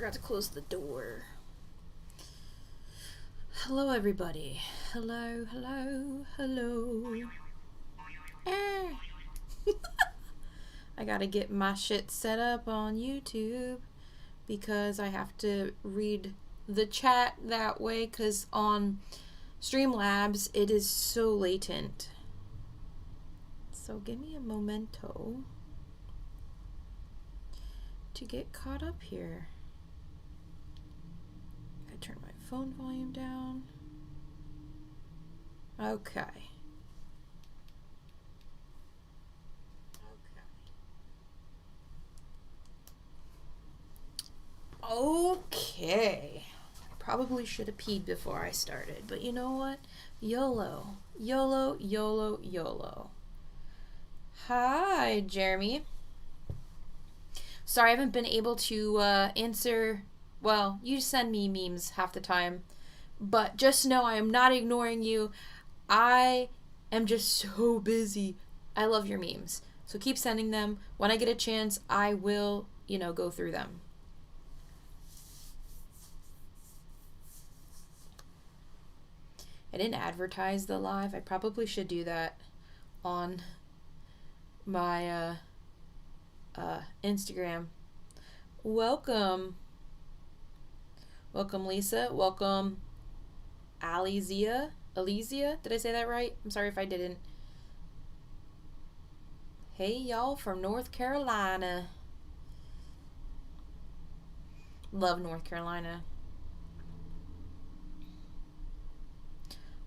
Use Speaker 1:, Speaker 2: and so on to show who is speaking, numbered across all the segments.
Speaker 1: forgot to close the door. Hello, everybody. Hello, hello, hello. I gotta get my shit set up on YouTube because I have to read the chat that way, because on Streamlabs it is so latent. So give me a momento to get caught up here. I turn my phone volume down. Okay. Okay. Probably should have peed before I started, but you know what? YOLO. YOLO, YOLO, YOLO. Hi, Jeremy. Sorry I haven't been able to answer. Well, you send me memes half the time, but just know I am not ignoring you. I am just so busy. I love your memes, so keep sending them. When I get a chance, I will, go through them. I didn't advertise the live. I probably should do that on my Instagram. Welcome. Welcome, Lisa. Welcome, Alizia. Did I say that right? I'm sorry if I didn't. Hey, y'all from North Carolina. Love North Carolina.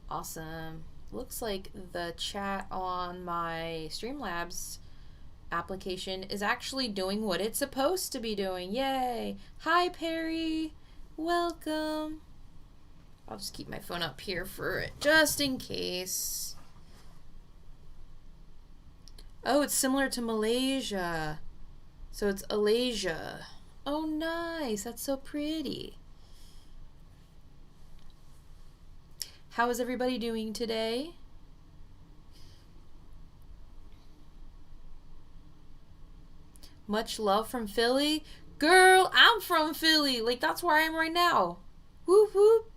Speaker 1: Awesome. Looks like the chat on my Streamlabs application is actually doing what it's supposed to be doing. Yay! Hi, Perry. Welcome. I'll just keep my phone up here for it, just in case. Oh, it's similar to Malaysia. So it's Alasia. Oh, nice. That's so pretty. How is everybody doing today? Much love from Philly. Girl, I'm from Philly. Like, that's where I am right now. Whoop, whoop.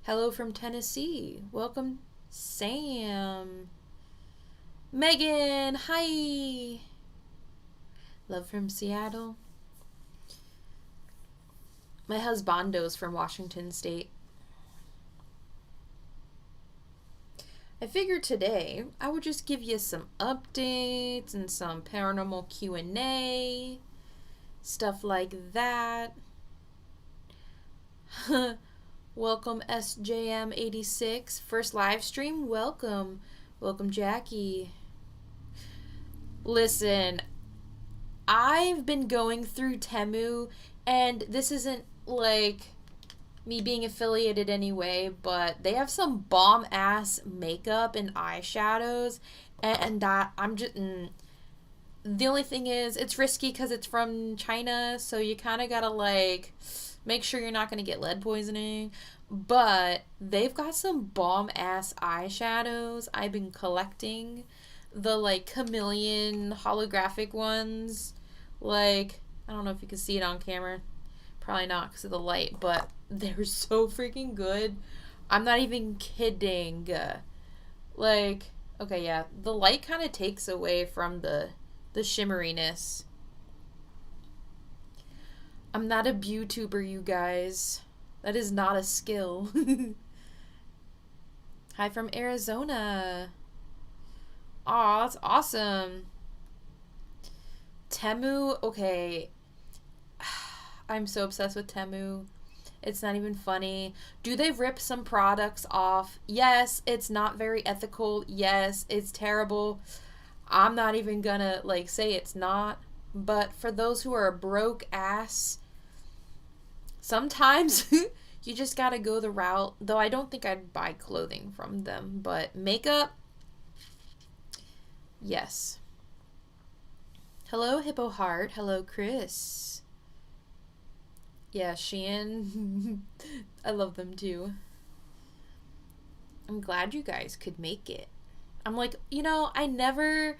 Speaker 1: Hello from Tennessee. Welcome, Sam. Megan, hi. Love from Seattle. My husbando's from Washington State. I figured today I would just give you some updates and some paranormal Q&A, stuff like that. Welcome SJM86, first live stream. Welcome. Welcome, Jackie. Listen, I've been going through Temu, and this isn't like me being affiliated anyway, but they have some bomb ass makeup and eyeshadows, and that I'm just the only thing is it's risky because it's from China, so you kind of gotta like make sure you're not gonna get lead poisoning. But they've got some bomb ass eyeshadows. I've been collecting the like chameleon holographic ones. Like, I don't know if you can see it on camera. Probably not because of the light, but they're so freaking good. I'm not even kidding. Like, okay, yeah, the light kind of takes away from the shimmeriness. I'm not a beautuber, you guys. That is not a skill. Hi from Arizona. Aw, that's awesome. Temu, okay. I'm so obsessed with Temu. It's not even funny. Do they rip some products off? Yes, it's not very ethical. Yes, it's terrible. I'm not even gonna like say it's not. But for those who are a broke ass, sometimes you just gotta go the route. Though I don't think I'd buy clothing from them. But makeup, yes. Hello, Hippo Heart. Hello, Chris. Yeah, Shein. I love them too. I'm glad you guys could make it. I'm like, I never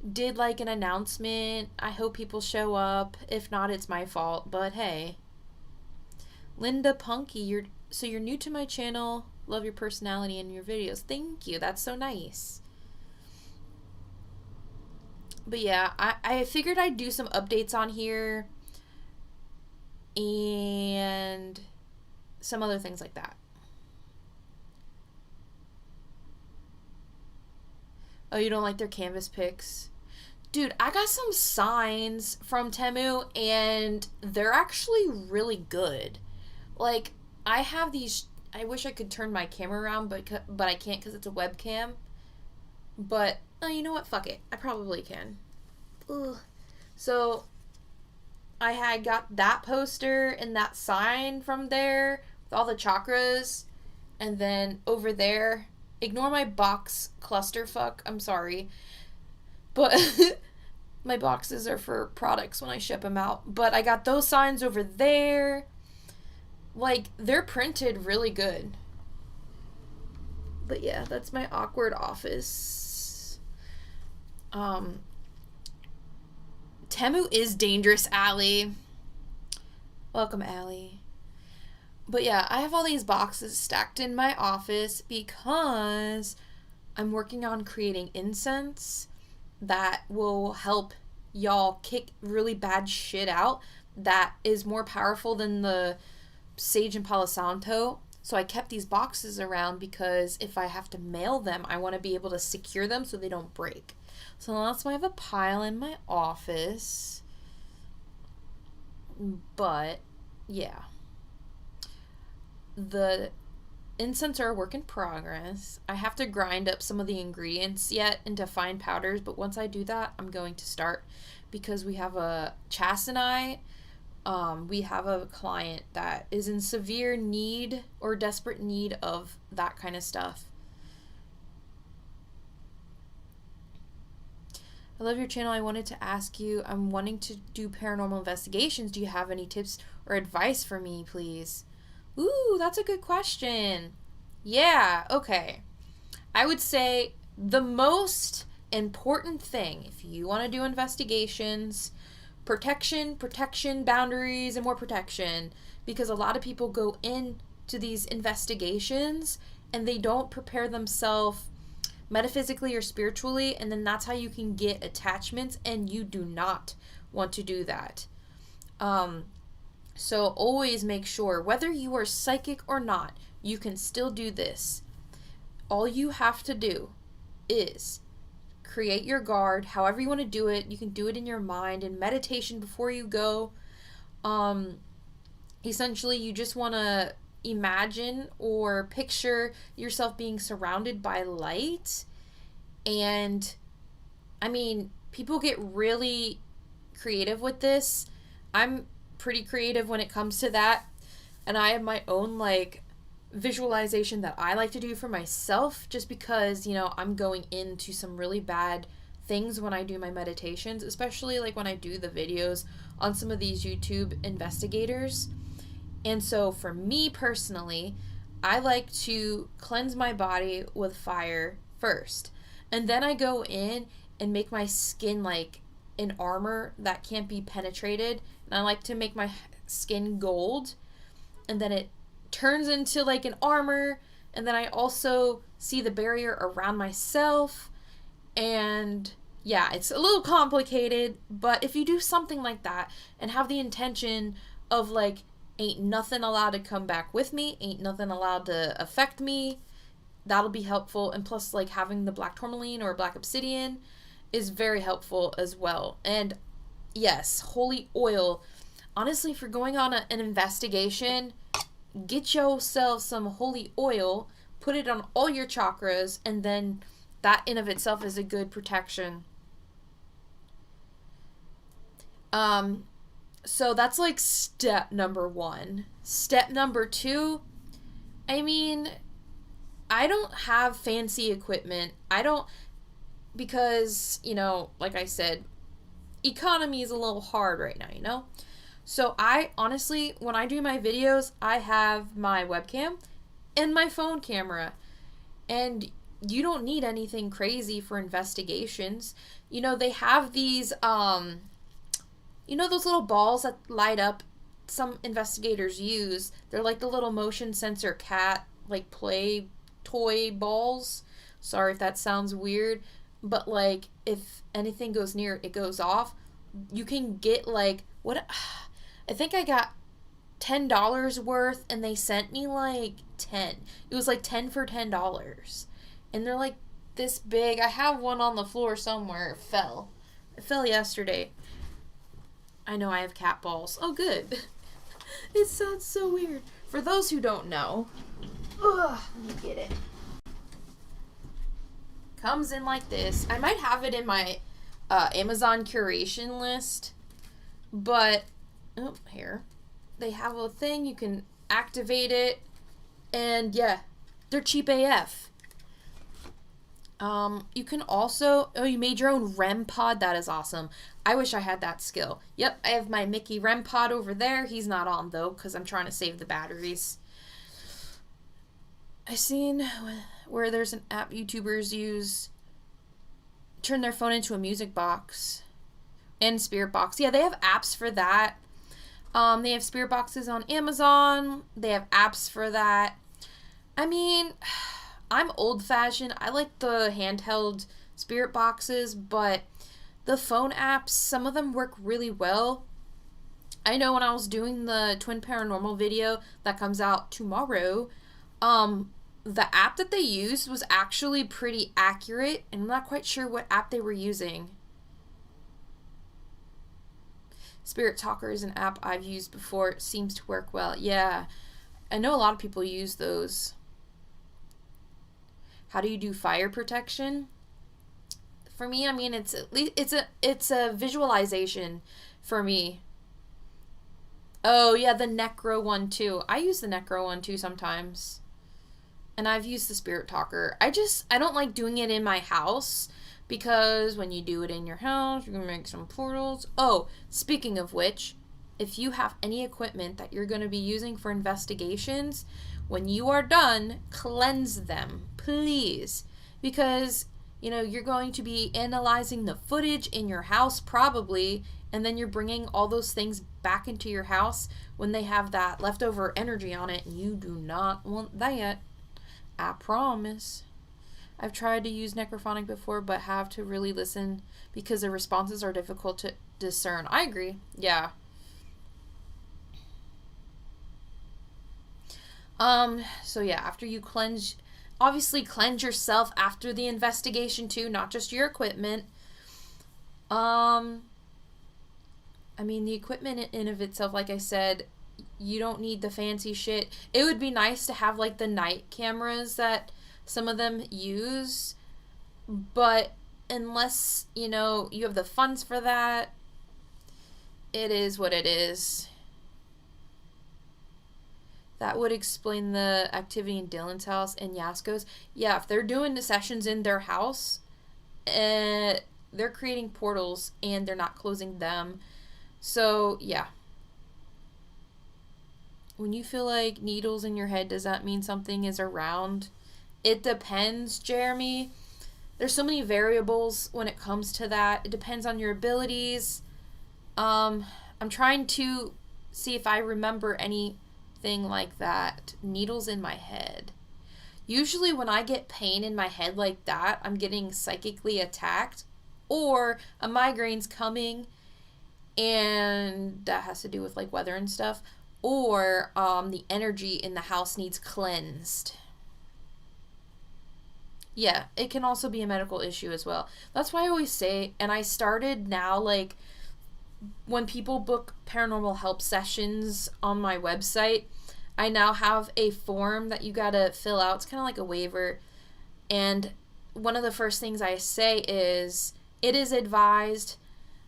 Speaker 1: did like an announcement. I hope people show up. If not, it's my fault, but hey. Linda Punky, you're new to my channel. Love your personality and your videos. Thank you. That's so nice. But yeah, I figured I'd do some updates on here and some other things like that. Oh, you don't like their canvas pics? Dude, I got some signs from Temu and they're actually really good. Like, I have these, I wish I could turn my camera around, but I can't because it's a webcam. But, oh, you know what? Fuck it. I probably can. Ugh. So, I had got that poster and that sign from there with all the chakras. And then over there, ignore my box clusterfuck. I'm sorry. But my boxes are for products when I ship them out. But I got those signs over there. Like, they're printed really good. But yeah, that's my awkward office. Temu is dangerous, Allie. Welcome, Allie. But yeah, I have all these boxes stacked in my office because I'm working on creating incense that will help y'all kick really bad shit out that is more powerful than the sage and palo santo. So I kept these boxes around because if I have to mail them, I want to be able to secure them so they don't break. So that's why I have a pile in my office. But yeah, the incense are a work in progress. I have to grind up some of the ingredients yet into fine powders, but once I do that, I'm going to start because we have a Chas and I, we have a client that is in severe need or desperate need of that kind of stuff. I love your channel. I wanted to ask you, I'm wanting to do paranormal investigations. Do you have any tips or advice for me, please? Ooh, that's a good question. Yeah, okay. I would say the most important thing, if you want to do investigations, protection, boundaries, and more protection. Because a lot of people go into these investigations and they don't prepare themselves metaphysically or spiritually, and then that's how you can get attachments, and you do not want to do that. So always make sure, whether you are psychic or not, you can still do this. All you have to do is create your guard, however you want to do it. You can do it in your mind, in meditation before you go. Essentially, you just want to imagine or picture yourself being surrounded by light. And I mean, people get really creative with this. I'm pretty creative when it comes to that, and I have my own like visualization that I like to do for myself, just because, you know, I'm going into some really bad things when I do my meditations, especially like when I do the videos on some of these YouTube investigators. And so for me personally, I like to cleanse my body with fire first. And then I go in and make my skin like an armor that can't be penetrated. And I like to make my skin gold. And then it turns into like an armor. And then I also see the barrier around myself. And yeah, it's a little complicated. But if you do something like that and have the intention of like, ain't nothing allowed to come back with me, ain't nothing allowed to affect me, that'll be helpful. And plus, like, having the black tourmaline or black obsidian is very helpful as well. And yes, holy oil. Honestly, if you're going on an investigation, get yourself some holy oil, put it on all your chakras, and then that in of itself is a good protection. So that's like step number 1. Step number 2, I mean, I don't have fancy equipment. Because, you know, like I said, economy is a little hard right now, you know? So I honestly, when I do my videos, I have my webcam and my phone camera. And you don't need anything crazy for investigations. You know, they have these, you know, those little balls that light up some investigators use. They're like the little motion sensor cat, like, play toy balls. Sorry if that sounds weird, but like, if anything goes near it, it goes off. You can get like, what, I think I got $10 worth, and they sent me like 10. It was like 10 for $10. And they're like this big. I have one on the floor somewhere. It fell yesterday. I know I have cat balls. Oh, good. It sounds so weird. For those who don't know, let me get it. Comes in like this. I might have it in my Amazon curation list, but here they have a thing you can activate it, and yeah, they're cheap AF. You can also, you made your own REM pod. That is awesome. I wish I had that skill. Yep, I have my Mickey REM pod over there. He's not on though, because I'm trying to save the batteries. I've seen where there's an app YouTubers use, turn their phone into a music box and spirit box. Yeah, they have apps for that. They have spirit boxes on Amazon. They have apps for that. I mean, I'm old-fashioned. I like the handheld spirit boxes, but the phone apps, some of them work really well. I know when I was doing the Twin Paranormal video that comes out tomorrow, the app that they used was actually pretty accurate, and I'm not quite sure what app they were using. Spirit Talker is an app I've used before. It seems to work well. Yeah, I know a lot of people use those. How do you do fire protection? For me, I mean, it's at least it's a visualization for me. Oh yeah, the Necro one too. I use the Necro one too sometimes. And I've used the Spirit Talker. I don't like doing it in my house, because when you do it in your house, you're going to make some portals. Oh, speaking of which, if you have any equipment that you're going to be using for investigations, when you are done, cleanse them, please. Because, you know, you're going to be analyzing the footage in your house probably, and then you're bringing all those things back into your house when they have that leftover energy on it, and you do not want that. I promise. I've tried to use necrophonic before, but have to really listen because the responses are difficult to discern. I agree. Yeah. So yeah, after you cleanse, obviously cleanse yourself after the investigation too, not just your equipment. I mean, the equipment in of itself, like I said, you don't need the fancy shit. It would be nice to have like the night cameras that some of them use, but unless, you know, you have the funds for that, it is what it is. That would explain the activity in Dylan's house and Yasko's. Yeah, if they're doing the sessions in their house, they're creating portals and they're not closing them. So, yeah. When you feel like needles in your head, does that mean something is around? It depends, Jeremy. There's so many variables when it comes to that. It depends on your abilities. I'm trying to see if I remember anything like that. Needles in my head. Usually when I get pain in my head like that, I'm getting psychically attacked, or a migraine's coming, and that has to do with like weather and stuff, or the energy in the house needs cleansed. Yeah, it can also be a medical issue as well. That's why I always say, and I started now, like, when people book paranormal help sessions on my website, I now have a form that you gotta fill out. It's kind of like a waiver. And one of the first things I say is, it is advised,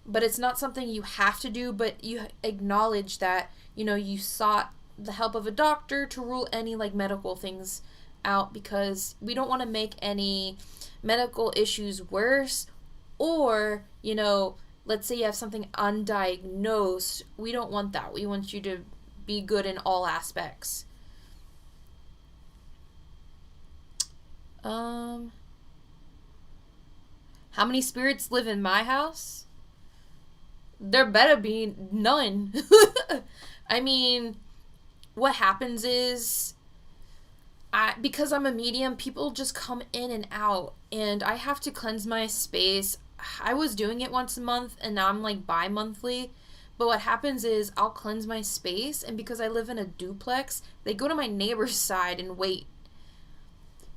Speaker 1: but it's not something you have to do, but you acknowledge that, you know, you sought the help of a doctor to rule any, like, medical things out, because we don't want to make any medical issues worse, or, you know, let's say you have something undiagnosed. We don't want that. We want you to be good in all aspects. How many spirits live in my house? There better be none. I mean, what happens is, because I'm a medium, people just come in and out, and I have to cleanse my space. I was doing it once a month, and now I'm like bi-monthly. But what happens is I'll cleanse my space, and because I live in a duplex, they go to my neighbor's side and wait.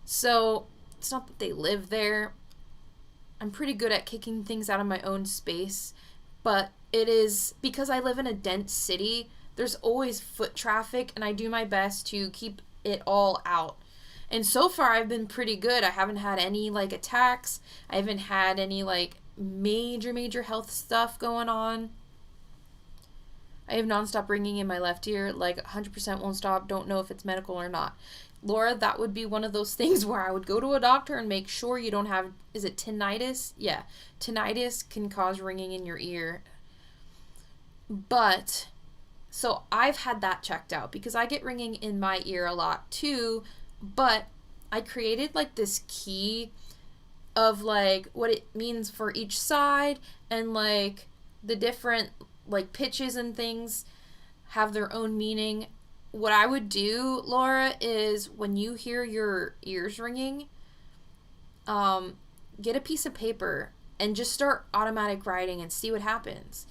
Speaker 1: So it's not that they live there. I'm pretty good at kicking things out of my own space, but it is because I live in a dense city, there's always foot traffic, and I do my best to keep it all out. And so far I've been pretty good. I haven't had any like attacks. I haven't had any like major health stuff going on. I have nonstop ringing in my left ear, like 100% won't stop. Don't know if it's medical or not. Laura, that would be one of those things where I would go to a doctor and make sure you don't have, is it tinnitus? Yeah, tinnitus can cause ringing in your ear. But, so I've had that checked out because I get ringing in my ear a lot too, but I created like this key of like what it means for each side, and like the different like pitches and things have their own meaning. What I would do, Laura, is when you hear your ears ringing, get a piece of paper and just start automatic writing and see what happens.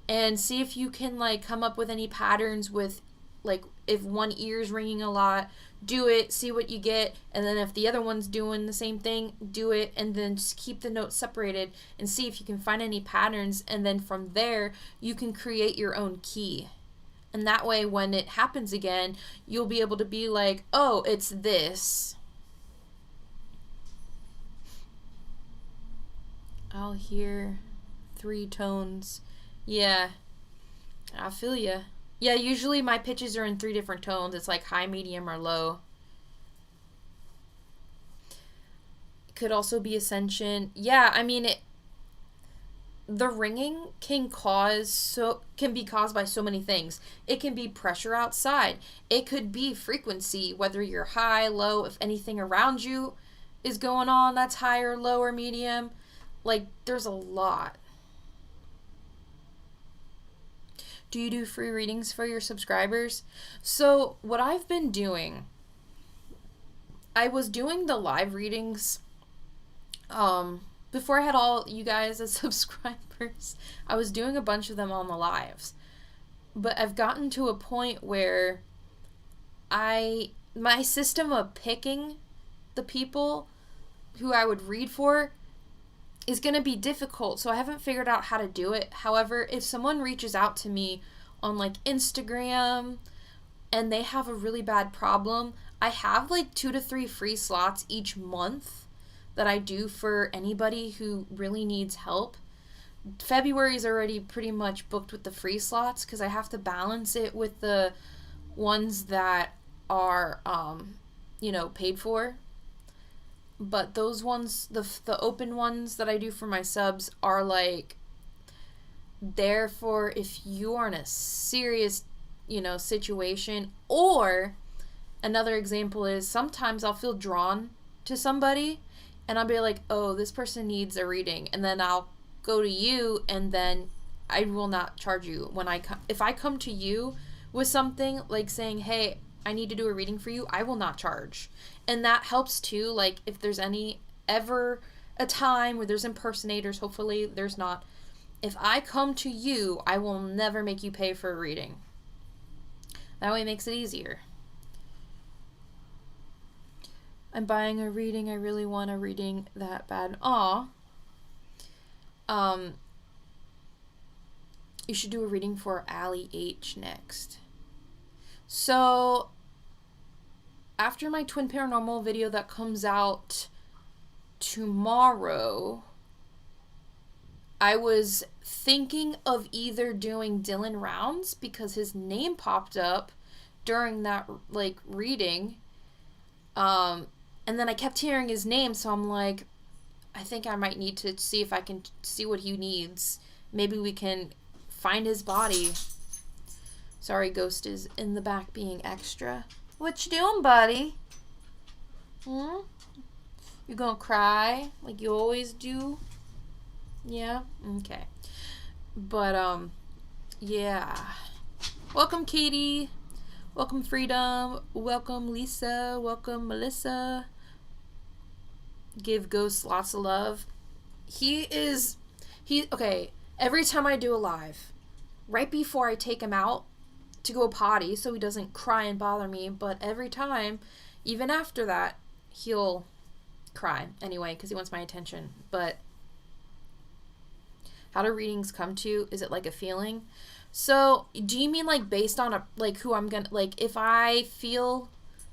Speaker 1: And see if you can like come up with any patterns with like if one ear's ringing a lot, do it, see what you get, and then if the other one's doing the same thing, do it, and then just keep the notes separated and see if you can find any patterns, and then from there you can create your own key. And that way when it happens again, you'll be able to be like, oh, it's this. I'll hear 3 tones. Yeah, I feel ya. Yeah, usually my pitches are in 3 different tones. It's like high, medium, or low. It could also be ascension. Yeah, I mean, the ringing can be caused by so many things. It can be pressure outside. It could be frequency, whether you're high, low, if anything around you is going on that's high or low or medium. Like, there's a lot. Do you do free readings for your subscribers? So what I've been doing, I was doing the live readings before I had all you guys as subscribers. I was doing a bunch of them on the lives. But I've gotten to a point where my system of picking the people who I would read for is going to be difficult, so I haven't figured out how to do it. However, if someone reaches out to me on like Instagram and they have a really bad problem, I have like 2 to 3 free slots each month that I do for anybody who really needs help. February is already pretty much booked with the free slots because I have to balance it with the ones that are, paid for. But those ones, the open ones that I do for my subs are like there for if you are in a serious, situation. Or another example is sometimes I'll feel drawn to somebody and I'll be like, oh, this person needs a reading. And then I'll go to you and then I will not charge you. If I come to you with something like saying, hey, I need to do a reading for you, I will not charge. And that helps too, like if there's ever a time where there's impersonators, hopefully there's not. If I come to you, I will never make you pay for a reading. That way it makes it easier. I'm buying a reading. I really want a reading that bad. Aw. You should do a reading for Allie H next. So after my Twin Paranormal video that comes out tomorrow, I was thinking of either doing Dylan Rounds because his name popped up during that reading, and then I kept hearing his name, so I'm like, I think I might need to see if I can see what he needs. Maybe we can find his body. Sorry, Ghost is in the back being extra. What you doing, buddy? You gonna cry like you always do? Yeah? Okay. But, yeah. Welcome, Katie. Welcome, Freedom. Welcome, Lisa. Welcome, Melissa. Give Ghost lots of love. Okay, every time I do a live, right before I take him out to go potty so he doesn't cry and bother me, but every time, even after that, he'll cry anyway because he wants my attention. But how do readings come to you? Is it like a feeling? So, do you mean like based on who I'm gonna, like if I feel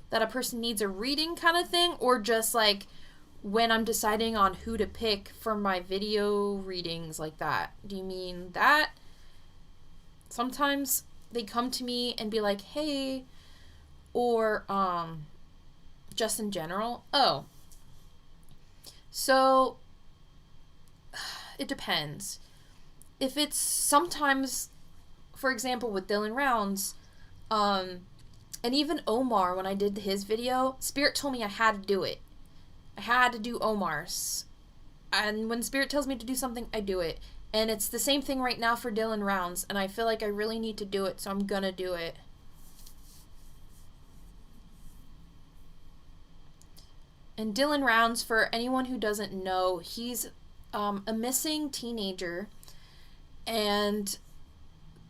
Speaker 1: that a person needs a reading kind of thing, or just like when I'm deciding on who to pick for my video readings like that? Do you mean that? Sometimes they come to me and be like, hey, or just in general. Oh. So it depends. If it's sometimes, for example, with Dylan Rounds, and even Omar, when I did his video, Spirit told me I had to do it. I had to do Omar's. And when Spirit tells me to do something, I do it. And it's the same thing right now for Dylan Rounds, and I feel like I really need to do it, so I'm gonna do it. And Dylan Rounds, for anyone who doesn't know, he's a missing teenager, and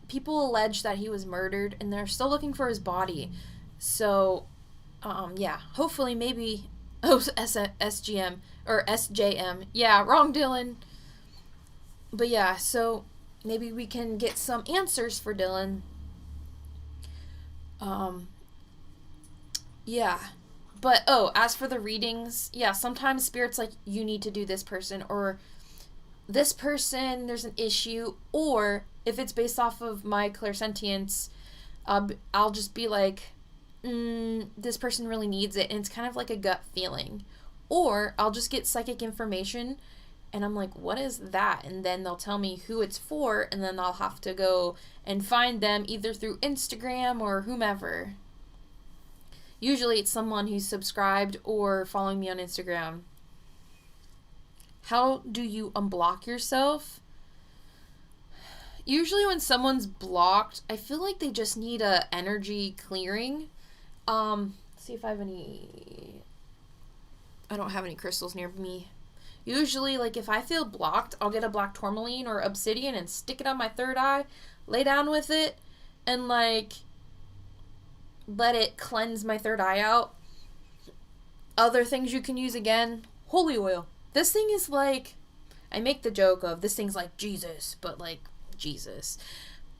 Speaker 1: people allege that he was murdered, and they're still looking for his body. So, yeah, hopefully, maybe, SGM, or SJM. Yeah, wrong Dylan. But yeah, so maybe we can get some answers for Dylan. Yeah. But, as for the readings, yeah, sometimes Spirit's like, you need to do this person, or this person, there's an issue, or if it's based off of my clairsentience, I'll just be like, this person really needs it, and it's kind of like a gut feeling. Or I'll just get psychic information, and I'm like, what is that? And then they'll tell me who it's for, and then I'll have to go and find them either through Instagram or whomever. Usually it's someone who's subscribed or following me on Instagram. How do you unblock yourself? Usually when someone's blocked, I feel like they just need a energy clearing. Let's see if I have any... I don't have any crystals near me. Usually, like, if I feel blocked, I'll get a black tourmaline or obsidian and stick it on my third eye, lay down with it, and, like, let it cleanse my third eye out. Other things you can use again, holy oil. This thing is like, I make the joke of, this thing's like Jesus, but, like, Jesus.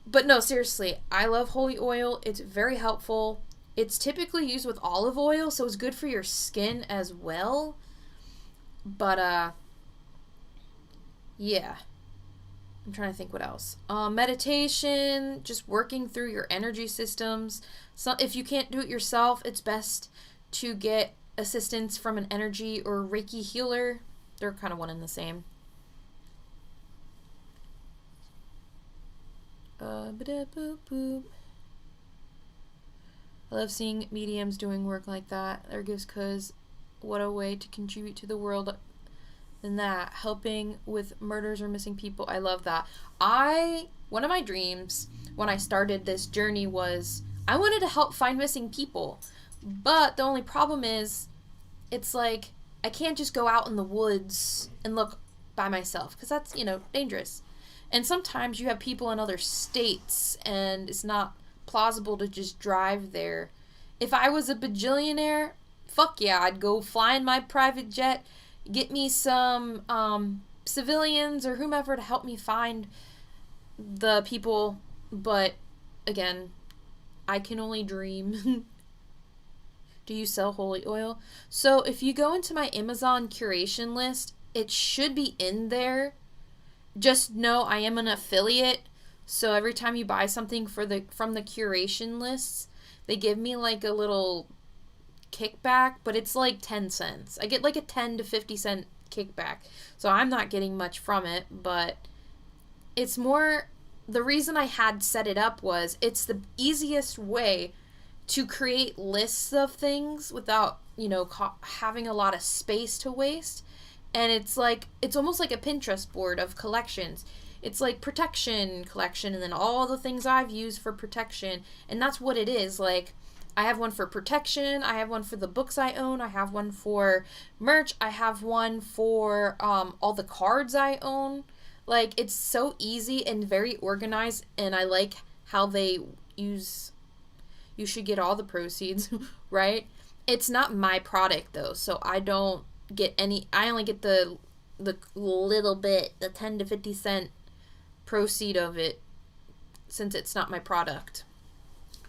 Speaker 1: But no, seriously, I love holy oil. It's very helpful. It's typically used with olive oil, so it's good for your skin as well. But, yeah. I'm trying to think what else. Meditation, just working through your energy systems. So if you can't do it yourself, it's best to get assistance from an energy or Reiki healer. They're kind of one and the same. I love seeing mediums doing work like that. There goes cuz what a way to contribute to the world than that. Helping with murders or missing people. I love that. One of my dreams when I started this journey was I wanted to help find missing people. But the only problem is it's like I can't just go out in the woods and look by myself because that's, dangerous. And sometimes you have people in other states and it's not plausible to just drive there. If I was a bajillionaire, fuck yeah, I'd go fly in my private jet, get me some civilians or whomever to help me find the people. But again, I can only dream. Do you sell holy oil? So if you go into my Amazon curation list, it should be in there. Just know I am an affiliate. So every time you buy something from the curation lists, they give me like a little kickback, but it's like 10 cents. I get like a 10 to 50 cent kickback. So I'm not getting much from it, but it's more, the reason I had set it up was it's the easiest way to create lists of things without, having a lot of space to waste. And it's like, it's almost like a Pinterest board of collections. It's like protection collection, and then all the things I've used for protection. And that's what it is. Like, I have one for protection, I have one for the books I own, I have one for merch, I have one for all the cards I own. Like, it's so easy and very organized, and I like how they use, you should get all the proceeds, right? It's not my product, though, so I don't get any, I only get the little bit, the 10 to 50 cent proceed of it, since it's not my product.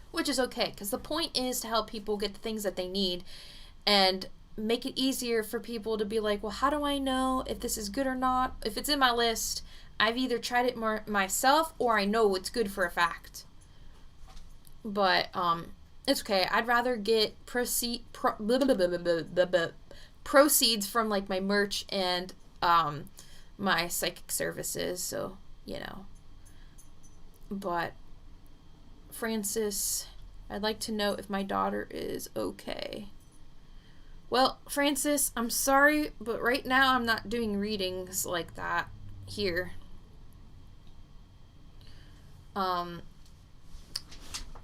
Speaker 1: Which is okay, because the point is to help people get the things that they need and make it easier for people to be like, well, how do I know if this is good or not? If it's in my list, I've either tried it more myself or I know it's good for a fact. But it's okay. I'd rather get proceeds from like my merch and my psychic services, so you know. But Francis, I'd like to know if my daughter is okay. Well, Francis, I'm sorry, but right now I'm not doing readings like that here.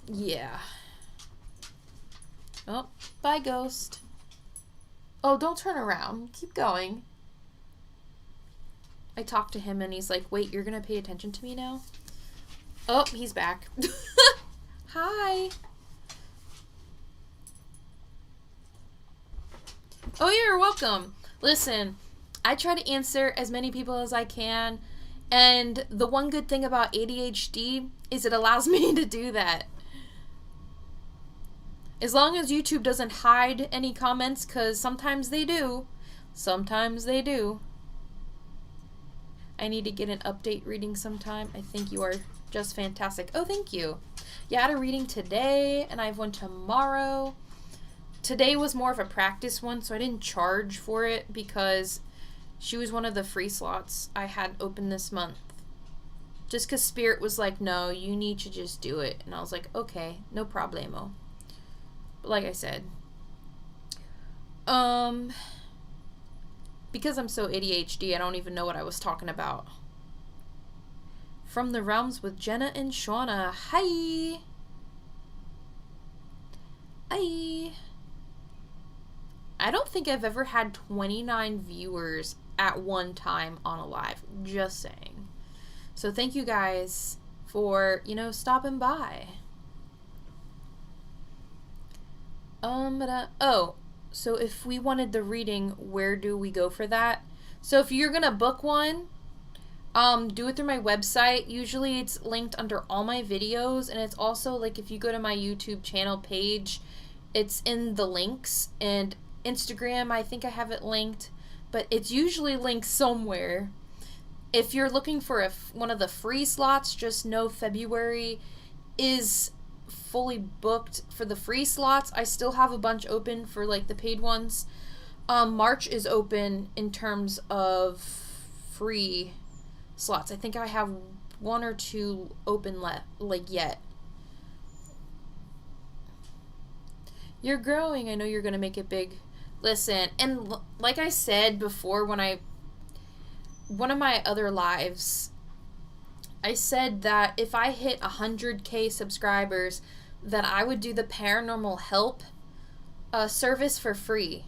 Speaker 1: Yeah. Oh, bye, ghost. Oh, don't turn around. Keep going. I talked to him and he's like, wait, you're gonna pay attention to me now? Oh, he's back. Hi. Oh, you're welcome. Listen, I try to answer as many people as I can, and the one good thing about ADHD is it allows me to do that. As long as YouTube doesn't hide any comments, because sometimes they do. Sometimes they do. I need to get an update reading sometime. I think you are just fantastic. Oh, thank you. Yeah, I had a reading today, and I have one tomorrow. Today was more of a practice one, so I didn't charge for it because she was one of the free slots I had open this month. Just because Spirit was like, no, you need to just do it. And I was like, okay, no problemo. But like I said, because I'm so ADHD, I don't even know what I was talking about. From the Realms with Jenna and Shauna. Hi. Hi. I don't think I've ever had 29 viewers at one time on a live. Just saying. So thank you guys for, you know, stopping by. Oh, so if we wanted the reading, where do we go for that? So if you're gonna book one, do it through my website. Usually it's linked under all my videos, and it's also like if you go to my YouTube channel page, it's in the links, and Instagram, I think I have it linked, but it's usually linked somewhere. If you're looking for one of the free slots, just know February is fully booked for the free slots. I still have a bunch open for like the paid ones. March is open in terms of free slots. I think I have one or two open left, like yet. You're growing. I know you're gonna make it big. Listen, and like I said before, one of my other lives, I said that if I hit 100K subscribers, that I would do the paranormal help service for free.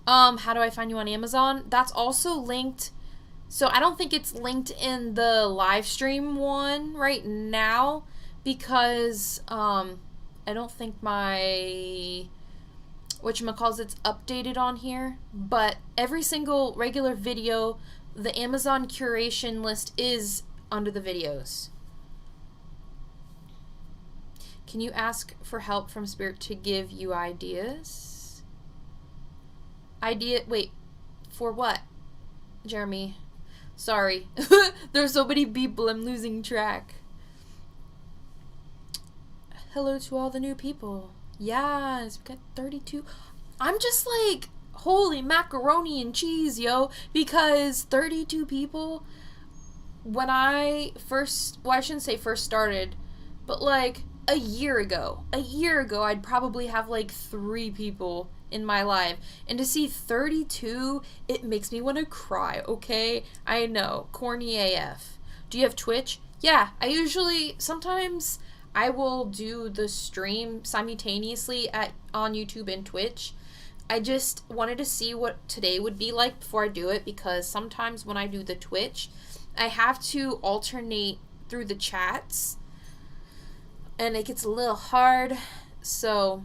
Speaker 1: How do I find you on Amazon? That's also linked. So I don't think it's linked in the live stream one right now because I don't think my whatchamacallit's updated on here. But every single regular video, the Amazon curation list is under the videos. Can you ask for help from Spirit to give you ideas? Wait, for what? Jeremy. Sorry. There's so many people, I'm losing track. Hello to all the new people. Yes, we got 32. I'm just like, holy macaroni and cheese, yo. Because 32 people, when I first, well, I shouldn't say first started, but like a year ago, I'd probably have like 3 people in my live. And to see 32, it makes me want to cry, okay? I know, corny AF. Do you have Twitch? Yeah, sometimes I will do the stream simultaneously on YouTube and Twitch. I just wanted to see what today would be like before I do it, because sometimes when I do the Twitch, I have to alternate through the chats, and it gets a little hard. So,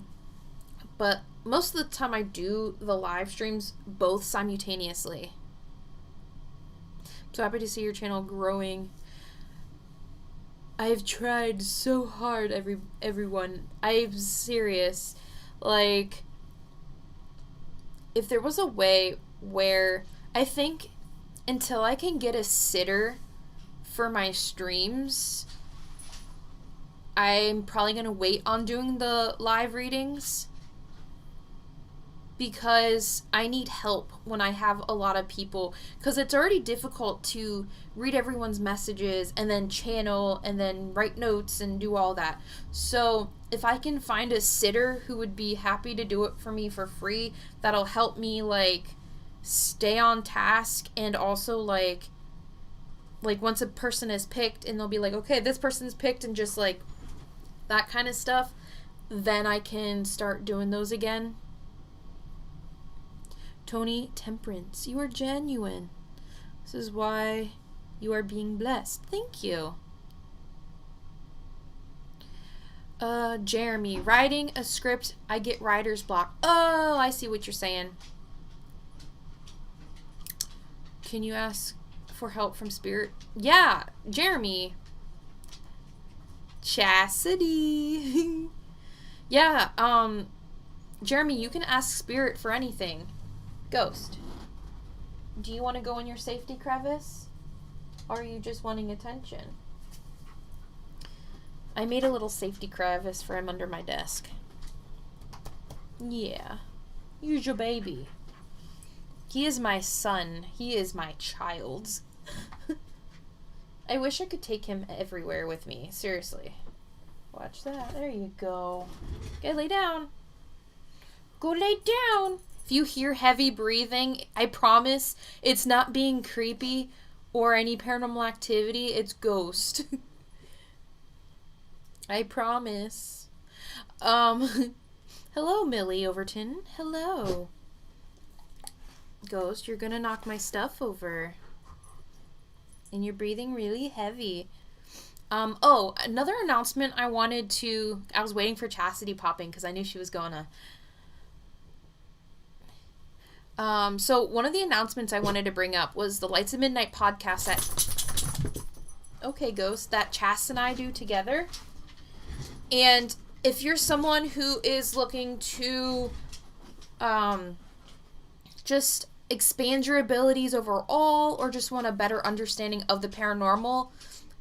Speaker 1: but most of the time I do the live streams both simultaneously. So happy to see your channel growing. I've tried so hard, everyone. I'm serious. Like, if there was a way where, I think until I can get a sitter for my streams, I'm probably going to wait on doing the live readings, because I need help when I have a lot of people, because it's already difficult to read everyone's messages and then channel and then write notes and do all that. So if I can find a sitter who would be happy to do it for me for free, that'll help me like stay on task, and also like once a person is picked and they'll be like, okay, this person's picked, and just like that kind of stuff, then I can start doing those again. Tony Temperance, you are genuine. This is why you are being blessed. Thank you. Jeremy, writing a script, I get writer's block. Oh, I see what you're saying. Can you ask for help from Spirit? Yeah, Jeremy. Chastity. Yeah, Jeremy, you can ask Spirit for anything. Ghost, do you want to go in your safety crevice? Or are you just wanting attention? I made a little safety crevice for him under my desk. Yeah. Use your baby. He is my son. He is my child. I wish I could take him everywhere with me. Seriously. Watch that. There you go. Okay, lay down. Go lay down. If you hear heavy breathing, I promise it's not being creepy or any paranormal activity. It's ghost. I promise. Hello, Millie Overton. Hello. Ghost, you're gonna knock my stuff over. And you're breathing really heavy. Oh, another announcement I was waiting for Chastity popping because I knew she was gonna. So one of the announcements I wanted to bring up was the Lights of Midnight podcast that Chast and I do together. And if you're someone who is looking to just expand your abilities overall, or just want a better understanding of the paranormal,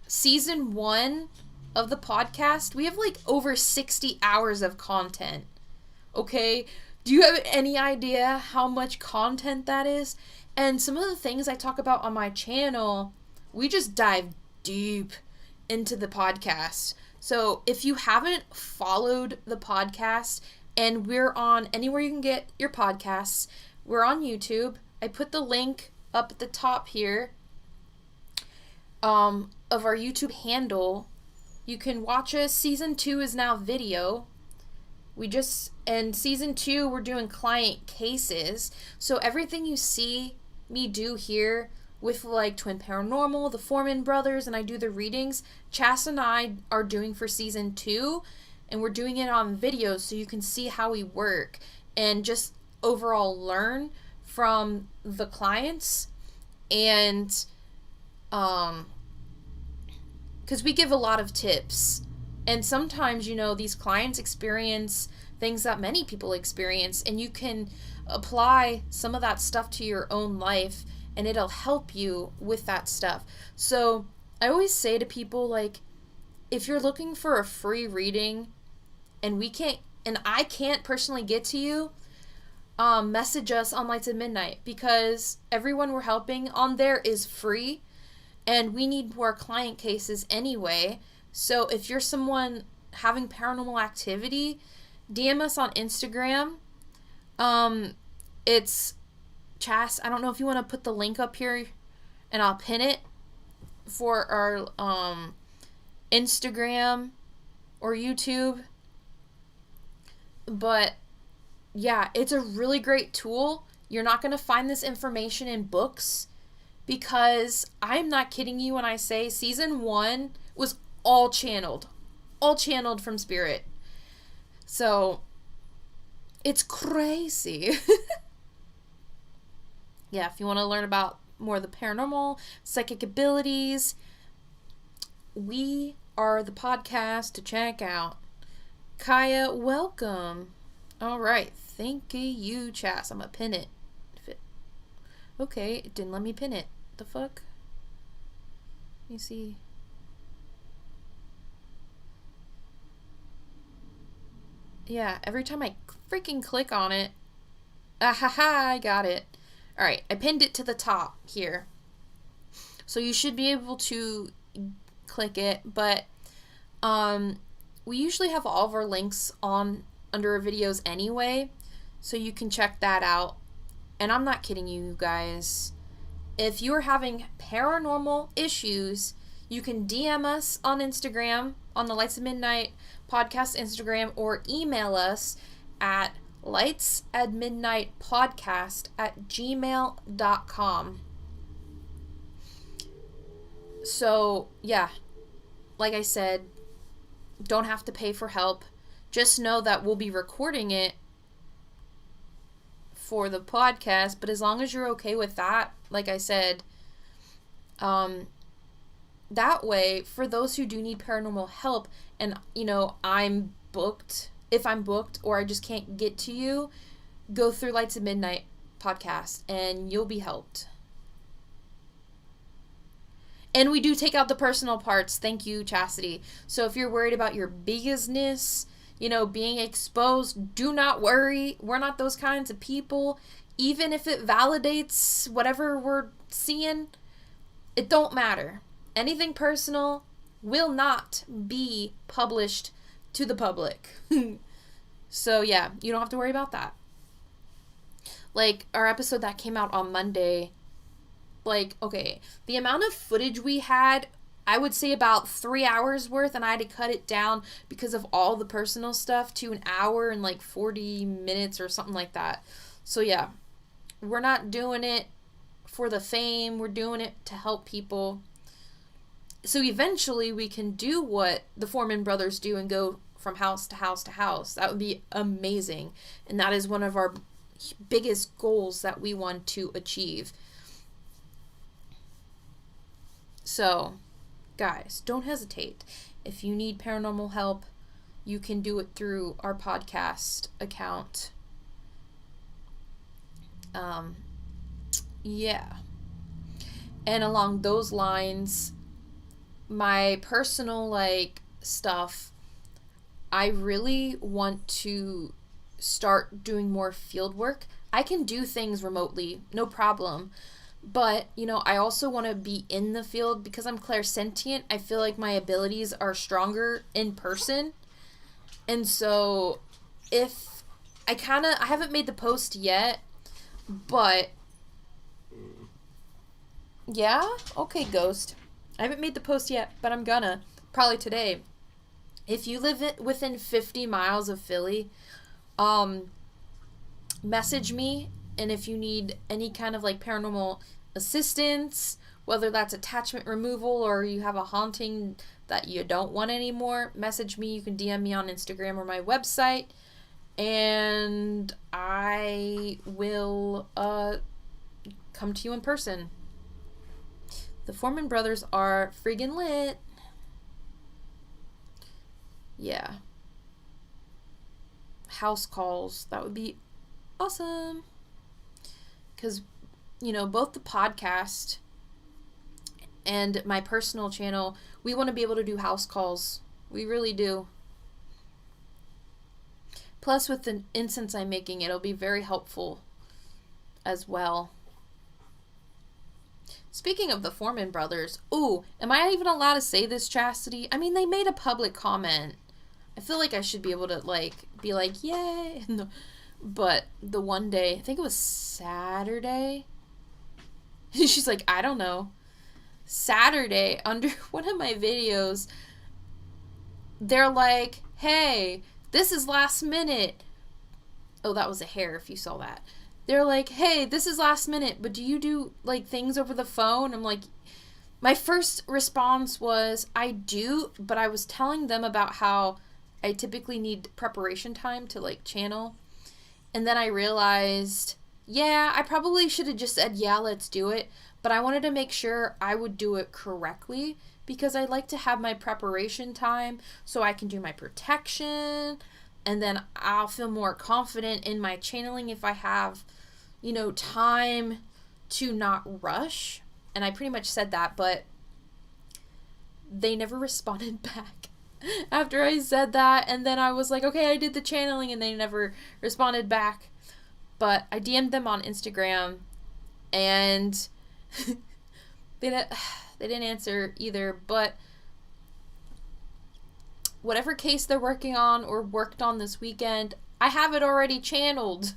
Speaker 1: season 1 of the podcast, we have like over 60 hours of content. Okay? Do you have any idea how much content that is? And some of the things I talk about on my channel, we just dive deep into the podcast. So if you haven't followed the podcast, and we're on anywhere you can get your podcasts, we're on YouTube. I put the link up at the top here of our YouTube handle. You can watch us. Season 2 is now video. And season 2, we're doing client cases. So everything you see me do here with like Twin Paranormal, the Foreman Brothers, and I do the readings, Chas and I are doing for season 2, and we're doing it on video so you can see how we work and just overall learn from the clients. And because we give a lot of tips. And sometimes, these clients experience things that many people experience, and you can apply some of that stuff to your own life, and it'll help you with that stuff. So I always say to people, like, if you're looking for a free reading and I can't personally get to you, message us on Lights at Midnight, because everyone we're helping on there is free, and we need more client cases anyway. So if you're someone having paranormal activity, DM us on Instagram. It's Chas. I don't know if you want to put the link up here, and I'll pin it for our Instagram or YouTube. But yeah, it's a really great tool. You're not going to find this information in books, because I'm not kidding you when I say season 1 was all channeled from spirit. So it's crazy. Yeah, if you want to learn about more of the paranormal, psychic abilities, we are the podcast to check out. Kaya, welcome. All right, thank you, Chas. I'm gonna pin it. Okay, it didn't let me pin it. The fuck? Let me see. Yeah, every time I freaking click on it. Ahaha, I got it. Alright, I pinned it to the top here. So you should be able to click it, but we usually have all of our links on under our videos anyway, so you can check that out. And I'm not kidding you guys. If you're having paranormal issues, you can DM us on Instagram, on the Lights of Midnight podcast Instagram, or email us at lightsatmidnightpodcast@gmail.com. So, yeah, like I said, don't have to pay for help. Just know that we'll be recording it for the podcast, but as long as you're okay with that, like I said, that way, for those who do need paranormal help, and, you know, I'm booked, if I'm booked or I just can't get to you, go through Lights of Midnight podcast and you'll be helped. And we do take out the personal parts. Thank you, Chastity. So if you're worried about your business, you know, being exposed, do not worry. We're not those kinds of people. Even if it validates whatever we're seeing, it don't matter. Anything personal will not be published to the public. So yeah, you don't have to worry about that. Like, our episode that came out on Monday, like, okay, the amount of footage we had, I would say about 3 hours worth, and I had to cut it down because of all the personal stuff to an hour and like 40 minutes or something like that. So yeah, we're not doing it for the fame, we're doing it to help people. So eventually we can do what the Foreman brothers do and go from house to house to house. That would be amazing. And that is one of our biggest goals that we want to achieve. So, guys, don't hesitate. If you need paranormal help, you can do it through our podcast account. Yeah. And along those lines, my personal, like, stuff, I really want to start doing more field work. I can do things remotely, no problem. But, you know, I also want to be in the field because I'm clairsentient. I feel like my abilities are stronger in person. And so, if I haven't made the post yet, but yeah, okay, Ghost. I haven't made the post yet, but I'm gonna. Probably today. If you live within 50 miles of Philly, message me, and if you need any kind of like paranormal assistance, whether that's attachment removal or you have a haunting that you don't want anymore, message me. You can DM me on Instagram or my website, and I will come to you in person. The Foreman brothers are friggin' lit. Yeah. House calls. That would be awesome. Because, you know, both the podcast and my personal channel, we want to be able to do house calls. We really do. Plus, with the incense I'm making, it'll be very helpful as well. Speaking of the Foreman brothers, ooh, am I even allowed to say this, Chastity? I mean, they made a public comment. I feel like I should be able to, like, be like, yay. But the one day, I think it was Saturday, she's like, I don't know. Saturday, under one of my videos, they're like, hey, this is last minute. Oh, that was a hair if you saw that. They're like, hey, this is last minute, but do you do like things over the phone? I'm like, my first response was, I do, but I was telling them about how I typically need preparation time to like channel. And then I realized, yeah, I probably should have just said, yeah, let's do it. But I wanted to make sure I would do it correctly because I like to have my preparation time so I can do my protection. And then I'll feel more confident in my channeling if I have, time to not rush. And I pretty much said that, but they never responded back after I said that. And then I was like, okay, I did the channeling, and they never responded back. But I DM'd them on Instagram, and they didn't answer either. But whatever case they're working on or worked on this weekend, I have it already channeled.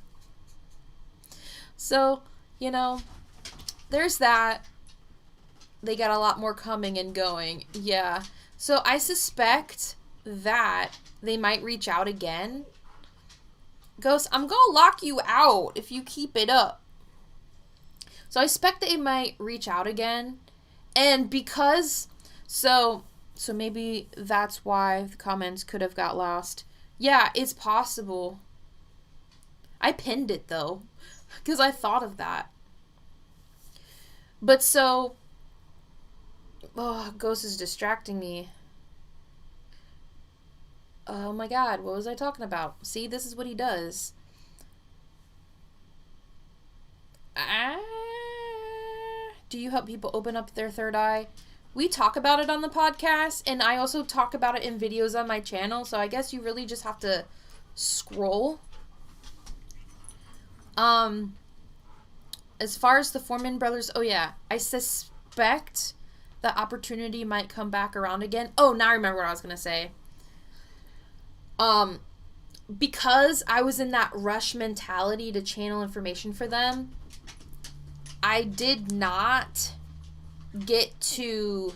Speaker 1: So, there's that. They got a lot more coming and going. Yeah. So I suspect that they might reach out again. Ghost, I'm going to lock you out if you keep it up. So I suspect they might reach out again. And because, so maybe that's why the comments could have got lost. Yeah, it's possible. I pinned it though, because I thought of that. But so, Ghost is distracting me. Oh my god, what was I talking about? See, this is what he does. Do you help people open up their third eye? We talk about it on the podcast, and I also talk about it in videos on my channel, so I guess you really just have to scroll. As far as the Foreman brothers, oh yeah, I suspect the opportunity might come back around again. Oh, now I remember what I was going to say. Because I was in that rush mentality to channel information for them, I did not get to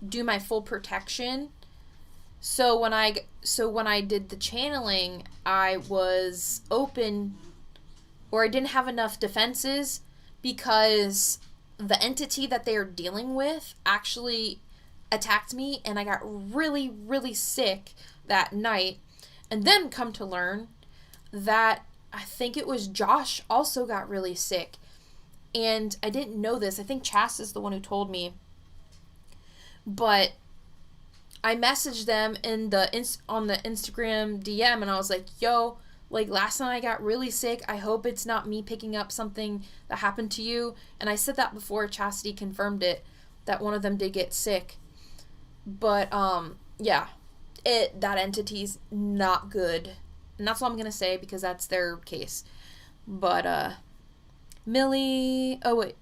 Speaker 1: do my full protection. So when I did the channeling, I was open, or I didn't have enough defenses because the entity that they are dealing with actually attacked me, and I got really, really sick that night. And then come to learn that I think it was Josh also got really sick. And I didn't know this. I think Chas is the one who told me. But I messaged them on the Instagram DM, and I was like, yo, like last night I got really sick. I hope it's not me picking up something that happened to you. And I said that before Chastity confirmed it, that one of them did get sick. But, yeah. That entity's not good. And that's all I'm going to say because that's their case. But, Millie, I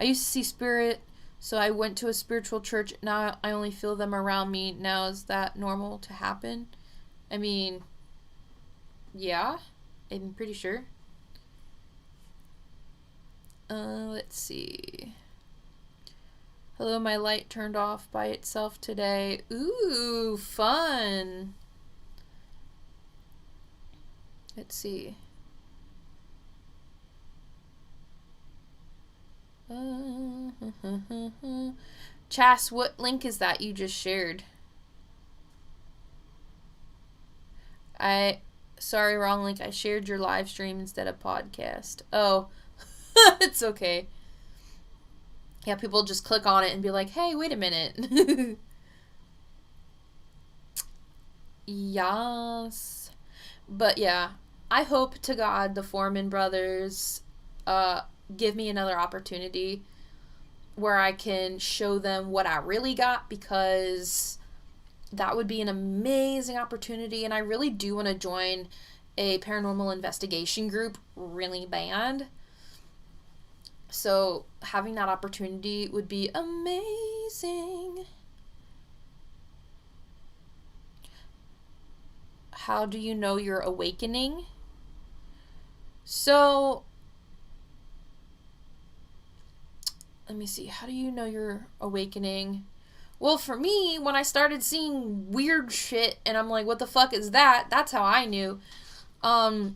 Speaker 1: used to see spirit, so I went to a spiritual church. Now I only feel them around me. Now is that normal to happen? I mean, yeah, I'm pretty sure. Let's see. Hello, my light turned off by itself today. Ooh, fun. Let's see. Chas, what link is that you just shared? Sorry, wrong link. I shared your live stream instead of podcast. Oh, it's okay. Yeah, people just click on it and be like, hey, wait a minute. Yes. But yeah, I hope to God the Foreman brothers give me another opportunity where I can show them what I really got, because that would be an amazing opportunity. And I really do want to join a paranormal investigation group really bad. So having that opportunity would be amazing. How do you know you're awakening? So, let me see. How do you know you're awakening? Well, for me, when I started seeing weird shit and I'm like, what the fuck is that? That's how I knew. And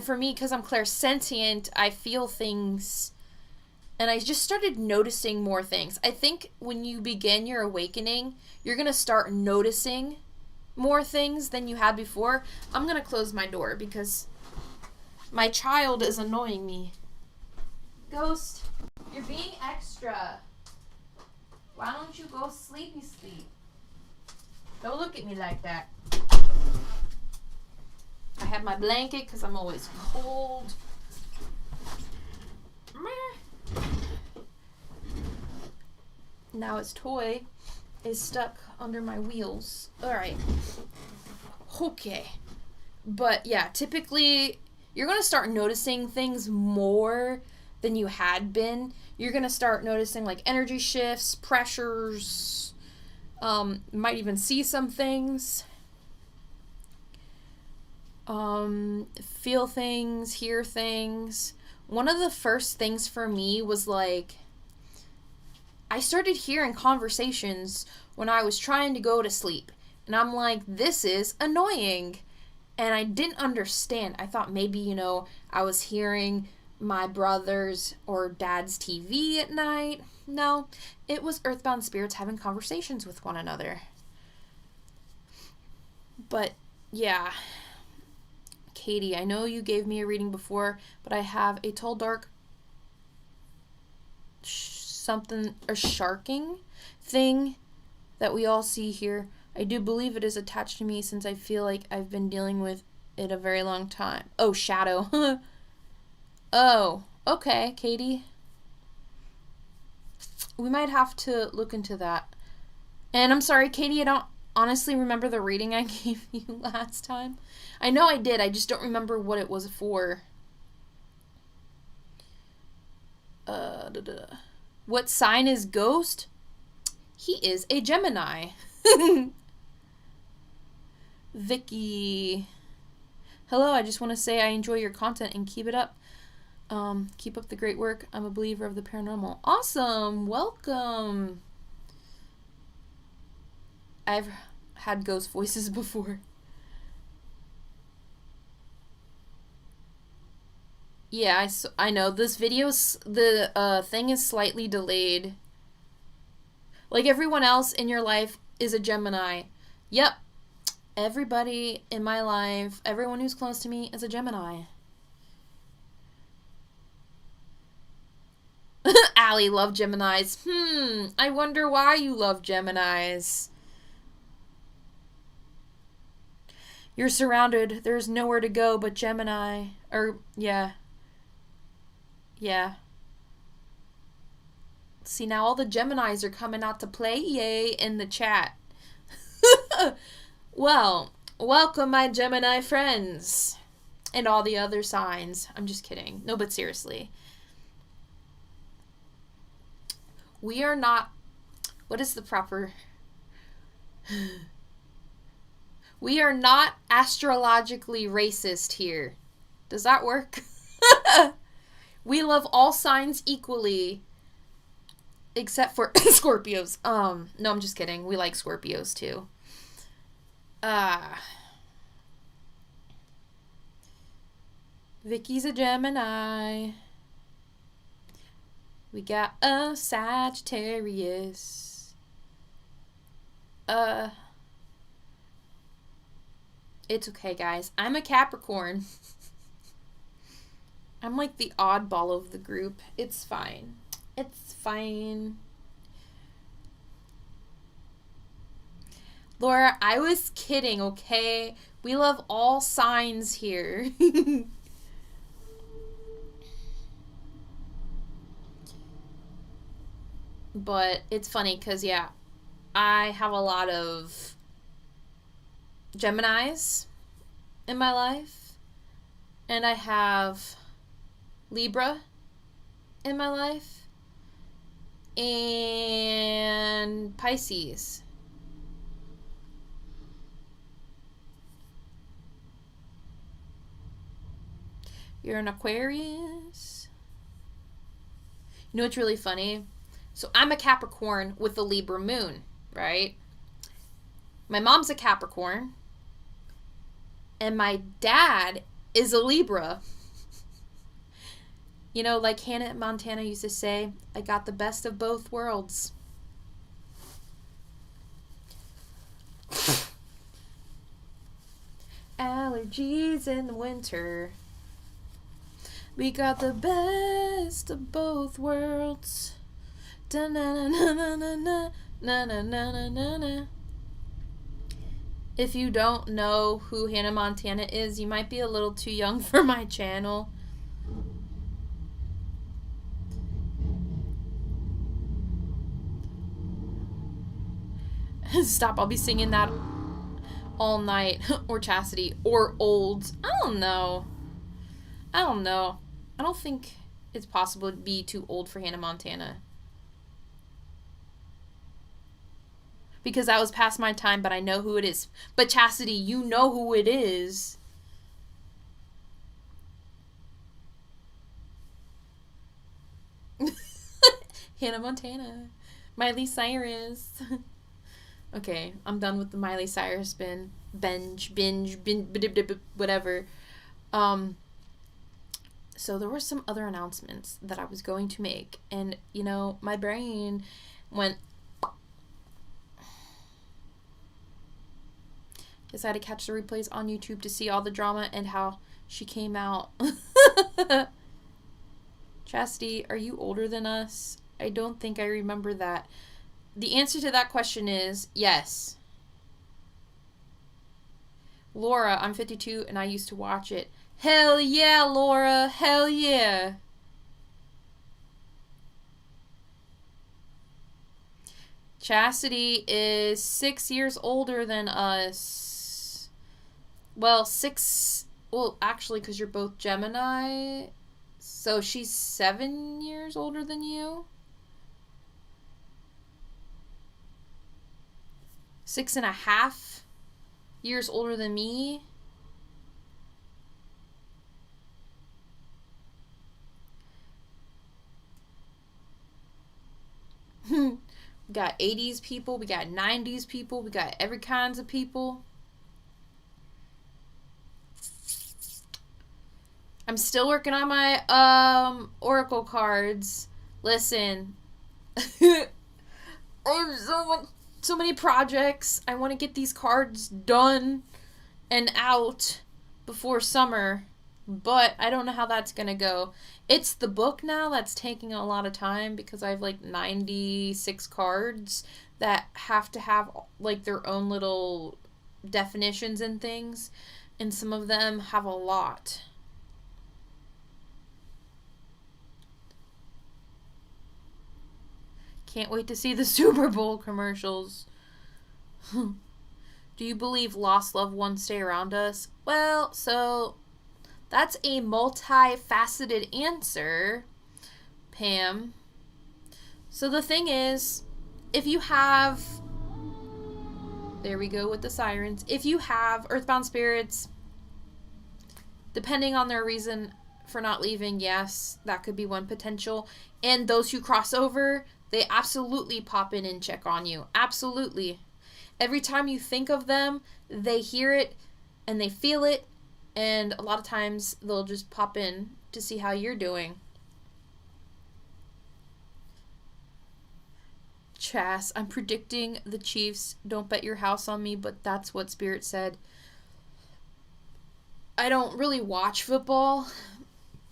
Speaker 1: for me, because I'm clairsentient, I feel things. And I just started noticing more things. I think when you begin your awakening, you're going to start noticing more things than you had before. I'm going to close my door because my child is annoying me. Ghost, you're being extra. Why don't you go sleepy sleep? Don't look at me like that. I have my blanket because I'm always cold. Now his toy is stuck under my wheels. Alright. Okay. But yeah, typically you're going to start noticing things more than you had been. You're going to start noticing like energy shifts, pressures, might even see some things. Feel things, hear things. One of the first things for me was like, I started hearing conversations when I was trying to go to sleep. And I'm like, this is annoying. And I didn't understand. I thought maybe, you know, I was hearing my brother's or dad's TV at night. No, it was earthbound spirits having conversations with one another. But, yeah. Katie, I know you gave me a reading before, but I have a tall, dark a sharking thing that we all see here. I do believe it is attached to me since I feel like I've been dealing with it a very long time. Oh, shadow. Oh, okay, Katie. We might have to look into that. And I'm sorry, Katie, I don't honestly remember the reading I gave you last time. I know I did, I just don't remember what it was for. What sign is Ghost? He is a Gemini. Vicky. Hello, I just want to say I enjoy your content and keep it up. Keep up the great work. I'm a believer of the paranormal. Awesome. Welcome. I've had ghost voices before. Yeah, I know. This video's, the thing is slightly delayed. Like everyone else in your life is a Gemini. Yep. Everybody in my life, everyone who's close to me is a Gemini. Allie loved Geminis. I wonder why you love Geminis. You're surrounded. There's nowhere to go but Gemini. Or, yeah. Yeah. See, now all the Geminis are coming out to play. Yay, in the chat. Well, welcome my Gemini friends. And all the other signs. I'm just kidding. No, but seriously. We are not... What is the proper... We are not astrologically racist here. Does that work? We love all signs equally. Except for Scorpios. No, I'm just kidding. We like Scorpios too. Vicky's a Gemini. We got a Sagittarius. It's okay, guys. I'm a Capricorn. I'm like the oddball of the group. It's fine. It's fine. Laura, I was kidding, okay? We love all signs here. But it's funny because, yeah, I have a lot of Geminis in my life. And I have Libra in my life. And Pisces. You're an Aquarius. You know what's really funny? So I'm a Capricorn with a Libra moon, right? My mom's a Capricorn. And my dad is a Libra. You know, like Hannah Montana used to say, I got the best of both worlds. Allergies in the winter. We got the best of both worlds. Da-na-na-na-na-na-na-na-na-na-na. If you don't know who Hannah Montana is, you might be a little too young for my channel. Stop, I'll be singing that all night. Or Chastity. Or Old. I don't know. I don't think it's possible to be too old for Hannah Montana. Because that was past my time, but I know who it is. But Chastity, you know who it is. Hannah Montana. Miley Cyrus. Okay, I'm done with the Miley Cyrus binge, whatever. So there were some other announcements that I was going to make. And, you know, my brain went... Decided to catch the replays on YouTube to see all the drama and how she came out. Chastity, are you older than us? I don't think I remember that. The answer to that question is yes. Laura, I'm 52 and I used to watch it. Hell yeah, Laura. Hell yeah. Chastity is 6 years older than us. Well, actually, because you're both Gemini. So she's 7 years older than you. 6.5 years older than me. We got 80s people, we got 90s people, we got every kinds of people. I'm still working on my oracle cards. Listen. I have so many projects. I want to get these cards done and out before summer, but I don't know how that's going to go. It's the book now that's taking a lot of time because I have like 96 cards that have to have like their own little definitions and things, and some of them have a lot. Can't wait to see the Super Bowl commercials. Do you believe lost loved ones stay around us? Well, so that's a multifaceted answer, Pam. So the thing is, if you have... There we go with the sirens. If you have earthbound spirits, depending on their reason for not leaving, yes, that could be one potential. And those who cross over, they absolutely pop in and check on you. Absolutely. Every time you think of them, they hear it and they feel it. And a lot of times they'll just pop in to see how you're doing. Chas, I'm predicting the Chiefs. Don't bet your house on me, but that's what Spirit said. I don't really watch football.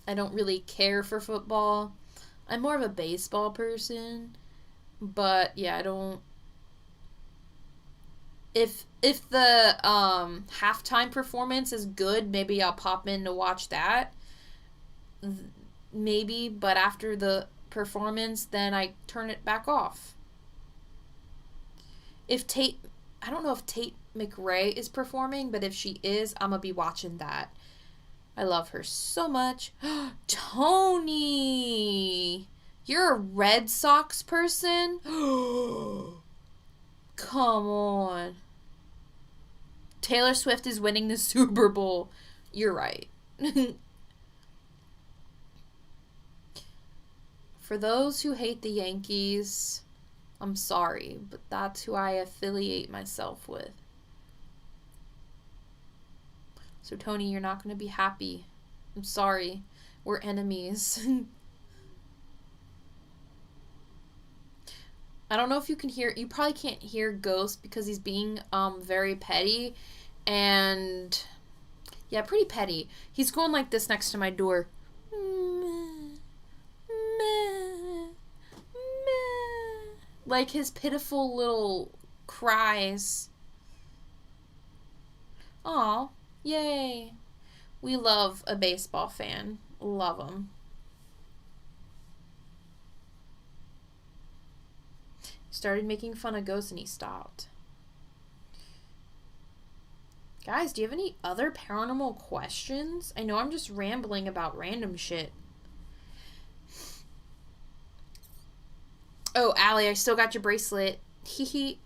Speaker 1: I don't really care for football. I'm more of a baseball person. But yeah, I don't... If the halftime performance is good, maybe I'll pop in to watch that. Maybe, but after the performance, then I turn it back off. I don't know if Tate McRae is performing, but if she is, I'm gonna be watching that. I love her so much. Tony! You're a Red Sox person? Come on. Taylor Swift is winning the Super Bowl. You're right. For those who hate the Yankees, I'm sorry, but that's who I affiliate myself with. So, Tony, you're not going to be happy. I'm sorry. We're enemies. I don't know if you can hear... You probably can't hear Ghost because he's being very petty. And... yeah, pretty petty. He's going like this next to my door. Like his pitiful little cries. Aw, yay. We love a baseball fan. Love him. Started making fun of ghosts and he stopped. Guys, do you have any other paranormal questions? I know I'm just rambling about random shit. Oh, Allie, I still got your bracelet. Hee hee.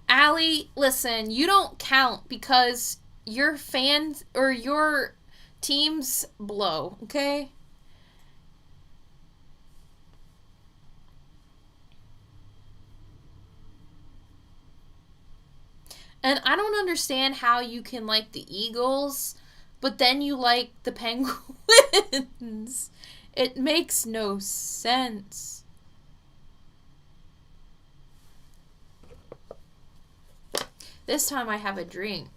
Speaker 1: Allie, listen, you don't count because your fans or your teams blow, okay? And I don't understand how you can like the Eagles, but then you like the Penguins. It makes no sense. This time I have a drink.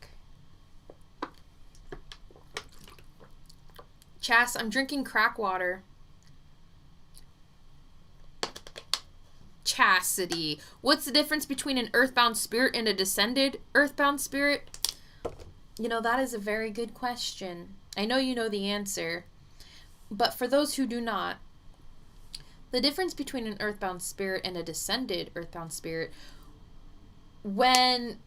Speaker 1: Chas, I'm drinking crack water. Chastity. What's the difference between an earthbound spirit and a descended earthbound spirit? You know, that is a very good question. I know you know the answer. But for those who do not, the difference between an earthbound spirit and a descended earthbound spirit, when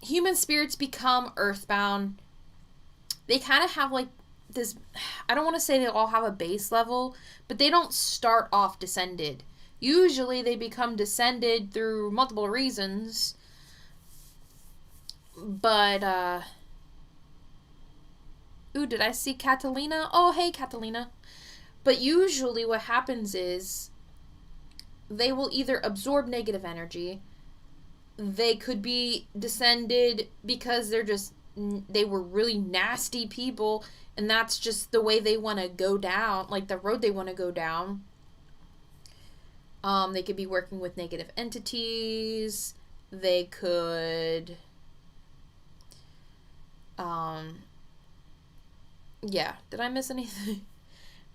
Speaker 1: human spirits become earthbound, they kind of have like this, I don't want to say they all have a base level, but they don't start off descended. Usually they become descended through multiple reasons. But, ooh, did I see Catalina? Oh, hey, Catalina. But usually what happens is they will either absorb negative energy. They could be descended because they were really nasty people, and that's just the way they want to go down, like the road they want to go down. They could be working with negative entities. They could, yeah, did I miss anything?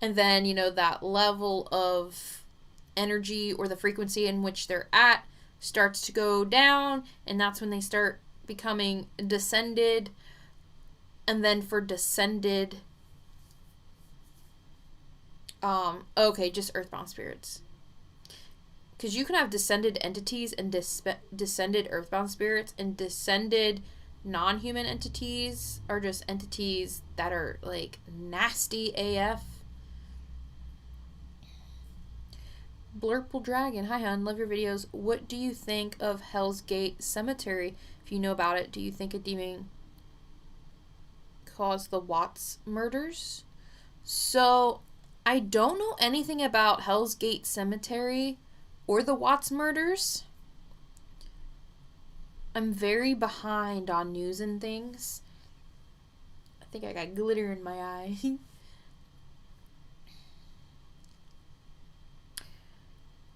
Speaker 1: And then, you know, that level of energy or the frequency in which they're at starts to go down, and that's when they start becoming descended. And then for descended, okay, just earthbound spirits. Because you can have descended entities and descended earthbound spirits, and descended non-human entities are just entities that are like nasty AF. Blurple Dragon, hi hon, love your videos. What do you think of Hell's Gate Cemetery? If you know about it, do you think a demon caused the Watts murders? So, I don't know anything about Hell's Gate Cemetery or the Watts murders. I'm very behind on news and things. I think I got glitter in my eye.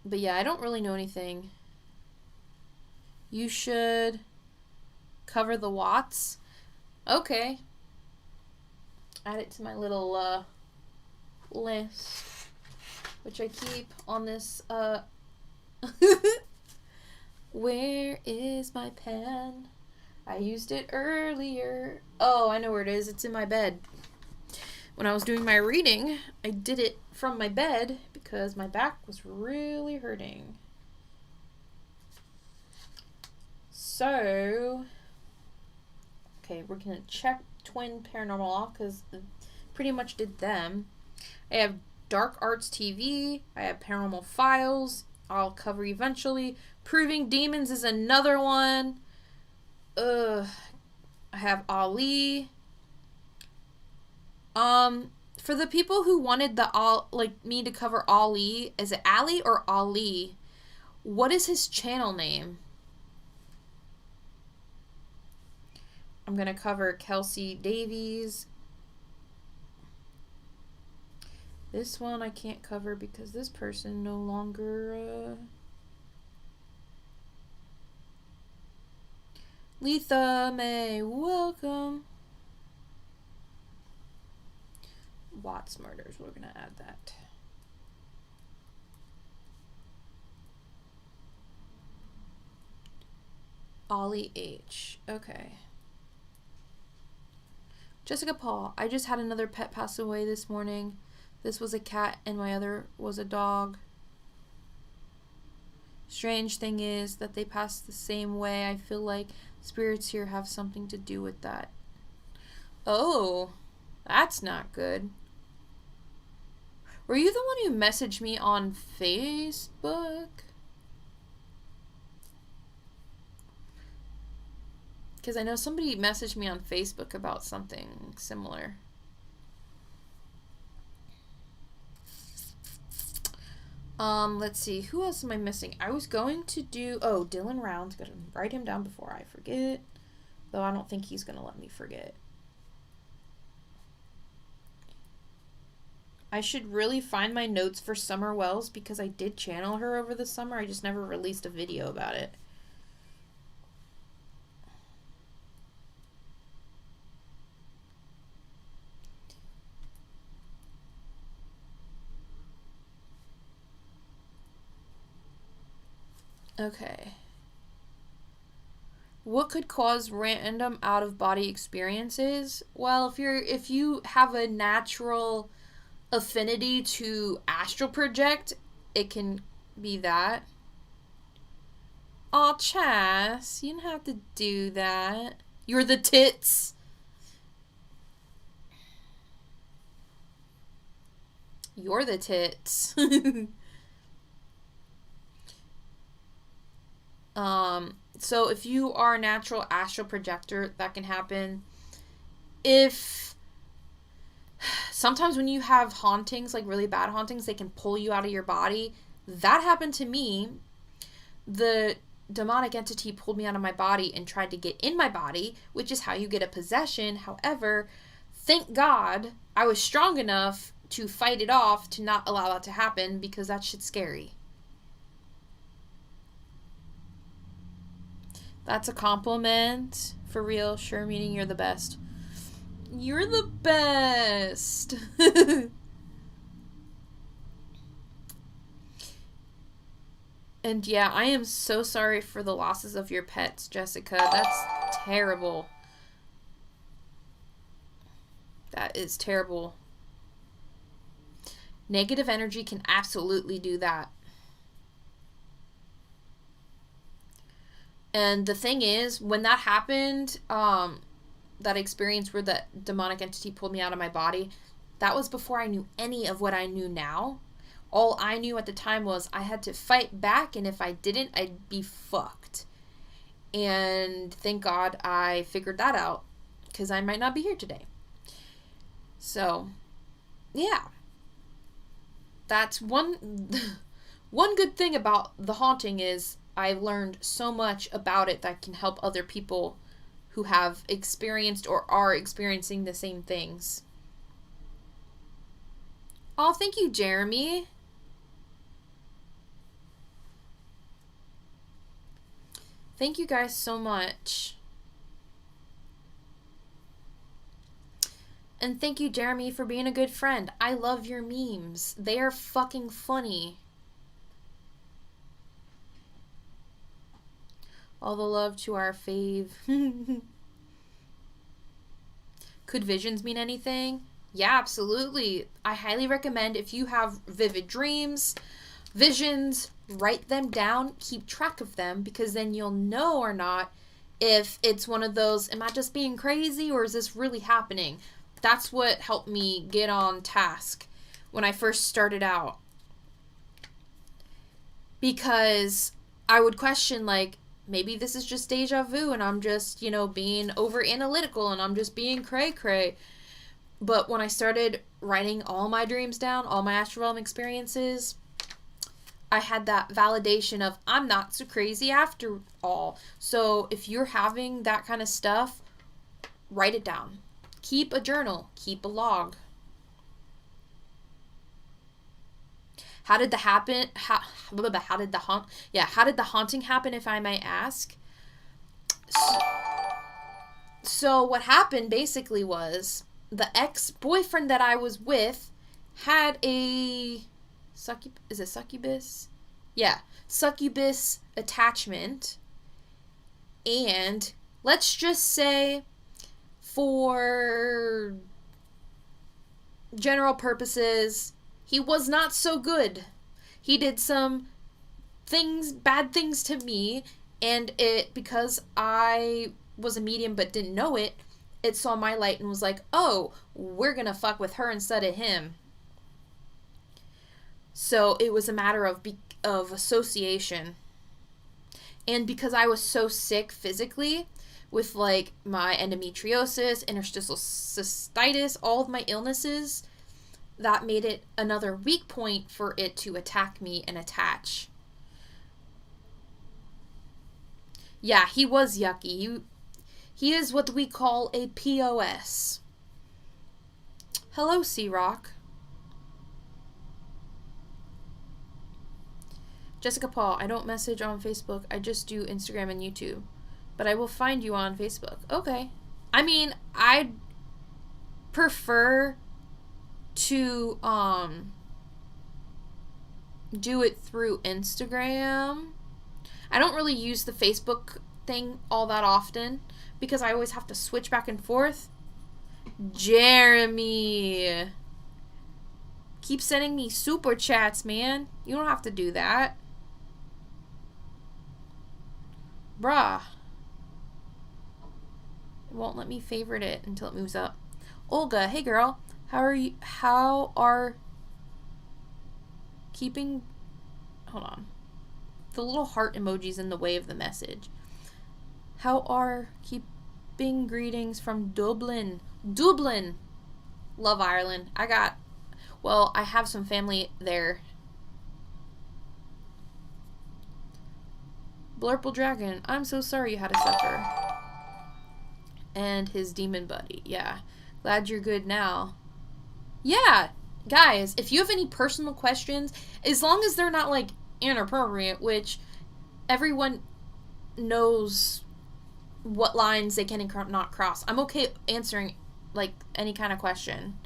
Speaker 1: But yeah, I don't really know anything. You should cover the Watts. Okay. Add it to my little list, which I keep on this Where is my pen? I used it earlier. Oh, I know where it is. It's in my bed. When I was doing my reading, I did it from my bed because my back was really hurting. So, okay, we're going to check Twin Paranormal off because I pretty much did them. I have Dark Arts TV. I have Paranormal Files. I'll cover eventually. Proving Demons is another one. I have Ali. For the people who wanted the all like me to cover Ali, is it Ali or Ali? What is his channel name? I'm gonna cover Kelsey Davies. This one I can't cover because this person no longer. Letha May, welcome. Watts Murders, we're gonna add that. Ollie H. Okay. Jessica Paul, I just had another pet pass away this morning. This was a cat and my other was a dog. Strange thing is that they passed the same way. I feel like spirits here have something to do with that. Oh, that's not good. Were you the one who messaged me on Facebook? Because I know somebody messaged me on Facebook about something similar. Let's see. Who else am I missing? I was going to do... Oh, Dylan Rounds. Gotta write him down before I forget. Though I don't think he's gonna let me forget. I should really find my notes for Summer Wells because I did channel her over the summer. I just never released a video about it. Okay. What could cause random out-of-body experiences? Well, if you have a natural affinity to astral project, it can be that. Aw, Chas, you didn't have to do that. You're the tits. You're the tits. So if you are a natural astral projector, that can happen. If sometimes when you have hauntings, like really bad hauntings, they can pull you out of your body. That happened to me. The demonic entity pulled me out of my body and tried to get in my body, which is how you get a possession. However, thank God I was strong enough to fight it off to not allow that to happen because that shit's scary. That's a compliment. For real, sure, meaning you're the best. You're the best. And yeah, I am so sorry for the losses of your pets, Jessica. That's terrible. That is terrible. Negative energy can absolutely do that. And the thing is, when that happened, that experience where that demonic entity pulled me out of my body, that was before I knew any of what I knew now. All I knew at the time was I had to fight back, and if I didn't, I'd be fucked. And thank God I figured that out, because I might not be here today. So, yeah. That's one good thing about the haunting is I've learned so much about it that can help other people who have experienced or are experiencing the same things. Oh, thank you, Jeremy. Thank you guys so much. And thank you, Jeremy, for being a good friend. I love your memes. They are fucking funny. All the love to our fave. Could visions mean anything? Yeah, absolutely. I highly recommend if you have vivid dreams, visions, write them down, keep track of them, because then you'll know or not if it's one of those, am I just being crazy or is this really happening? That's what helped me get on task when I first started out. Because I would question, like, maybe this is just deja vu and I'm just, being over analytical and I'm just being cray-cray. But when I started writing all my dreams down, all my astral realm experiences, I had that validation of I'm not so crazy after all. So if you're having that kind of stuff, write it down. Keep a journal, keep a log. How did the haunting happen, if I may ask? So what happened basically was the ex-boyfriend that I was with had a succubus? Yeah, succubus attachment. And let's just say, for general purposes, he was not so good. He did some bad things to me, and because I was a medium but didn't know it, it saw my light and was like, oh, we're gonna fuck with her instead of him. So it was a matter of association. And because I was so sick physically, with like my endometriosis, interstitial cystitis, all of my illnesses, that made it another weak point for it to attack me and attach. Yeah, he was yucky. He is what we call a POS. Hello, C-Rock. Jessica Paul, I don't message on Facebook. I just do Instagram and YouTube. But I will find you on Facebook. Okay. I mean, I'd prefer to do it through Instagram. I don't really use the Facebook thing all that often because I always have to switch back and forth. Jeremy, keep sending me super chats, man. You don't have to do that. Bruh. It won't let me favorite it until it moves up. Olga, hey girl. How are keeping... Hold on. The little heart emoji's in the way of the message. How are keeping greetings from Dublin? Dublin! Love Ireland. I have some family there. Blurple Dragon, I'm so sorry you had to suffer. And his demon buddy. Yeah. Glad you're good now. Yeah, guys, if you have any personal questions, as long as they're not, like, inappropriate, which everyone knows what lines they can and not cross. I'm okay answering, like, any kind of question.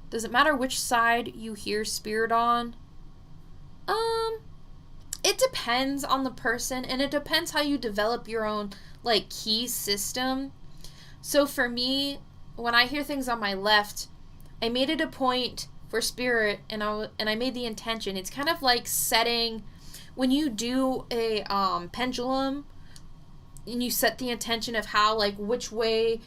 Speaker 1: Does it matter which side you hear spirit on? It depends on the person, and it depends how you develop your own, like, key system. So for me, when I hear things on my left, I made it a point for spirit, and I made the intention. It's kind of like setting, when you do a pendulum, and you set the intention of how, like, which way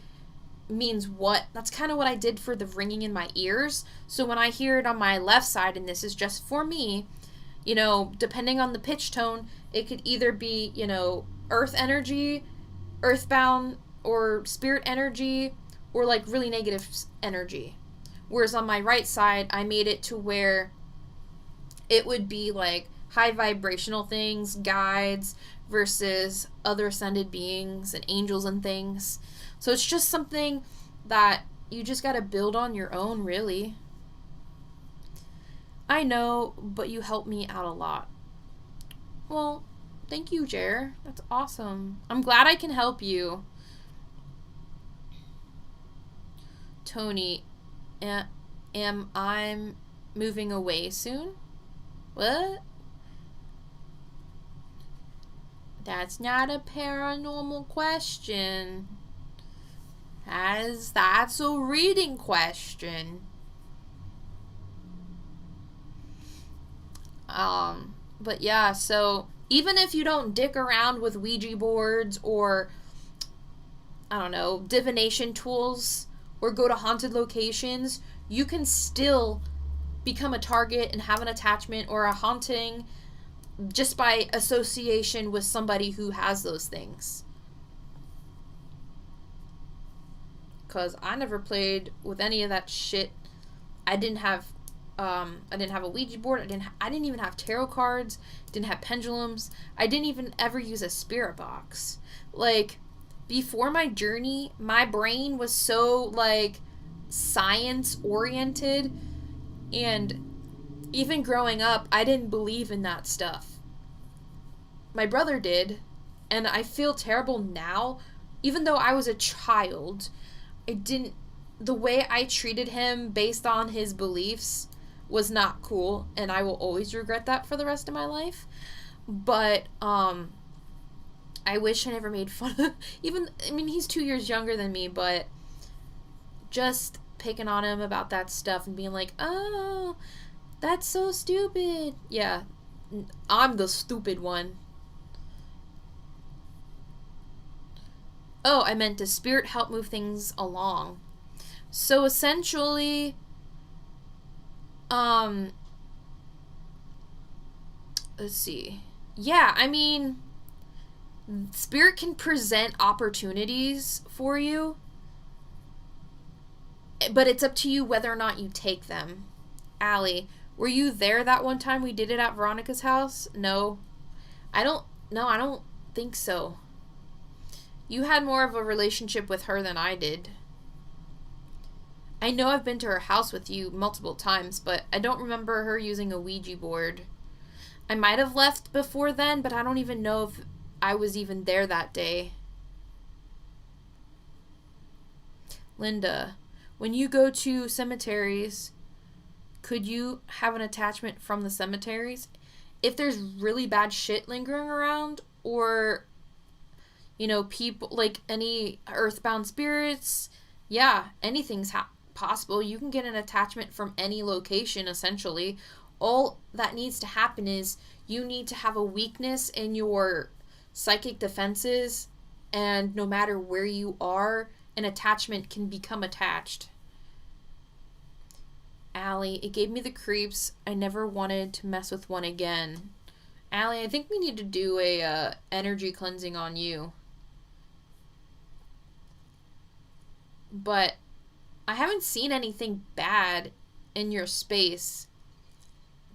Speaker 1: means what. That's kind of what I did for the ringing in my ears. So when I hear it on my left side, and this is just for me, you know, depending on the pitch tone, it could either be, you know, earth energy, earthbound, or spirit energy, or like really negative energy. Whereas on my right side, I made it to where it would be like high vibrational things, guides, versus other ascended beings and angels and things. So it's just something that you just gotta build on your own, really. I know, but you helped me out a lot. Well, thank you, Jer. That's awesome. I'm glad I can help you. Tony, am I moving away soon? What? That's not a paranormal question. That's a reading question. But yeah, so even if you don't dick around with Ouija boards or, I don't know, divination tools or go to haunted locations, you can still become a target and have an attachment or a haunting just by association with somebody who has those things. because I never played with any of that shit. I didn't have a Ouija board. I didn't even have tarot cards. Didn't have pendulums. I didn't even ever use a spirit box. Like, before my journey, my brain was so, like, science oriented, and even growing up, I didn't believe in that stuff. My brother did, and I feel terrible now. Even though I was a child, the way I treated him based on his beliefs was not cool, and I will always regret that for the rest of my life. But I wish I never made fun of he's 2 years younger than me, but just picking on him about that stuff and being like, oh, that's so stupid. Yeah, I'm the stupid one. Oh, I meant, does spirit help move things along? So essentially, let's see. Yeah, I mean, spirit can present opportunities for you, but it's up to you whether or not you take them. Allie, were you there that one time we did it at Veronica's house? No. I don't think so. You had more of a relationship with her than I did. I know I've been to her house with you multiple times, but I don't remember her using a Ouija board. I might have left before then, but I don't even know if I was even there that day. Linda, when you go to cemeteries, could you have an attachment from the cemeteries? If there's really bad shit lingering around, or, people, like any earthbound spirits, yeah, anything's possible. You can get an attachment from any location, essentially. All that needs to happen is you need to have a weakness in your psychic defenses, and no matter where you are, an attachment can become attached. Allie, it gave me the creeps. I never wanted to mess with one again. Allie, I think we need to do a energy cleansing on you. But I haven't seen anything bad in your space.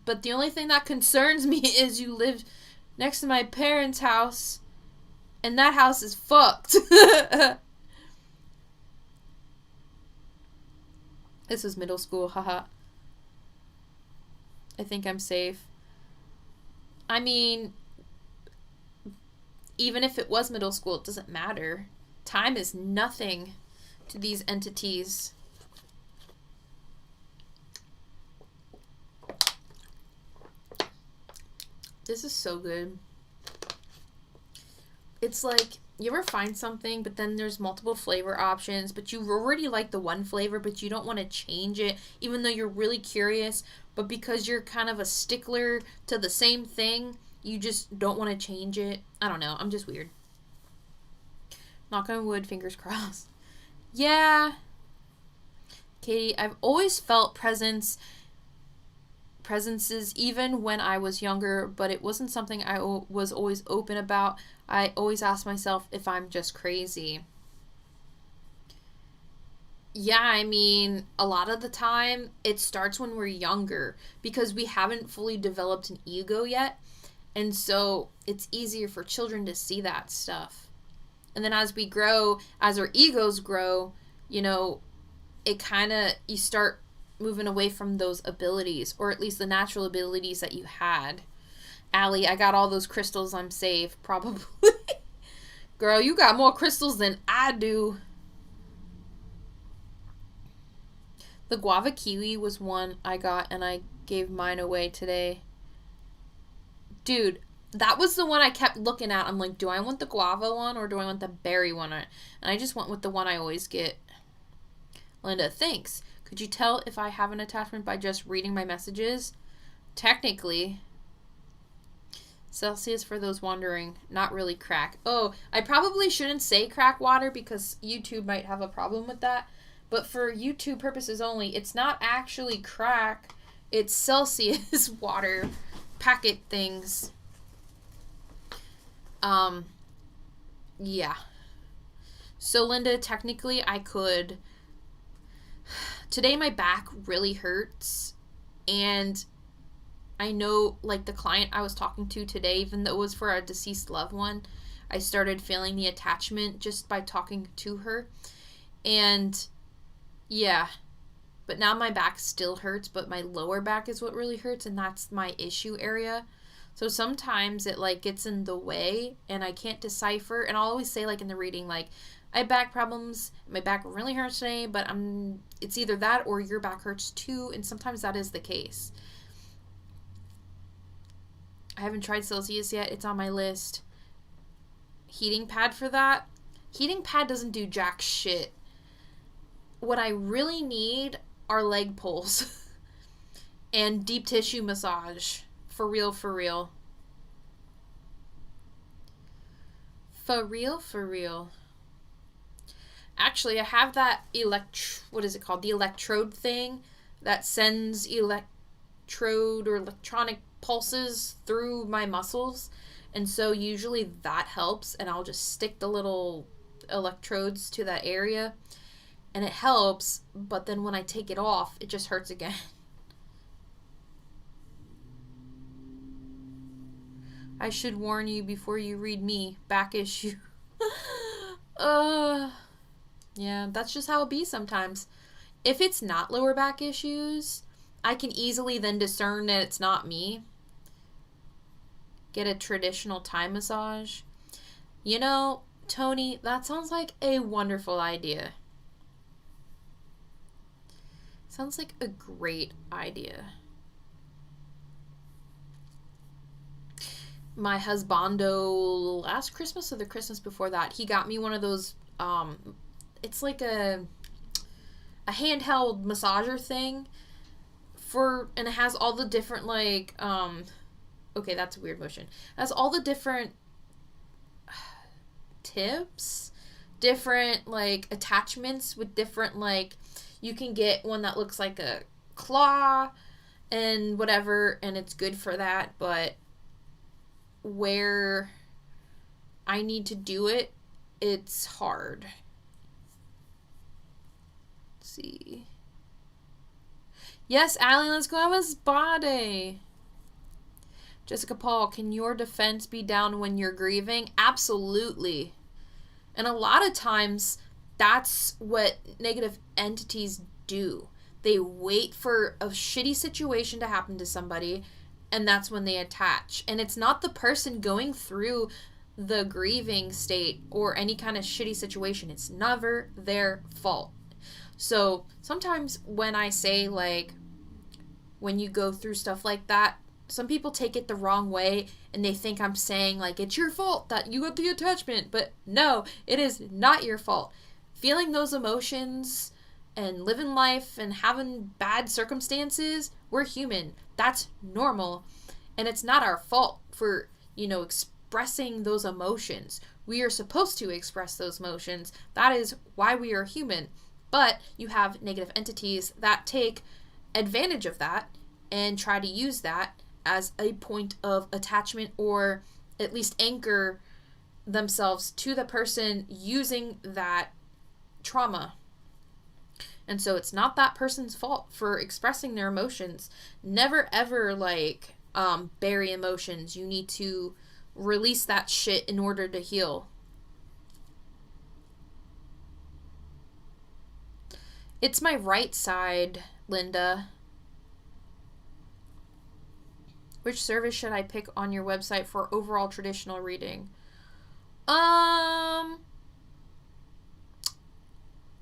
Speaker 1: But the only thing that concerns me is you live next to my parents' house, and that house is fucked. This was middle school, haha. I think I'm safe. I mean, even if it was middle school, it doesn't matter. Time is nothing to these entities. This is so good. It's like, you ever find something, but then there's multiple flavor options, but you already like the one flavor, but you don't want to change it, even though you're really curious, but because you're kind of a stickler to the same thing, you just don't want to change it. I don't know. I'm just weird. Knock on wood, fingers crossed. Yeah. Katie, I've always felt presences even when I was younger, but it wasn't something I was always open about. I always ask myself if I'm just crazy. Yeah, I mean, a lot of the time it starts when we're younger because we haven't fully developed an ego yet, and so it's easier for children to see that stuff. And then as we grow, as our egos grow, it kind of, you start moving away from those abilities, or at least the natural abilities that you had. Allie, I got all those crystals, I'm safe. Probably. Girl, you got more crystals than I do. The guava kiwi was one I got, and I gave mine away today. Dude, that was the one I kept looking at. I'm like, do I want the guava one, or do I want the berry one? And I just went with the one I always get. Linda, thanks. Could you tell if I have an attachment by just reading my messages? Technically. Celsius, for those wondering, not really crack. Oh, I probably shouldn't say crack water because YouTube might have a problem with that. But for YouTube purposes only, it's not actually crack. It's Celsius water packet things. Yeah. So, Linda, technically I could. Today my back really hurts, and I know, like, the client I was talking to today, even though it was for a deceased loved one, I started feeling the attachment just by talking to her. And yeah, but now my back still hurts, but my lower back is what really hurts, and that's my issue area. So sometimes it, like, gets in the way and I can't decipher. And I'll always say, like, in the reading, like, I have back problems, my back really hurts today, but it's either that or your back hurts too, and sometimes that is the case. I haven't tried Celsius yet. It's on my list. Heating pad for that? Heating pad doesn't do jack shit. What I really need are leg pulls and deep tissue massage. For real, for real. For real, for real. Actually, I have that what is it called? The electrode thing that sends electrode or electronic pulses through my muscles, and so usually that helps, and I'll just stick the little electrodes to that area and it helps, but then when I take it off it just hurts again. I should warn you before you read me. Back issue. Yeah, that's just how it be sometimes. If it's not lower back issues, I can easily then discern that it's not me. Get a traditional Thai massage. You know, Tony, that sounds like a wonderful idea. Sounds like a great idea. My husbando last Christmas or the Christmas before that, he got me one of those, it's like a handheld massager thing and it has all the different, like, okay, that's a weird motion. It has all the different tips, different, like, attachments with different, like, you can get one that looks like a claw and whatever, and it's good for that, but where I need to do it, it's hard. Let's see. Yes, Allie, let's go have a spa day. Jessica Paul, can your defense be down when you're grieving? Absolutely. And a lot of times, that's what negative entities do. They wait for a shitty situation to happen to somebody, and that's when they attach. And it's not the person going through the grieving state or any kind of shitty situation. It's never their fault. So sometimes when I say, like, when you go through stuff like that, some people take it the wrong way and they think I'm saying, like, it's your fault that you got the attachment. But no, it is not your fault. Feeling those emotions and living life and having bad circumstances, we're human. That's normal. And it's not our fault for, expressing those emotions. We are supposed to express those emotions. That is why we are human. But you have negative entities that take advantage of that and try to use that as a point of attachment, or at least anchor themselves to the person using that trauma. And so it's not that person's fault for expressing their emotions. Never ever, bury emotions. You need to release that shit in order to heal. It's my right side, Linda. Which service should I pick on your website for overall traditional reading?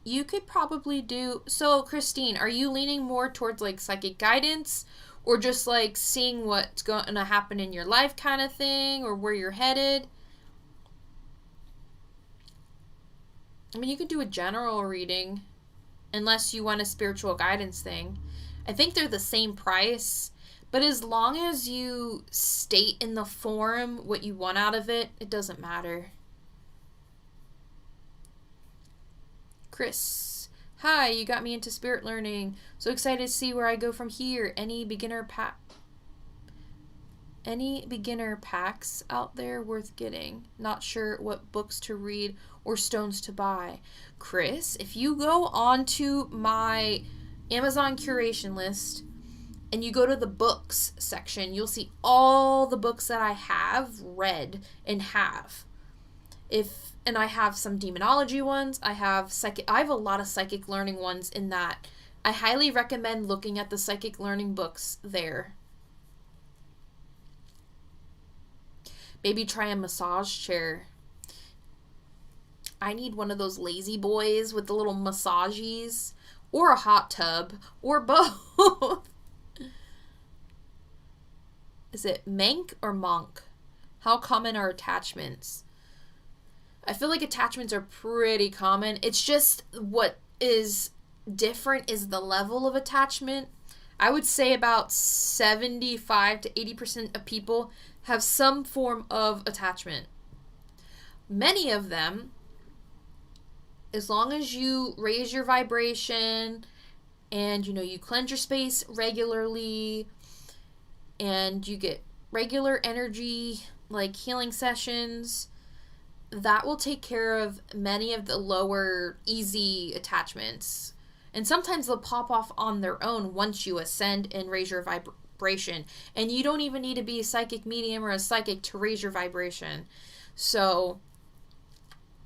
Speaker 1: You could probably do... So, Christine, are you leaning more towards, psychic guidance? Or just, seeing what's going to happen in your life kind of thing? Or where you're headed? I mean, you could do a general reading. Unless you want a spiritual guidance thing. I think they're the same price. But as long as you state in the form what you want out of it, it doesn't matter. Chris, hi, you got me into spirit learning. So excited to see where I go from here. Any beginner Any beginner packs out there worth getting? Not sure what books to read or stones to buy. Chris, if you go onto my Amazon curation list and you go to the books section, you'll see all the books that I have read and have. And I have some demonology ones. I have a lot of psychic learning ones in that. I highly recommend looking at the psychic learning books there. Maybe try a massage chair. I need one of those lazy boys with the little massages, or a hot tub, or both. Is it mank or monk? How common are attachments? I feel like attachments are pretty common. It's just what is different is the level of attachment. I would say about 75 to 80% of people have some form of attachment. Many of them, as long as you raise your vibration and you cleanse your space regularly and you get regular energy like healing sessions, that will take care of many of the lower easy attachments. And sometimes they'll pop off on their own once you ascend and raise your vibration. And you don't even need to be a psychic medium or a psychic to raise your vibration. So,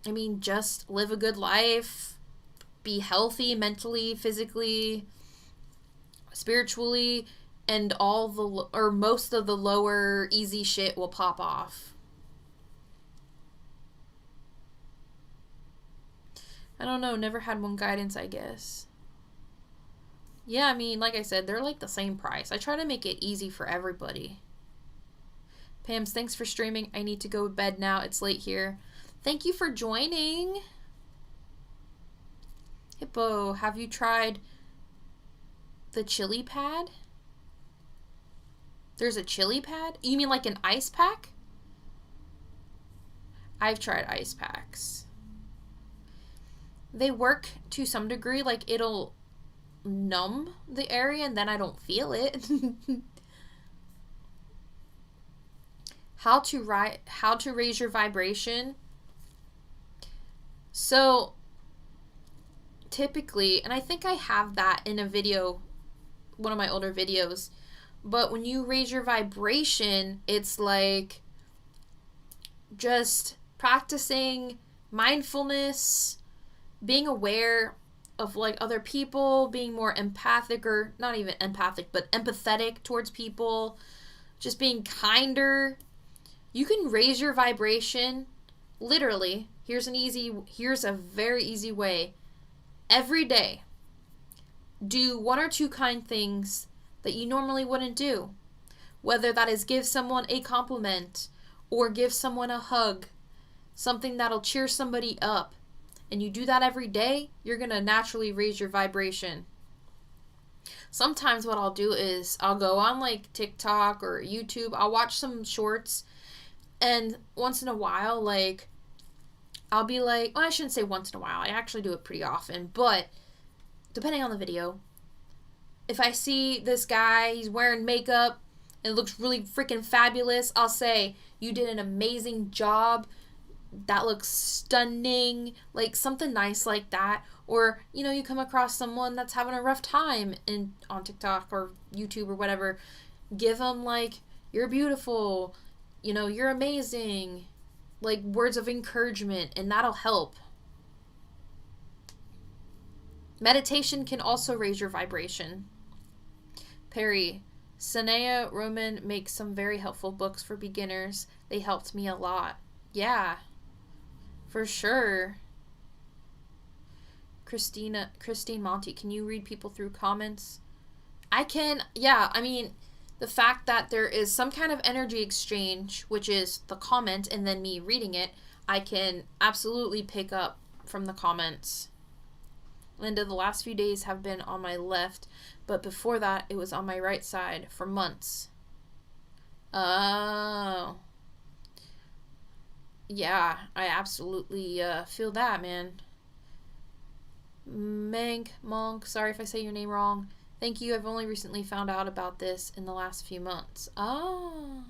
Speaker 1: I mean, just live a good life. Be healthy mentally, physically, spiritually, and most of the lower easy shit will pop off. I don't know, never had one guidance, I guess. Yeah, I mean, like I said, they're like the same price. I try to make it easy for everybody. Pams, thanks for streaming. I need to go to bed now. It's late here. Thank you for joining. Hippo, have you tried the chili pad? There's a chili pad? You mean like an ice pack? I've tried ice packs. They work to some degree, like it'll numb the area and then I don't feel it. How to raise your vibration. So typically, and I think I have that in a video, one of my older videos, but when you raise your vibration, it's like just practicing mindfulness, being aware of like other people, being more empathic, or not even empathic, but empathetic towards people, just being kinder. You can raise your vibration literally. Here's a very easy way. Every day, do one or two kind things that you normally wouldn't do. Whether that is give someone a compliment or give someone a hug, something that'll cheer somebody up. And you do that every day, you're going to naturally raise your vibration. Sometimes what I'll do is I'll go on like TikTok or YouTube. I'll watch some shorts. And once in a while, like, I'll be like, well, I shouldn't say once in a while. I actually do it pretty often. But depending on the video, if I see this guy, he's wearing makeup and it looks really freaking fabulous, I'll say, you did an amazing job. That looks stunning, like something nice like that. Or, you come across someone that's having a rough time on TikTok or YouTube or whatever, give them like, you're beautiful, you're amazing, like words of encouragement, and that'll help. Meditation can also raise your vibration. Perry, Sanaya Roman makes some very helpful books for beginners. They helped me a lot. Yeah. For sure. Christine Monty, can you read people through comments? I can, yeah. I mean, the fact that there is some kind of energy exchange, which is the comment and then me reading it, I can absolutely pick up from the comments. Linda, the last few days have been on my left, but before that, it was on my right side for months. Oh. Yeah, I absolutely feel that, man. Monk, sorry if I say your name wrong. Thank you, I've only recently found out about this in the last few months. Oh.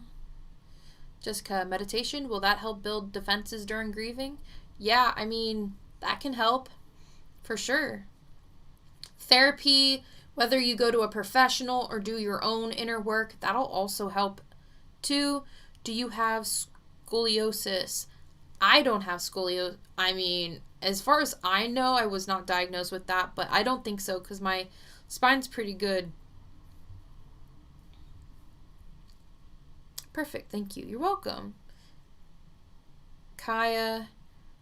Speaker 1: Jessica, meditation, will that help build defenses during grieving? Yeah, I mean, that can help. For sure. Therapy, whether you go to a professional or do your own inner work, that'll also help. 2, do you have scoliosis? I don't have scoliosis. I mean, as far as I know, I was not diagnosed with that, but I don't think so because my spine's pretty good. Perfect, thank you. You're welcome. Kaya,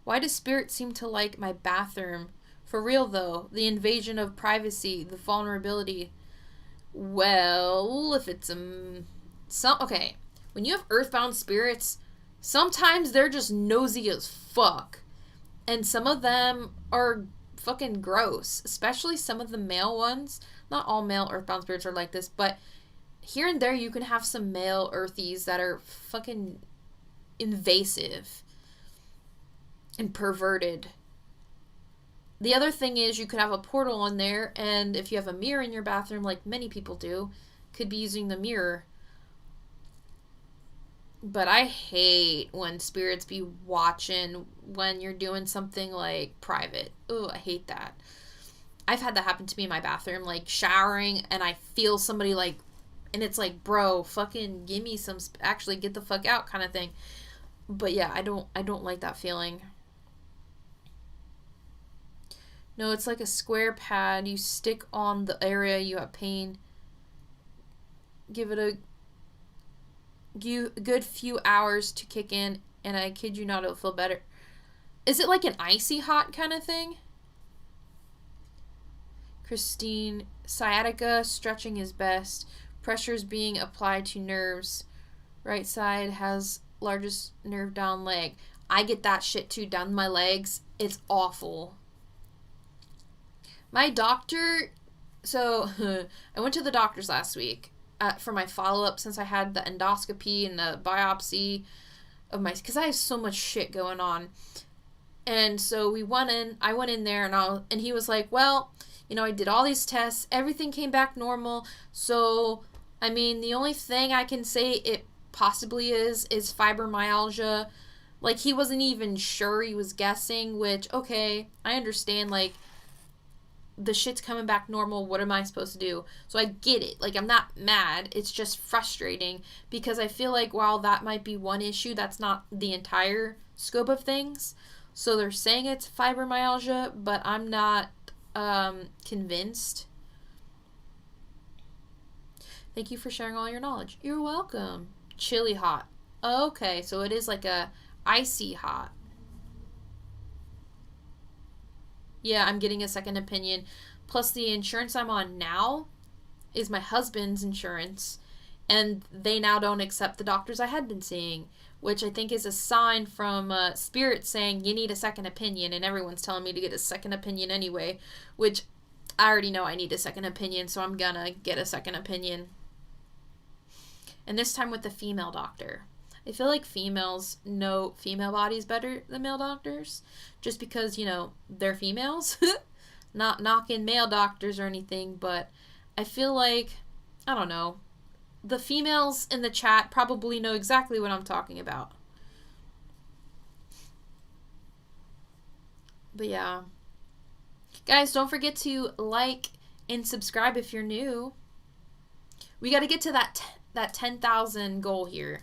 Speaker 1: why does spirit seem to like my bathroom? For real though, the invasion of privacy, the vulnerability. Well, if it's okay, when you have earthbound spirits, sometimes they're just nosy as fuck. And some of them are fucking gross, especially some of the male ones. Not all male earthbound spirits are like this, but here and there you can have some male earthies that are fucking invasive and perverted. The other thing is you could have a portal in there, and if you have a mirror in your bathroom, like many people do, could be using the mirror. But I hate when spirits be watching when you're doing something like private. Ooh, I hate that. I've had that happen to me in my bathroom, like showering, and I feel somebody like, and it's like, bro, fucking give me some, actually get the fuck out kind of thing. But yeah, I don't like that feeling. No, it's like a square pad. You stick on the area you have pain. Give it a good few hours to kick in, and I kid you not, it'll feel better. Is it like an icy hot kind of thing? Christine, sciatica, stretching is best. Pressure is being applied to nerves. Right side has largest nerve down leg. I get that shit too, down my legs. It's awful. My doctor, so I went to the doctor's last week for my follow-up since I had the endoscopy and the biopsy of my, because I have so much shit going on. And so I went in there and he was like, well, I did all these tests, everything came back normal. So, I mean, the only thing I can say it possibly is fibromyalgia. Like, he wasn't even sure, he was guessing, which, okay, I understand, like, the shit's coming back normal, what am I supposed to do? So I get it. Like, I'm not mad. It's just frustrating because I feel like while that might be one issue, that's not the entire scope of things. So they're saying it's fibromyalgia, but I'm not convinced. Thank you for sharing all your knowledge. You're welcome. Chili hot. Okay, so it is like a icy hot. Yeah, I'm getting a second opinion. Plus, the insurance I'm on now is my husband's insurance, and they now don't accept the doctors I had been seeing, which I think is a sign from Spirit saying you need a second opinion, and everyone's telling me to get a second opinion anyway, which I already know I need a second opinion, so I'm gonna get a second opinion. And this time with the female doctor. I feel like females know female bodies better than male doctors, just because, they're females. Not knocking male doctors or anything, but I feel like, I don't know, the females in the chat probably know exactly what I'm talking about. But yeah. Guys, don't forget to like and subscribe if you're new. We got to get to that 10,000 goal here.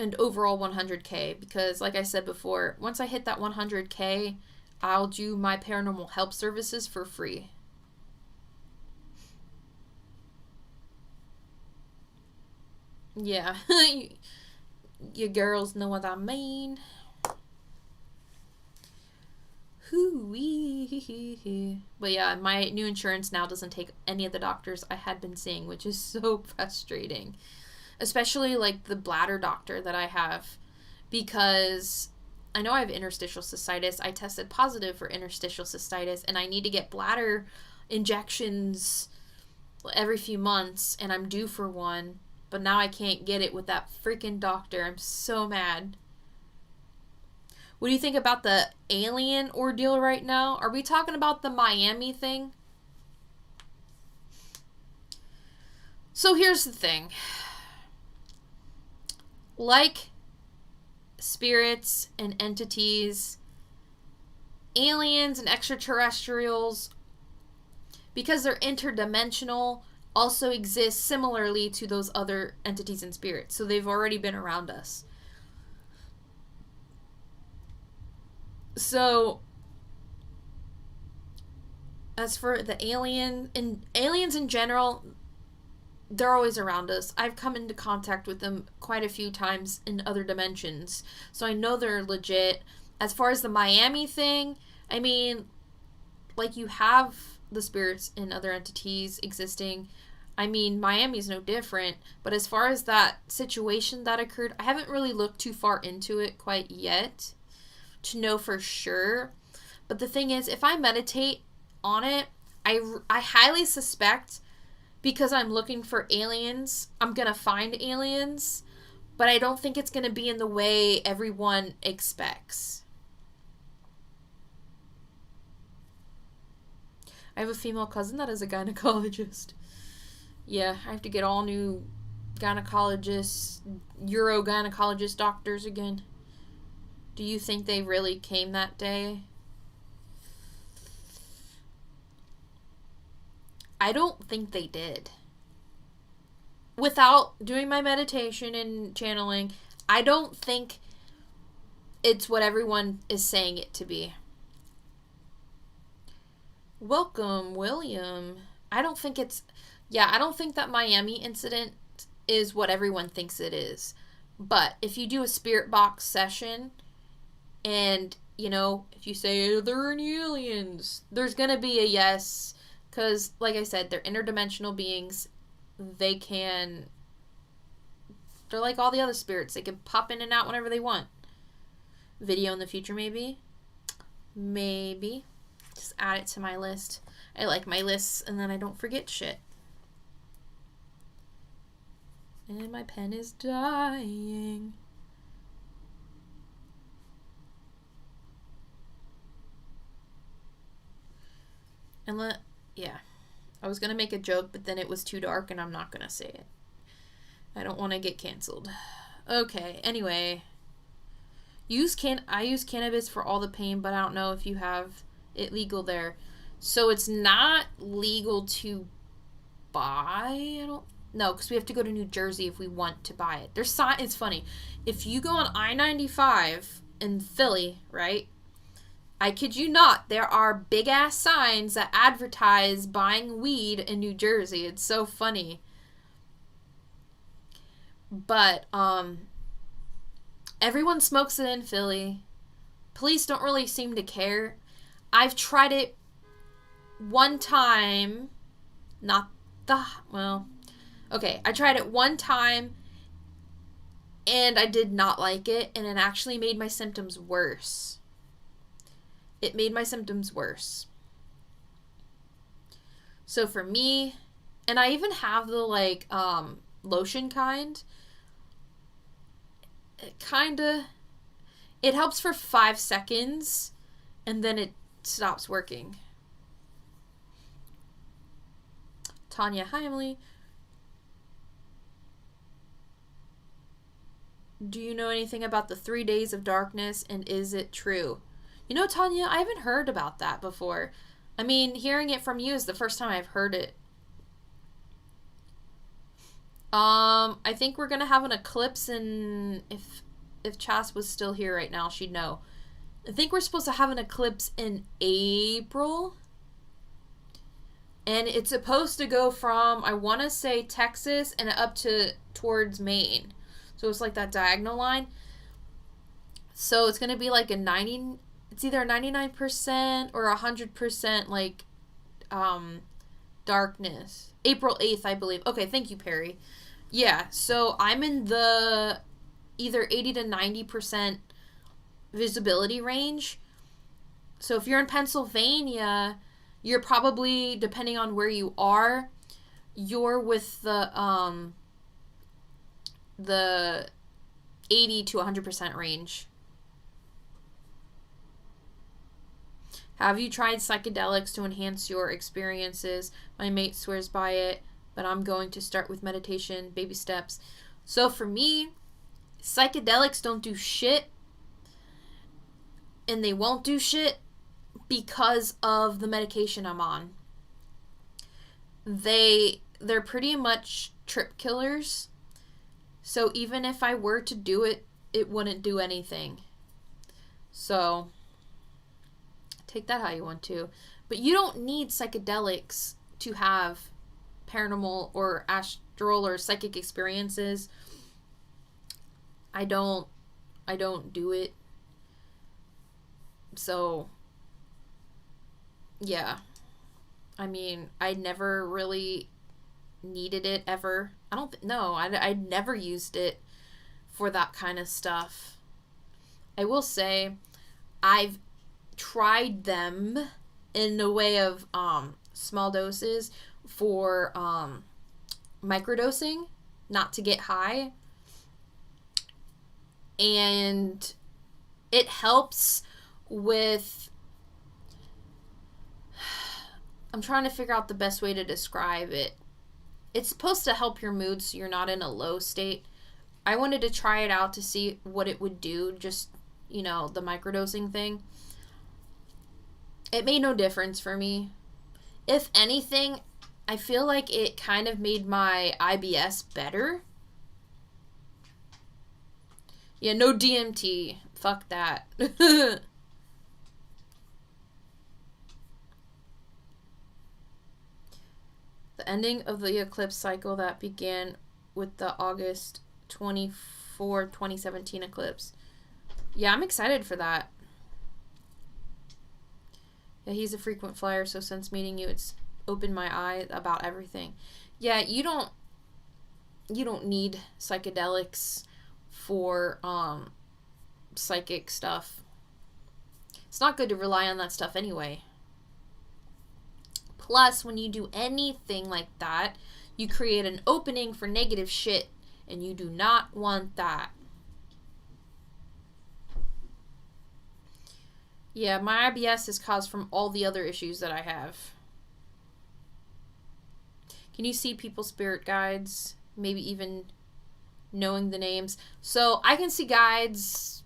Speaker 1: And overall 100K, because like I said before, once I hit that 100K, I'll do my paranormal help services for free. Yeah, you girls know what I mean. Hoo-wee. But yeah, my new insurance now doesn't take any of the doctors I had been seeing, which is so frustrating. Especially like the bladder doctor that I have, because I know I have interstitial cystitis. I tested positive for interstitial cystitis, and I need to get bladder injections every few months, and I'm due for one, but now I can't get it with that freaking doctor. I'm so mad. What do you think about the alien ordeal right now? Are we talking about the Miami thing? So here's the thing. like spirits and entities, aliens and extraterrestrials, because they're interdimensional, also exist similarly to those other entities and spirits. So they've already been around us. So as for the aliens in general, they're always around us. I've come into contact with them quite a few times in other dimensions, so I know they're legit. As far as the Miami thing, I mean, like, you have the spirits and other entities existing. I mean, Miami's no different, but as far as that situation that occurred, I haven't really looked too far into it quite yet to know for sure. But the thing is, if I meditate on it, I highly suspect, because I'm looking for aliens, I'm gonna find aliens, but I don't think it's gonna be in the way everyone expects. I have a female cousin that is a gynecologist. Yeah, I have to get all new gynecologists, urogynecologist doctors again. Do you think they really came that day? I don't think they did. Without doing my meditation and channeling, I don't think it's what everyone is saying it to be. Welcome, William. I don't think that Miami incident is what everyone thinks it is. But if you do a spirit box session and, you know, if you say, are there any aliens? There's going to be a yes. Because, like I said, they're interdimensional beings. They're like all the other spirits. They can pop in and out whenever they want. Video in the future, maybe? Maybe. Just add it to my list. I like my lists, and then I don't forget shit. And my pen is dying. Yeah. I was going to make a joke, but then it was too dark, and I'm not going to say it. I don't want to get canceled. Okay, anyway. I use cannabis for all the pain, but I don't know if you have it legal there. So it's not legal to buy? No, because we have to go to New Jersey if we want to buy it. It's funny. If you go on I-95 in Philly, right? I kid you not, there are big-ass signs that advertise buying weed in New Jersey. It's so funny. But, everyone smokes it in Philly. Police don't really seem to care. I've tried it one time. I tried it one time, and I did not like it, and it actually made my symptoms worse. It made my symptoms worse. So for me, and I even have the lotion kind. It helps for 5 seconds and then it stops working. Tanya, hi Emily. Do you know anything about the 3 days of darkness, and is it true? You know, Tanya, I haven't heard about that before. I mean, hearing it from you is the first time I've heard it. I think we're gonna have an eclipse, and if Chas was still here right now, she'd know. I think we're supposed to have an eclipse in April. And it's supposed to go from, I want to say, Texas and up towards Maine. So it's like that diagonal line. So it's going to be like it's either a 99% or 100% darkness. April 8th, I believe. Okay, thank you, Perry. Yeah, so I'm in the either 80 to 90% visibility range. So if you're in Pennsylvania, you're probably, depending on where you are, you're with the 80 to 100% range. Have you tried psychedelics to enhance your experiences? My mate swears by it, but I'm going to start with meditation, baby steps. So for me, Psychedelics don't do shit, and they won't do shit because of the medication I'm on. They're pretty much trip killers. So even if I were to do it, it wouldn't do anything. So take that how you want to. But you don't need psychedelics to have paranormal or astral or psychic experiences. I don't do it. So yeah. I mean, I never really needed it ever. I never used it for that kind of stuff. I will say I've tried them in the way of small doses for microdosing, not to get high. And it helps with, I'm trying to figure out the best way to describe it. It's supposed to help your mood so you're not in a low state. I wanted to try it out to see what it would do, just, the microdosing thing. It made no difference for me. If anything, I feel like it kind of made my IBS better. Yeah, no DMT. Fuck that. The ending of the eclipse cycle that began with the August 24, 2017 eclipse. Yeah, I'm excited for that. Yeah, he's a frequent flyer, so since meeting you, it's opened my eye about everything. Yeah, you don't need psychedelics for psychic stuff. It's not good to rely on that stuff anyway. Plus, when you do anything like that, you create an opening for negative shit, and you do not want that. Yeah, my IBS is caused from all the other issues that I have. Can you see people's spirit guides? Maybe even knowing the names. So I can see guides,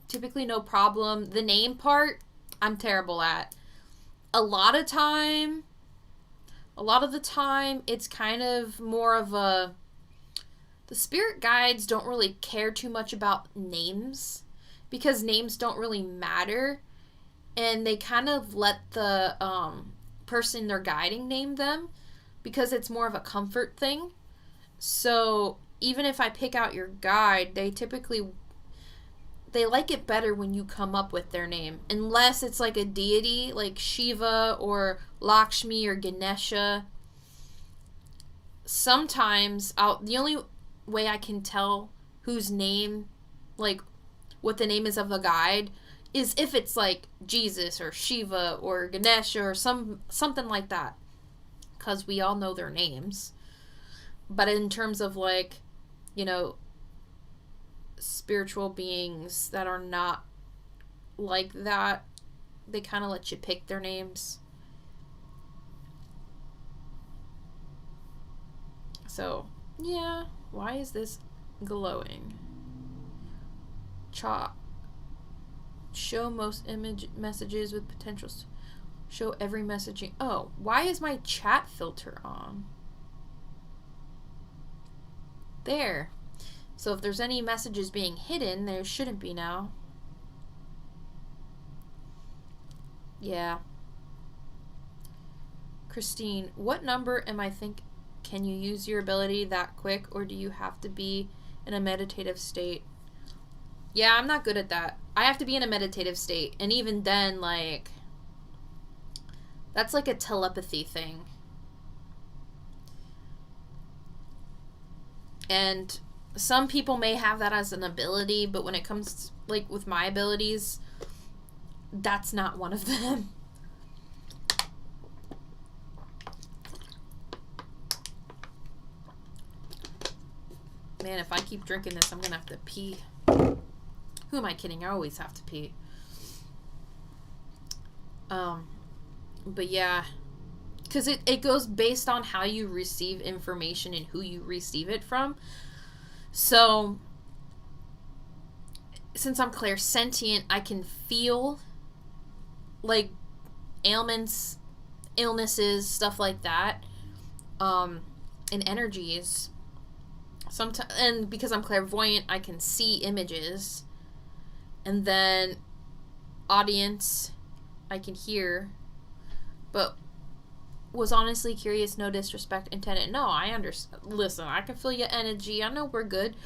Speaker 1: typically no problem. The name part, I'm terrible at. A lot of the time, it's kind of more of the spirit guides don't really care too much about names, because names don't really matter, and they kind of let the person they're guiding name them, because it's more of a comfort thing. So even if I pick out your guide, they like it better when you come up with their name, unless it's like a deity like Shiva or Lakshmi or Ganesha. Sometimes the only way I can tell whose name, like what the name is of the guide, is if it's like Jesus or Shiva or Ganesha or something like that, because we all know their names. But in terms of like, spiritual beings that are not like that, they kind of let you pick their names. So, yeah. Why is this glowing? Show most image messages with potentials. Show every messaging. Oh, why is my chat filter on? There. So if there's any messages being hidden, there shouldn't be now. Yeah. Christine, what number am I think? Can you use your ability that quick, or do you have to be in a meditative state? Yeah, I'm not good at that. I have to be in a meditative state, and even then, like, that's like a telepathy thing. And some people may have that as an ability, but when it comes, like, with my abilities, that's not one of them. Man, if I keep drinking this, I'm gonna have to pee. Who am I kidding? I always have to pee. But yeah, because it goes based on how you receive information and who you receive it from. So since I'm clairsentient, I can feel like ailments, illnesses, stuff like that, and energies. Sometimes, and because I'm clairvoyant, I can see images. And then audience, I can hear. But was honestly curious, no disrespect intended. No, I understand. Listen, I can feel your energy. I know we're good.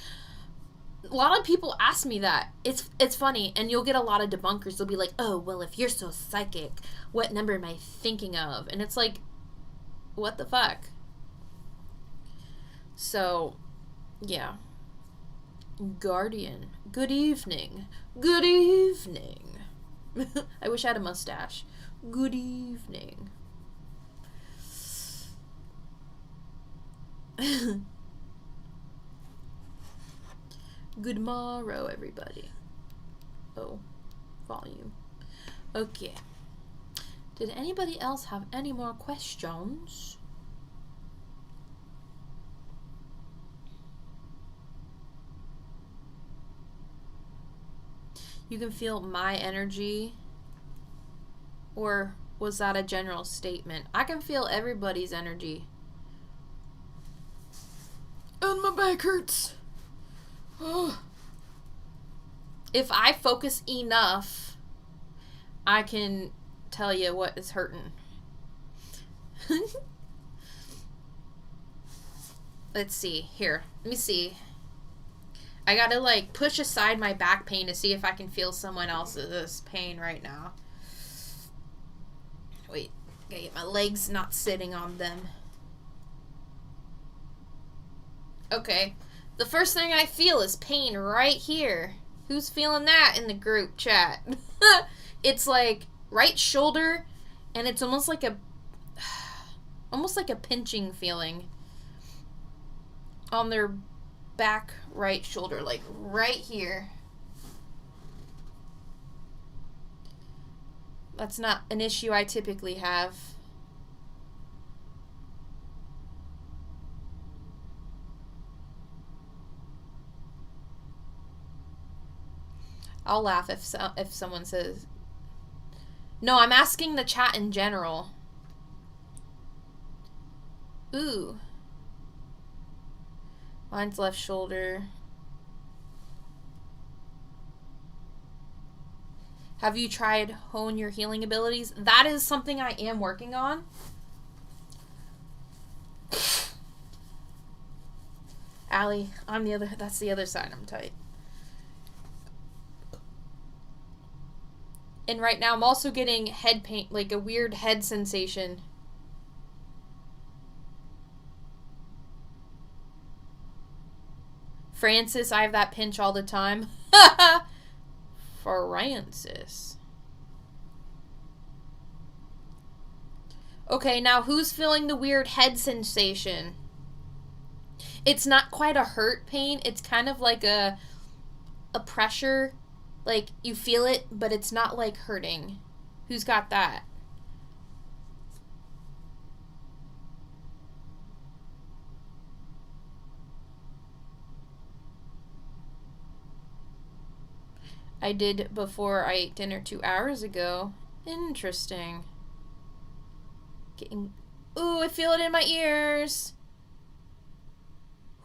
Speaker 1: A lot of people ask me that. It's funny, and you'll get a lot of debunkers. They'll be like, "Oh, well, if you're so psychic, what number am I thinking of?" And it's like, what the fuck? So, yeah. Guardian. Good evening. Good evening. I wish I had a mustache. Good evening. Good morrow, everybody. Oh, volume. Okay. Did anybody else have any more questions? You can feel my energy? Or was that a general statement? I can feel everybody's energy. And my back hurts. If I focus enough, I can tell you what is hurting. Let's see. Here. Let me see. I gotta like push aside my back pain to see if I can feel someone else's pain right now. Wait. Gotta get my legs not sitting on them. Okay. The first thing I feel is pain right here. Who's feeling that in the group chat? It's like right shoulder, and it's almost like a pinching feeling on their back right shoulder, like right here. That's not an issue I typically have. I'll laugh if someone says... No, I'm asking the chat in general. Ooh. Mine's left shoulder. Have you tried hone your healing abilities? That is something I am working on. Allie, that's the other side. I'm tight. And right now I'm also getting head pain, like a weird head sensation. Francis, I have that pinch all the time. Francis. Okay, now who's feeling the weird head sensation? It's not quite a hurt pain. It's kind of like a pressure. Like, you feel it, but it's not, like, hurting. Who's got that? I did before I ate dinner 2 hours ago. Interesting. Ooh, I feel it in my ears.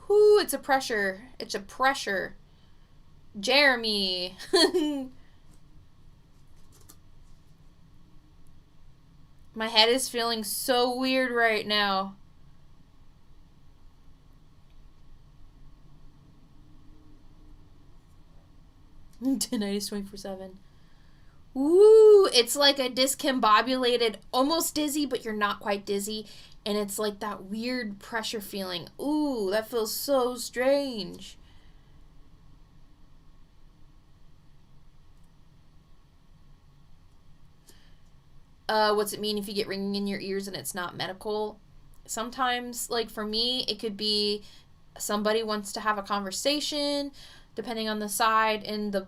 Speaker 1: Ooh, it's a pressure. It's a pressure. Jeremy. My head is feeling so weird right now. Tinnitus 24/7. Ooh, it's like a discombobulated, almost dizzy, but you're not quite dizzy. And it's like that weird pressure feeling. Ooh, that feels so strange. What's it mean if you get ringing in your ears and it's not medical? Sometimes, like for me, it could be somebody wants to have a conversation, depending on the side and the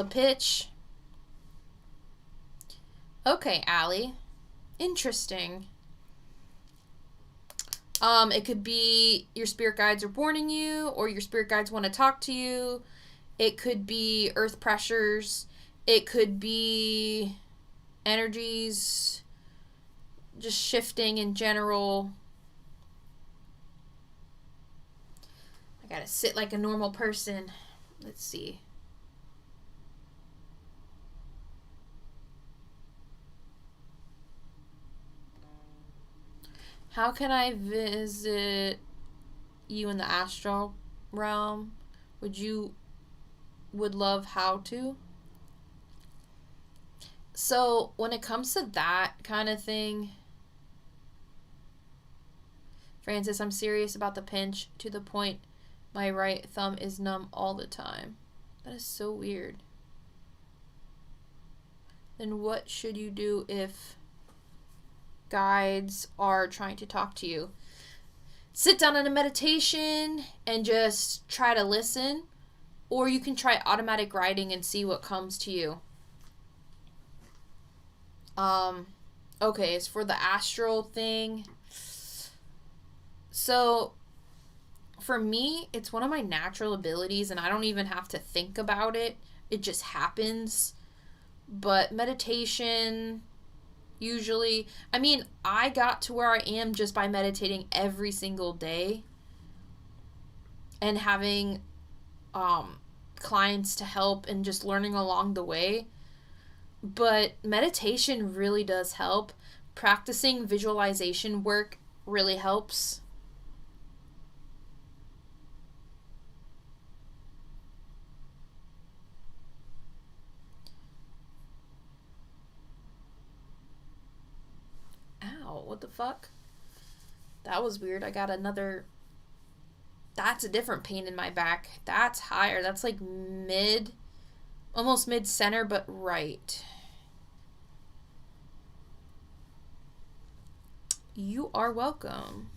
Speaker 1: pitch. Okay, Allie. Interesting. It could be your spirit guides are warning you, or your spirit guides want to talk to you. It could be earth pressures. It could be energies just shifting in general. I gotta sit like a normal person. Let's see. How can I visit you in the astral realm? Would love how to? So when it comes to that kind of thing, Francis, I'm serious about the pinch to the point my right thumb is numb all the time. That is so weird. Then what should you do if guides are trying to talk to you? Sit down in a meditation and just try to listen, or you can try automatic writing and see what comes to you. Okay, as for the astral thing, so for me, it's one of my natural abilities and I don't even have to think about it. It just happens. But meditation, usually, I mean, I got to where I am just by meditating every single day and having clients to help and just learning along the way. But meditation really does help. Practicing visualization work really helps. Ow, what the fuck? That was weird. I got another... That's a different pain in my back. That's higher. That's like mid... Almost mid-center, but right. You are welcome.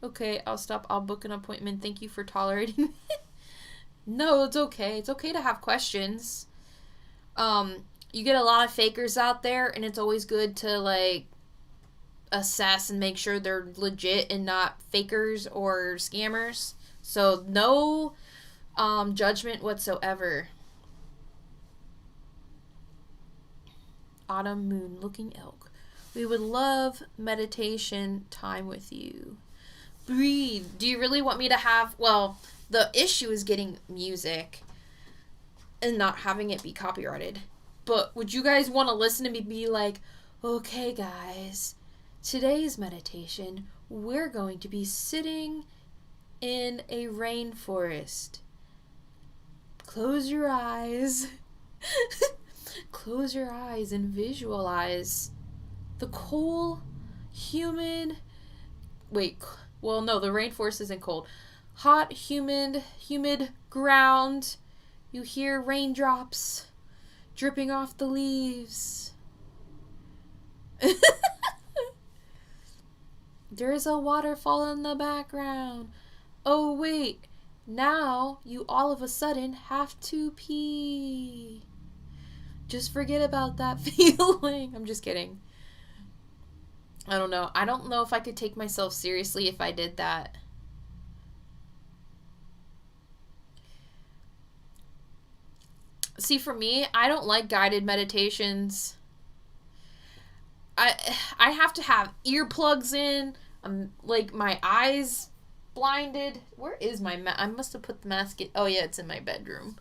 Speaker 1: Okay, I'll stop. I'll book an appointment. Thank you for tolerating it. No, it's okay. It's okay to have questions. You get a lot of fakers out there, and it's always good to, like, assess and make sure they're legit and not fakers or scammers. So, no judgment whatsoever. Autumn moon looking elk. We would love meditation time with you. Breathe. Do you really want me to have... Well, the issue is getting music and not having it be copyrighted. But would you guys want to listen to me be like, okay, guys, today's meditation, we're going to be sitting in a rainforest. Close your eyes. Close your eyes and visualize the cool, humid... Wait, well, no, the rainforest isn't cold. Hot, humid ground. You hear raindrops dripping off the leaves. There's a waterfall in the background. Oh, wait. Now you all of a sudden have to pee. Just forget about that feeling. I'm just kidding. I don't know. I don't know if I could take myself seriously if I did that. See, for me, I don't like guided meditations. I have to have earplugs in. I'm like my eyes blinded. Where is my mask? I must have put the mask in. Oh yeah, it's in my bedroom.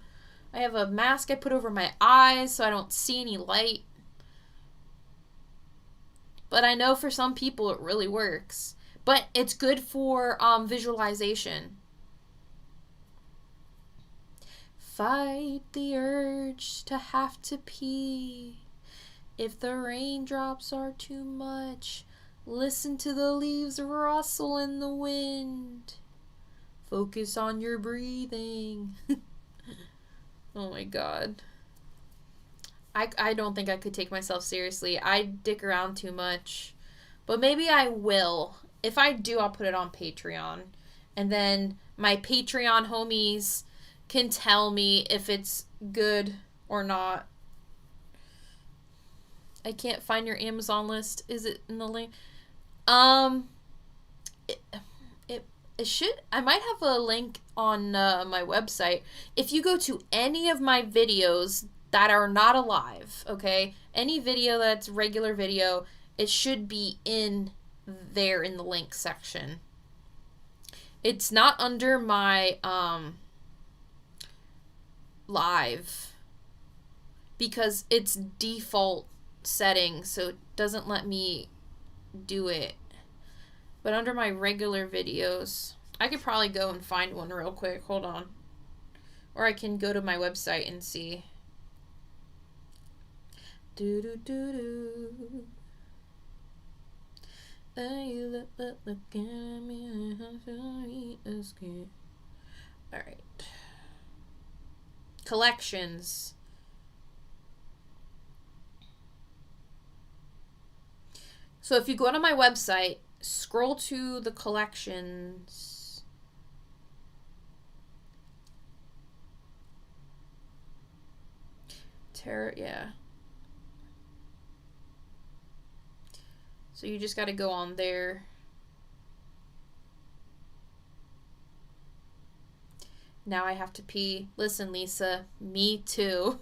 Speaker 1: I have a mask I put over my eyes so I don't see any light. But I know for some people it really works. But it's good for visualization. Fight the urge to have to pee. If the raindrops are too much, listen to the leaves rustle in the wind. Focus on your breathing. Oh my god. I don't think I could take myself seriously. I dick around too much. But maybe I will. If I do, I'll put it on Patreon. And then my Patreon homies can tell me if it's good or not. I can't find your Amazon list. Is it in the link? I might have a link on my website. If you go to any of my videos that are not alive, okay? Any video that's regular video, it should be in there in the link section. It's not under my live because it's default setting, so it doesn't let me do it. But under my regular videos, I could probably go and find one real quick. Hold on. Or I can go to my website and see. Do do do do. Look at me. All right. Collections. So if you go to my website, scroll to the collections. Yeah. So you just got to go on there. Now I have to pee. Listen, Lisa, me too.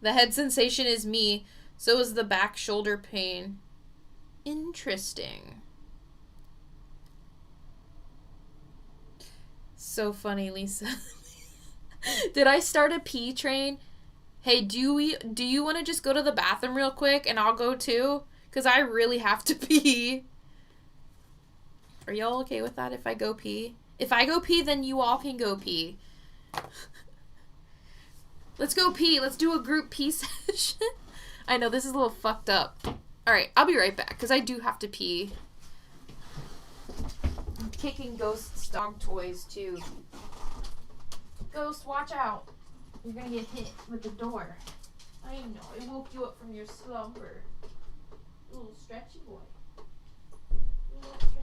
Speaker 1: The head sensation is me. So is the back shoulder pain. Interesting. So funny, Lisa. Did I start a pee train? Hey, do you want to just go to the bathroom real quick and I'll go too? Because I really have to pee. Are y'all okay with that if I go pee? If I go pee, then you all can go pee. Let's go pee. Let's do a group pee session. I know, this is a little fucked up. Alright, I'll be right back, because I do have to pee. I'm kicking Ghost's dog toys, too. Ghost, watch out. You're gonna get hit with the door. I know, it woke you up from your slumber. Little stretchy boy. Little stretchy.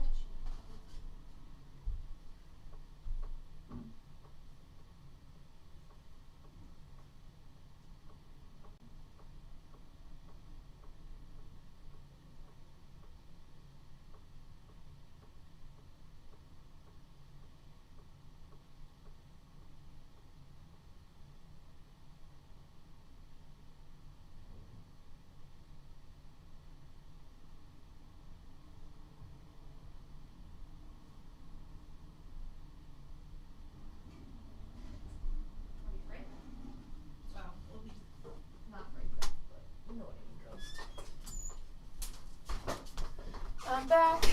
Speaker 1: I'm back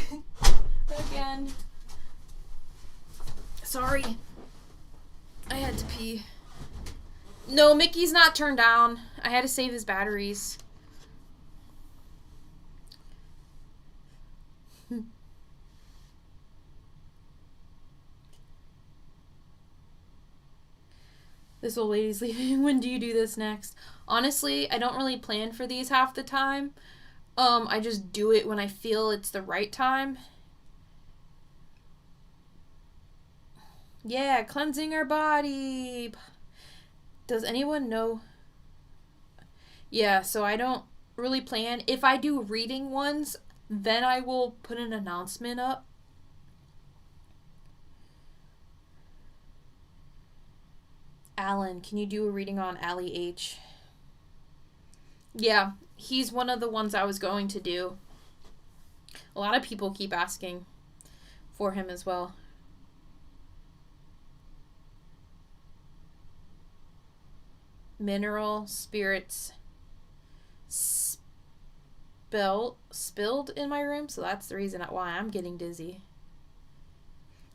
Speaker 1: again. Sorry. I had to pee. No, Mickey's not turned down. I had to save his batteries. This old lady's leaving. When do you do this next? Honestly, I don't really plan for these half the time. I just do it when I feel it's the right time. Yeah, cleansing our body. Does anyone know? Yeah, so I don't really plan. If I do reading ones, then I will put an announcement up. Alan, can you do a reading on Allie H? Yeah, he's one of the ones I was going to do. A lot of people keep asking for him as well. Mineral spirits spilled in my room, so that's the reason why I'm getting dizzy.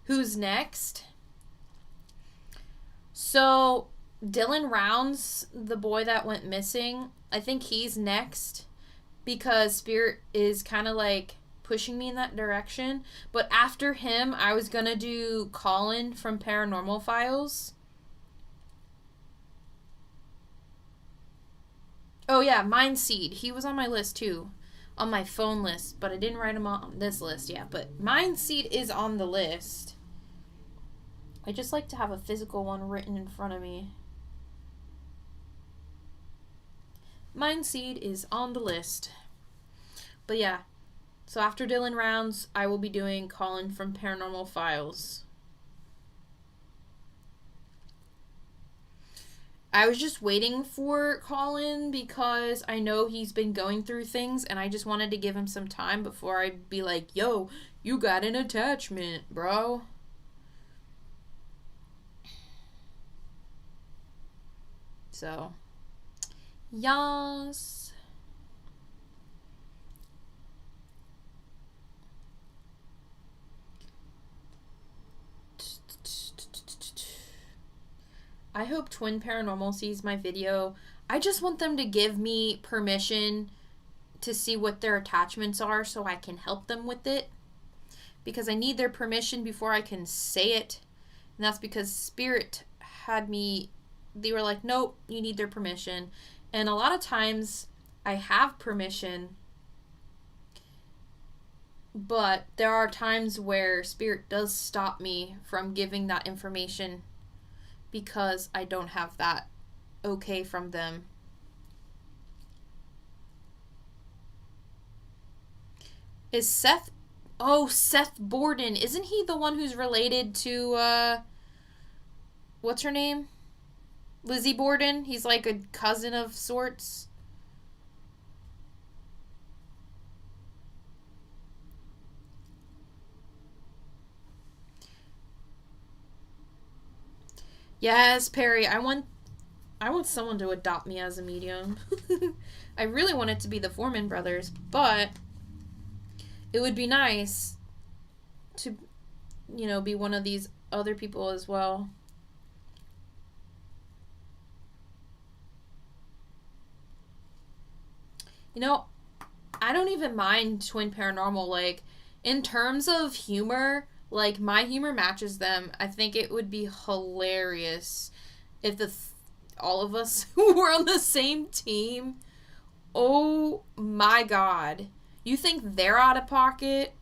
Speaker 1: Who's next? So, Dylan Rounds, the boy that went missing, I think he's next because Spirit is kind of like pushing me in that direction. But after him, I was going to do Colin from Paranormal Files. Oh yeah, Mindseed. He was on my list too. On my phone list, but I didn't write him on this list yet. But Mindseed is on the list. I just like to have a physical one written in front of me. Mindseed is on the list. But yeah, so after Dylan rounds, I will be doing Colin from Paranormal Files. I was just waiting for Colin because I know he's been going through things and I just wanted to give him some time before I'd be like, yo, you got an attachment, bro. So, yas. I hope Twin Paranormal sees my video. I just want them to give me permission to see what their attachments are so I can help them with it. Because I need their permission before I can say it. And that's because Spirit had me, they were like, nope, you need their permission. And a lot of times I have permission, but there are times where Spirit does stop me from giving that information because I don't have that okay from them. Is Seth... Oh, Seth Borden. Isn't he the one who's related to, what's her name? Lizzie Borden? He's like a cousin of sorts. Yes, Perry. I want someone to adopt me as a medium. I really want it to be the Foreman brothers, but it would be nice to, you know, be one of these other people as well. You know, I don't even mind Twin Paranormal. Like, in terms of humor, like, my humor matches them. I think it would be hilarious if all of us were on the same team. Oh my god. You think they're out of pocket?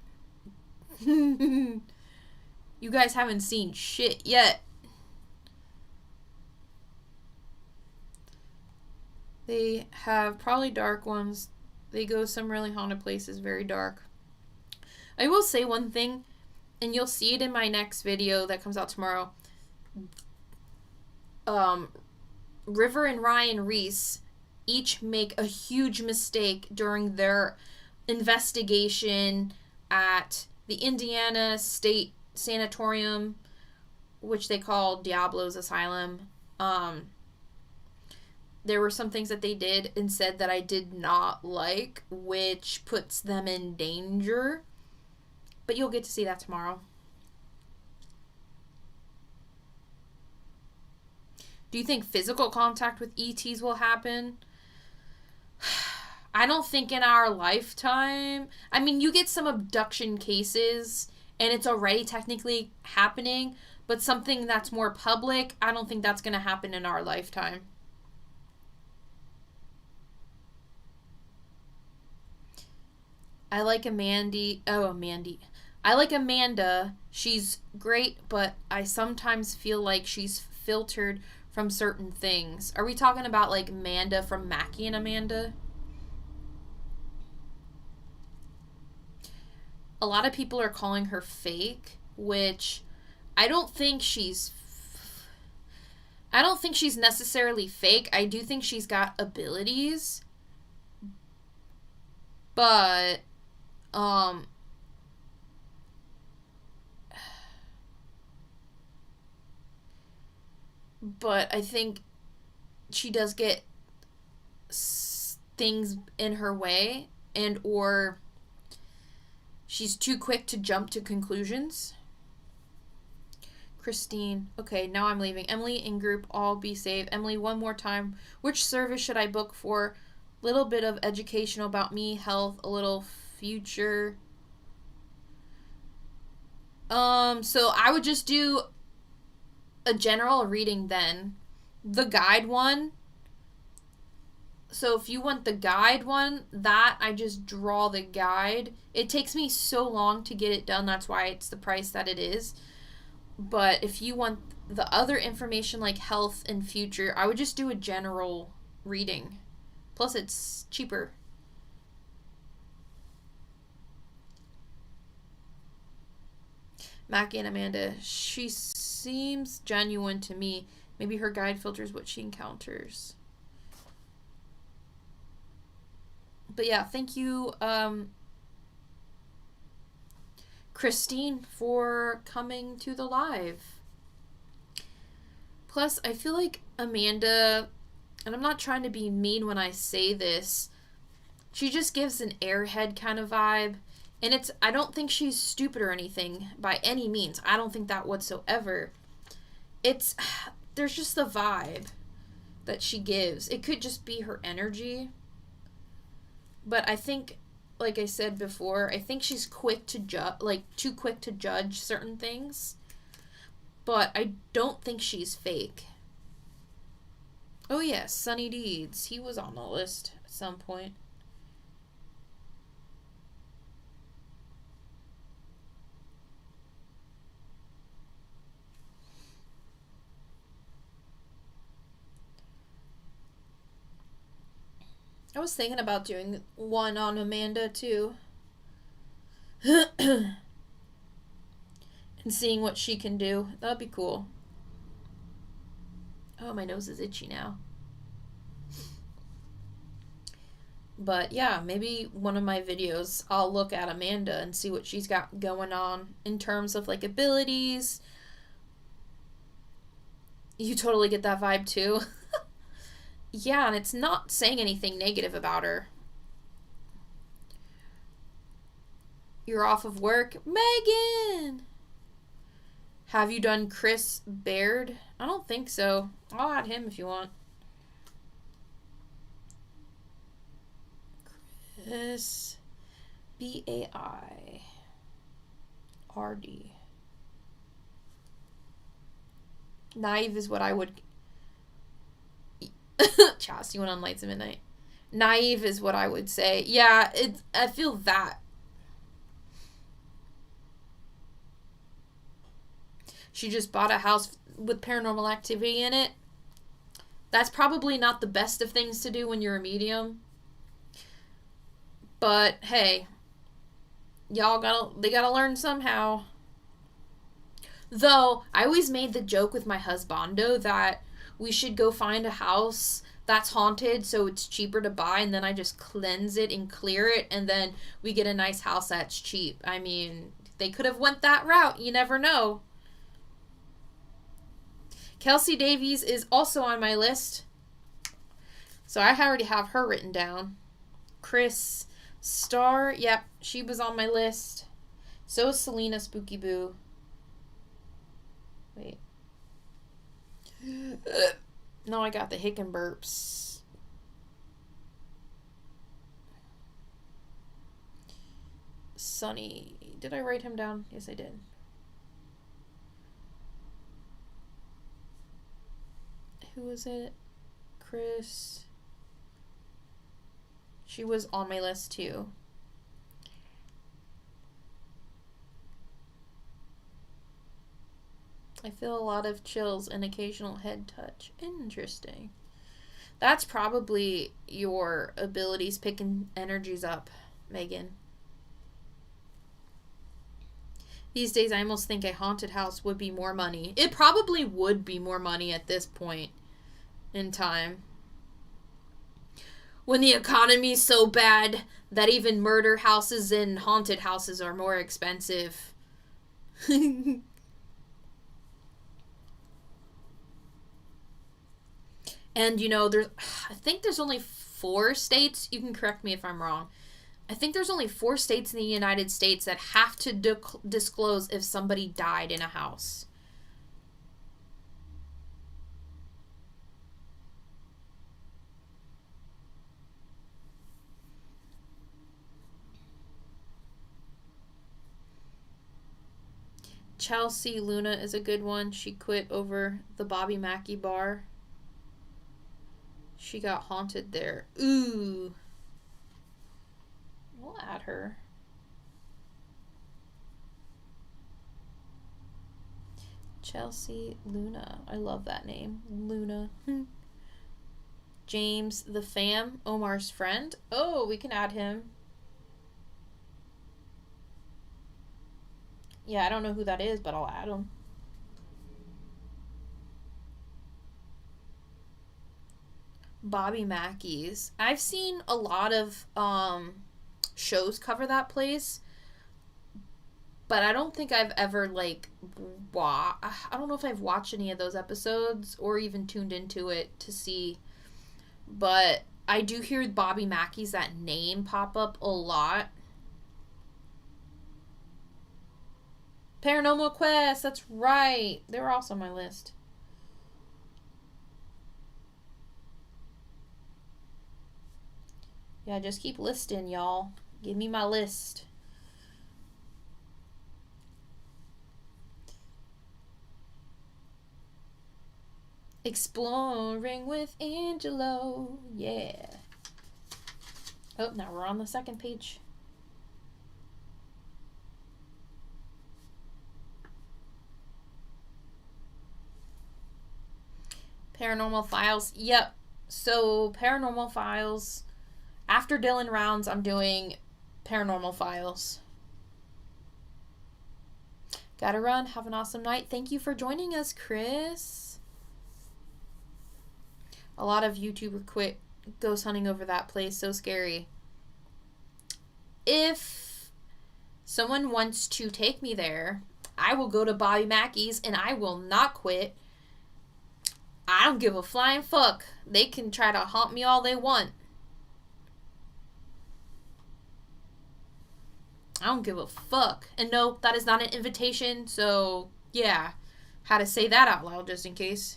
Speaker 1: You guys haven't seen shit yet. They have probably dark ones. They go some really haunted places, very dark. I will say one thing, and you'll see it in my next video that comes out tomorrow. River and Ryan Reese each make a huge mistake during their investigation at the Indiana State Sanatorium, which they call Diablo's Asylum. There were some things that they did and said that I did not like, which puts them in danger. But you'll get to see that tomorrow. Do you think physical contact with ETs will happen? I don't think in our lifetime. I mean, you get some abduction cases, and it's already technically happening, but something that's more public, I don't think that's going to happen in our lifetime. I like Amanda. I like Amanda. She's great, but I sometimes feel like she's filtered from certain things. Are we talking about like Amanda from Mackie and Amanda? A lot of people are calling her fake, which I don't think she's necessarily fake. I do think she's got abilities. But I think she does get things in her way, and or she's too quick to jump to conclusions. Christine. Okay, now I'm leaving. Emily and group, all be safe. Emily, one more time. Which service should I book for? Little bit of educational about me, health, a little future. So I would just do a general reading then. The guide one. So if you want the guide one, that I just draw the guide. It takes me so long to get it done. That's why it's the price that it is. But if you want the other information like health and future, I would just do a general reading. Plus it's cheaper. Mackie and Amanda. She seems genuine to me. Maybe her guide filters what she encounters. But yeah, thank you, Christine, for coming to the live. Plus, I feel like Amanda, and I'm not trying to be mean when I say this, she just gives an airhead kind of vibe. And I don't think she's stupid or anything by any means. I don't think that whatsoever. There's just the vibe that she gives. It could just be her energy. But I think, like I said before, I think she's quick to too quick to judge certain things. But I don't think she's fake. Oh yes, Sunny Deeds. He was on the list at some point. I was thinking about doing one on Amanda too. And seeing what she can do. That'd be cool. Oh, my nose is itchy now. But yeah, maybe one of my videos, I'll look at Amanda and see what she's got going on in terms of like abilities. You totally get that vibe too. Yeah, and it's not saying anything negative about her. You're off of work. Megan! Have you done Chris Baird? I don't think so. I'll add him if you want. Chris Baird. Naive is what I would... Chas, you went on Lights of Midnight. Naive is what I would say. Yeah, I feel that. She just bought a house with paranormal activity in it. That's probably not the best of things to do when you're a medium. But hey, they gotta learn somehow. Though I always made the joke with my husbando that we should go find a house that's haunted so it's cheaper to buy, and then I just cleanse it and clear it, and then we get a nice house that's cheap. I mean, they could have went that route. You never know. Kelsey Davies is also on my list. So I already have her written down. Chris Starr, yep, she was on my list. So is Selena Spooky Boo. Wait. No, I got the hick and burps. Sunny. Did I write him down? Yes, I did. Who was it? Chris. She was on my list too. I feel a lot of chills and occasional head touch. Interesting. That's probably your abilities picking energies up, Megan. These days, I almost think a haunted house would be more money. It probably would be more money at this point in time. When the economy's so bad that even murder houses and haunted houses are more expensive. And, you know, I think there's only 4 states. You can correct me if I'm wrong. I think there's only 4 states in the United States that have to disclose if somebody died in a house. Chelsea Luna is a good one. She quit over the Bobby Mackey bar. She got haunted there. Ooh. We'll add her. Chelsea Luna. I love that name. Luna. James the Fam. Omar's friend. Oh, we can add him. Yeah, I don't know who that is, but I'll add him. Bobby Mackey's. I've seen a lot of shows cover that place, but I don't think I've ever like I don't know if I've watched any of those episodes or even tuned into it to see. But I do hear Bobby Mackey's, that name, pop up a lot. Paranormal Quest, that's right. They were also on my list. Yeah, just keep listing, y'all. Give me my list. Exploring with Angelo. Yeah. Oh, now we're on the second page. Paranormal Files. Yep. So, Paranormal Files. After Dylan rounds, I'm doing Paranormal Files. Gotta run. Have an awesome night. Thank you for joining us, Chris. A lot of YouTubers quit ghost hunting over that place. So scary. If someone wants to take me there, I will go to Bobby Mackey's and I will not quit. I don't give a flying fuck. They can try to haunt me all they want. I don't give a fuck. And no, that is not an invitation, so yeah. Had to say that out loud just in case.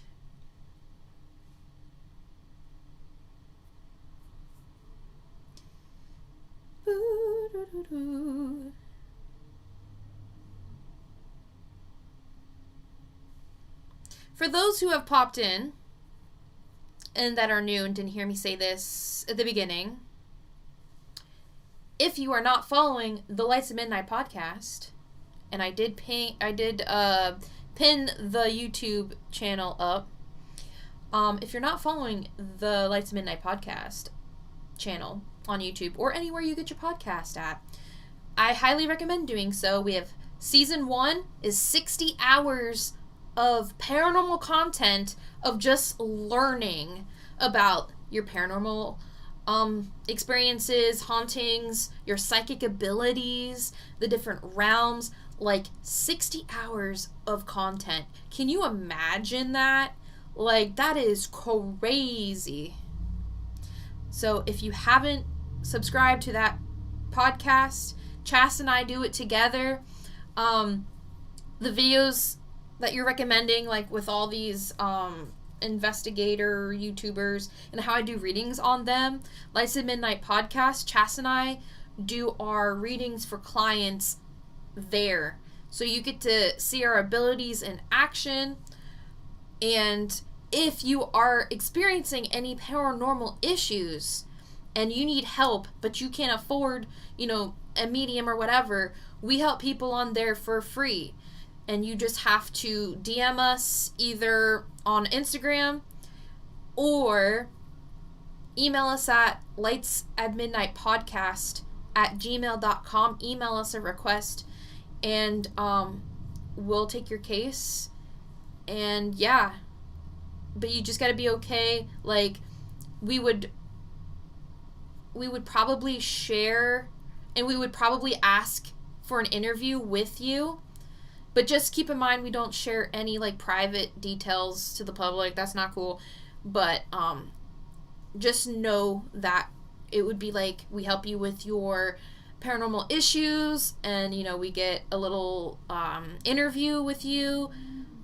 Speaker 1: For those who have popped in and that are new and didn't hear me say this at the beginning, if you are not following the Lights of Midnight podcast, and I did pin the YouTube channel up. If you're not following the Lights of Midnight podcast channel on YouTube or anywhere you get your podcast at, I highly recommend doing so. We have season 1 is 60 hours of paranormal content of just learning about your paranormal experiences, hauntings, your psychic abilities, the different realms. Like 60 hours of content. Can you imagine that? Like, that is crazy. So if you haven't subscribed to that podcast, Chas and I do it together. The videos that you're recommending, like with all these investigator YouTubers and how I do readings on them, Lights of Midnight podcast, Chas and I do our readings for clients there. So you get to see our abilities in action. And if you are experiencing any paranormal issues and you need help, but you can't afford, a medium or whatever, we help people on there for free. And you just have to DM us either on Instagram or email us at lightsatmidnightpodcast@gmail.com. Email us a request and we'll take your case. And yeah, but you just got to be okay. Like, we would probably share and we would probably ask for an interview with you. But just keep in mind, we don't share any, like, private details to the public. That's not cool. But just know that it would be like we help you with your paranormal issues. And, we get a little interview with you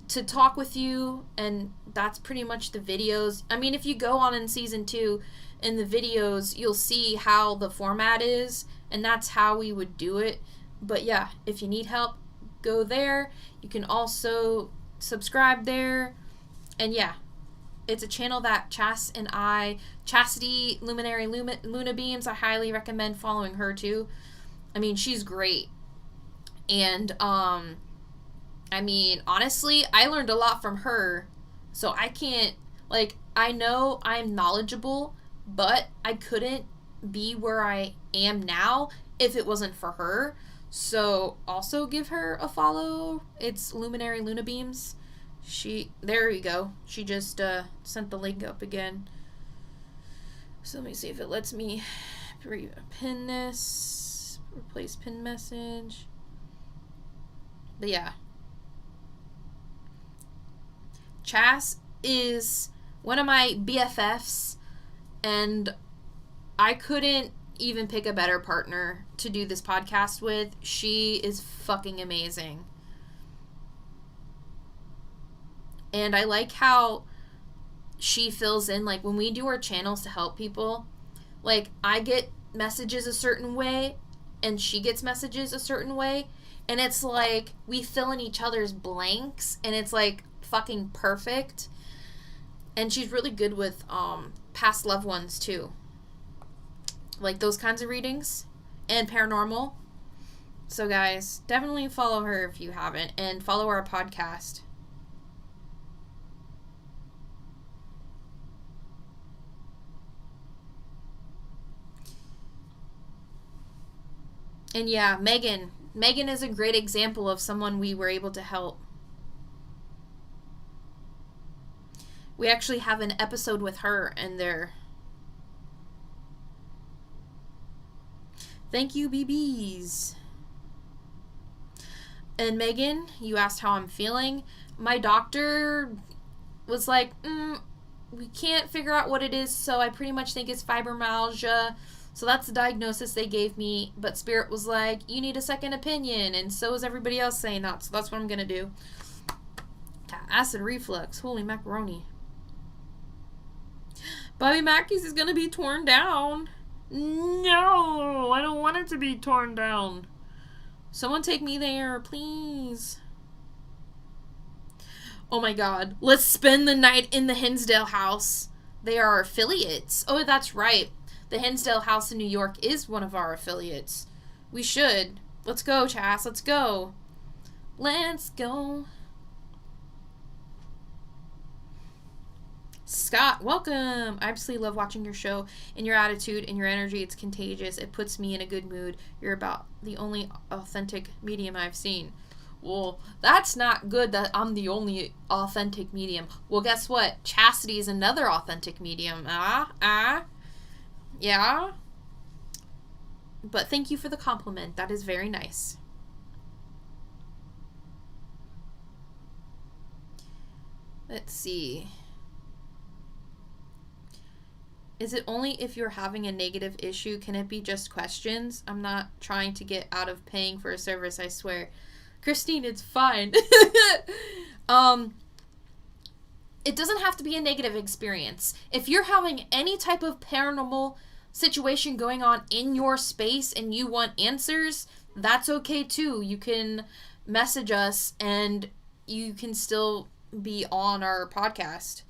Speaker 1: to talk with you. And that's pretty much the videos. I mean, if you go on in season 2, in the videos, you'll see how the format is. And that's how we would do it. But yeah, if you need help, go there. You can also subscribe there. And yeah, it's a channel that Chas and I, Chastity, Luminary Luna Beams, I highly recommend following her too. I mean, she's great. And I mean, honestly, I learned a lot from her. So I can't, like, I know I'm knowledgeable, but I couldn't be where I am now if it wasn't for her. So also give her a follow. It's Luminary Luna Beams. There you go. She just sent the link up again. So let me see if it lets me pin this. Replace pin message. But yeah. Chas is one of my BFFs, and I couldn't even pick a better partner to do this podcast with. She is fucking amazing. And I like how she fills in, like, when we do our channels to help people, like, I get messages a certain way, and she gets messages a certain way, and it's like, we fill in each other's blanks, and it's, like, fucking perfect. And she's really good with, past loved ones, too. Like, those kinds of readings, and paranormal. So, guys, definitely follow her if you haven't, and follow our podcast. And yeah, Megan. Megan is a great example of someone we were able to help. We actually have an episode with her and there. Thank you, BBs. And Megan, you asked how I'm feeling. My doctor was like, we can't figure out what it is, so I pretty much think it's fibromyalgia. So that's the diagnosis they gave me, but Spirit was like, you need a second opinion, and so is everybody else saying that, so that's what I'm going to do. Acid reflux, holy macaroni. Bobby Mackey's is going to be torn down. No, I don't want it to be torn down. Someone take me there, please. Oh my god, let's spend the night in the Hinsdale house. They are affiliates. Oh, that's right. The Hinsdale House in New York is one of our affiliates. We should. Let's go, Chas. Let's go. Let's go. Scott, welcome. I absolutely love watching your show and your attitude and your energy. It's contagious. It puts me in a good mood. You're about the only authentic medium I've seen. Well, that's not good that I'm the only authentic medium. Well, guess what? Chastity is another authentic medium. Yeah. But thank you for the compliment. That is very nice. Let's see. Is it only if you're having a negative issue? Can it be just questions? I'm not trying to get out of paying for a service, I swear. Christine, it's fine. It doesn't have to be a negative experience. If you're having any type of paranormal situation going on in your space and you want answers, that's okay too. You can message us and you can still be on our podcast.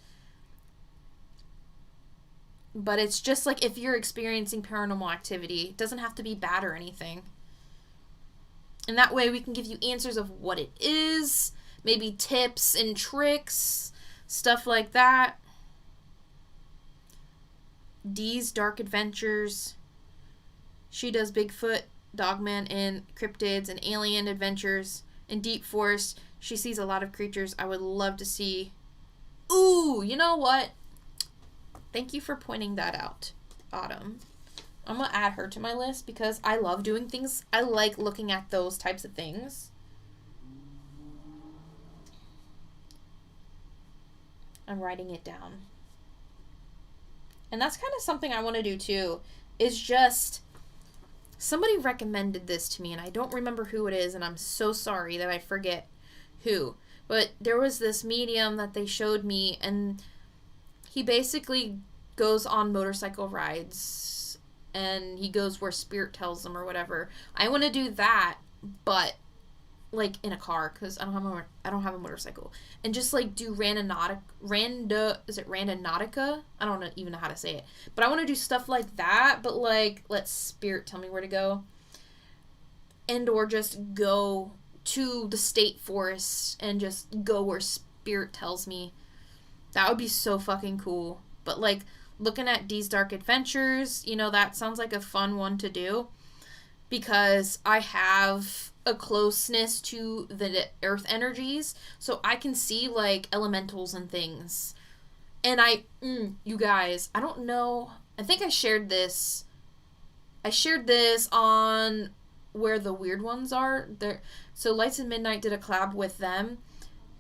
Speaker 1: But it's just like if you're experiencing paranormal activity, it doesn't have to be bad or anything. And that way we can give you answers of what it is, maybe tips and tricks, stuff like that. Dee's Dark Adventures. She does Bigfoot, Dogman, and cryptids and alien adventures. In Deep Forest, she sees a lot of creatures I would love to see. Ooh, you know what? Thank you for pointing that out, Autumn. I'm going to add her to my list because I love doing things. I like looking at those types of things. I'm writing it down. And that's kind of something I want to do too, is just, somebody recommended this to me and I don't remember who it is and I'm so sorry that I forget who. But there was this medium that they showed me and he basically goes on motorcycle rides and he goes where spirit tells them or whatever. I want to do that, but like in a car because I don't have a motorcycle, and just like do randonautica. I don't even know how to say it, but I want to do stuff like that. But like, let spirit tell me where to go, and or just go to the state forest and just go where spirit tells me. That would be so fucking cool. But like looking at Dee's Dark Adventures, you know, that sounds like a fun one to do. because I have a closeness to the earth energies, so I can see like elementals and things. And you guys, I don't know. I think I shared this. I shared this on where the weird ones are. There. So Lights in Midnight did a collab with them,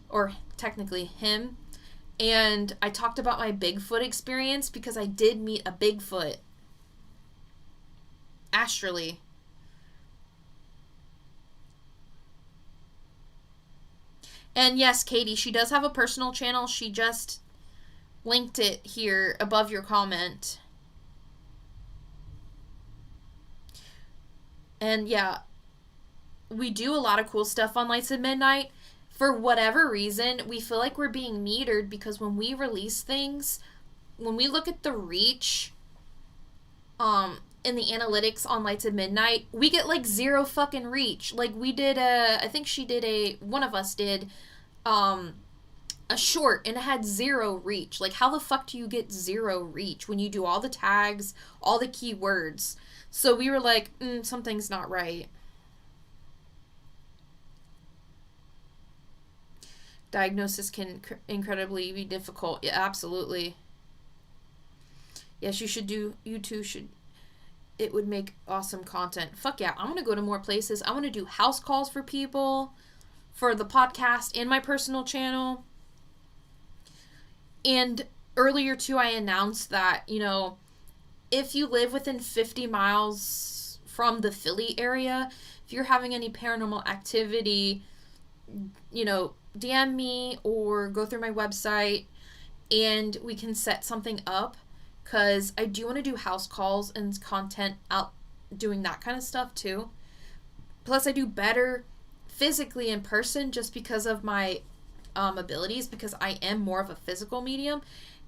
Speaker 1: or technically him. And I talked about my Bigfoot experience because I did meet a Bigfoot astrally. And yes, Katie, she does have a personal channel. She just linked it here above your comment. And yeah, we do a lot of cool stuff on Lights at Midnight. For whatever reason, we feel like we're being metered because when we release things, when we look at the reach in the analytics on Lights at Midnight, we get like 0 fucking reach. Like we did I think she did one of us did a short and it had 0 reach. Like how the fuck do you get 0 reach when you do all the tags, all the keywords? So we were like, something's not right. Diagnosis can incredibly be difficult. Yeah, absolutely. Yes, you two should. It would make awesome content. Fuck yeah, I want to go to more places. I want to do house calls for people, for the podcast and my personal channel. And earlier too, I announced that, if you live within 50 miles from the Philly area, if you're having any paranormal activity, DM me or go through my website and we can set something up, because I do want to do house calls and content out doing that kind of stuff too. Plus I do better physically in person just because of my abilities, because I am more of a physical medium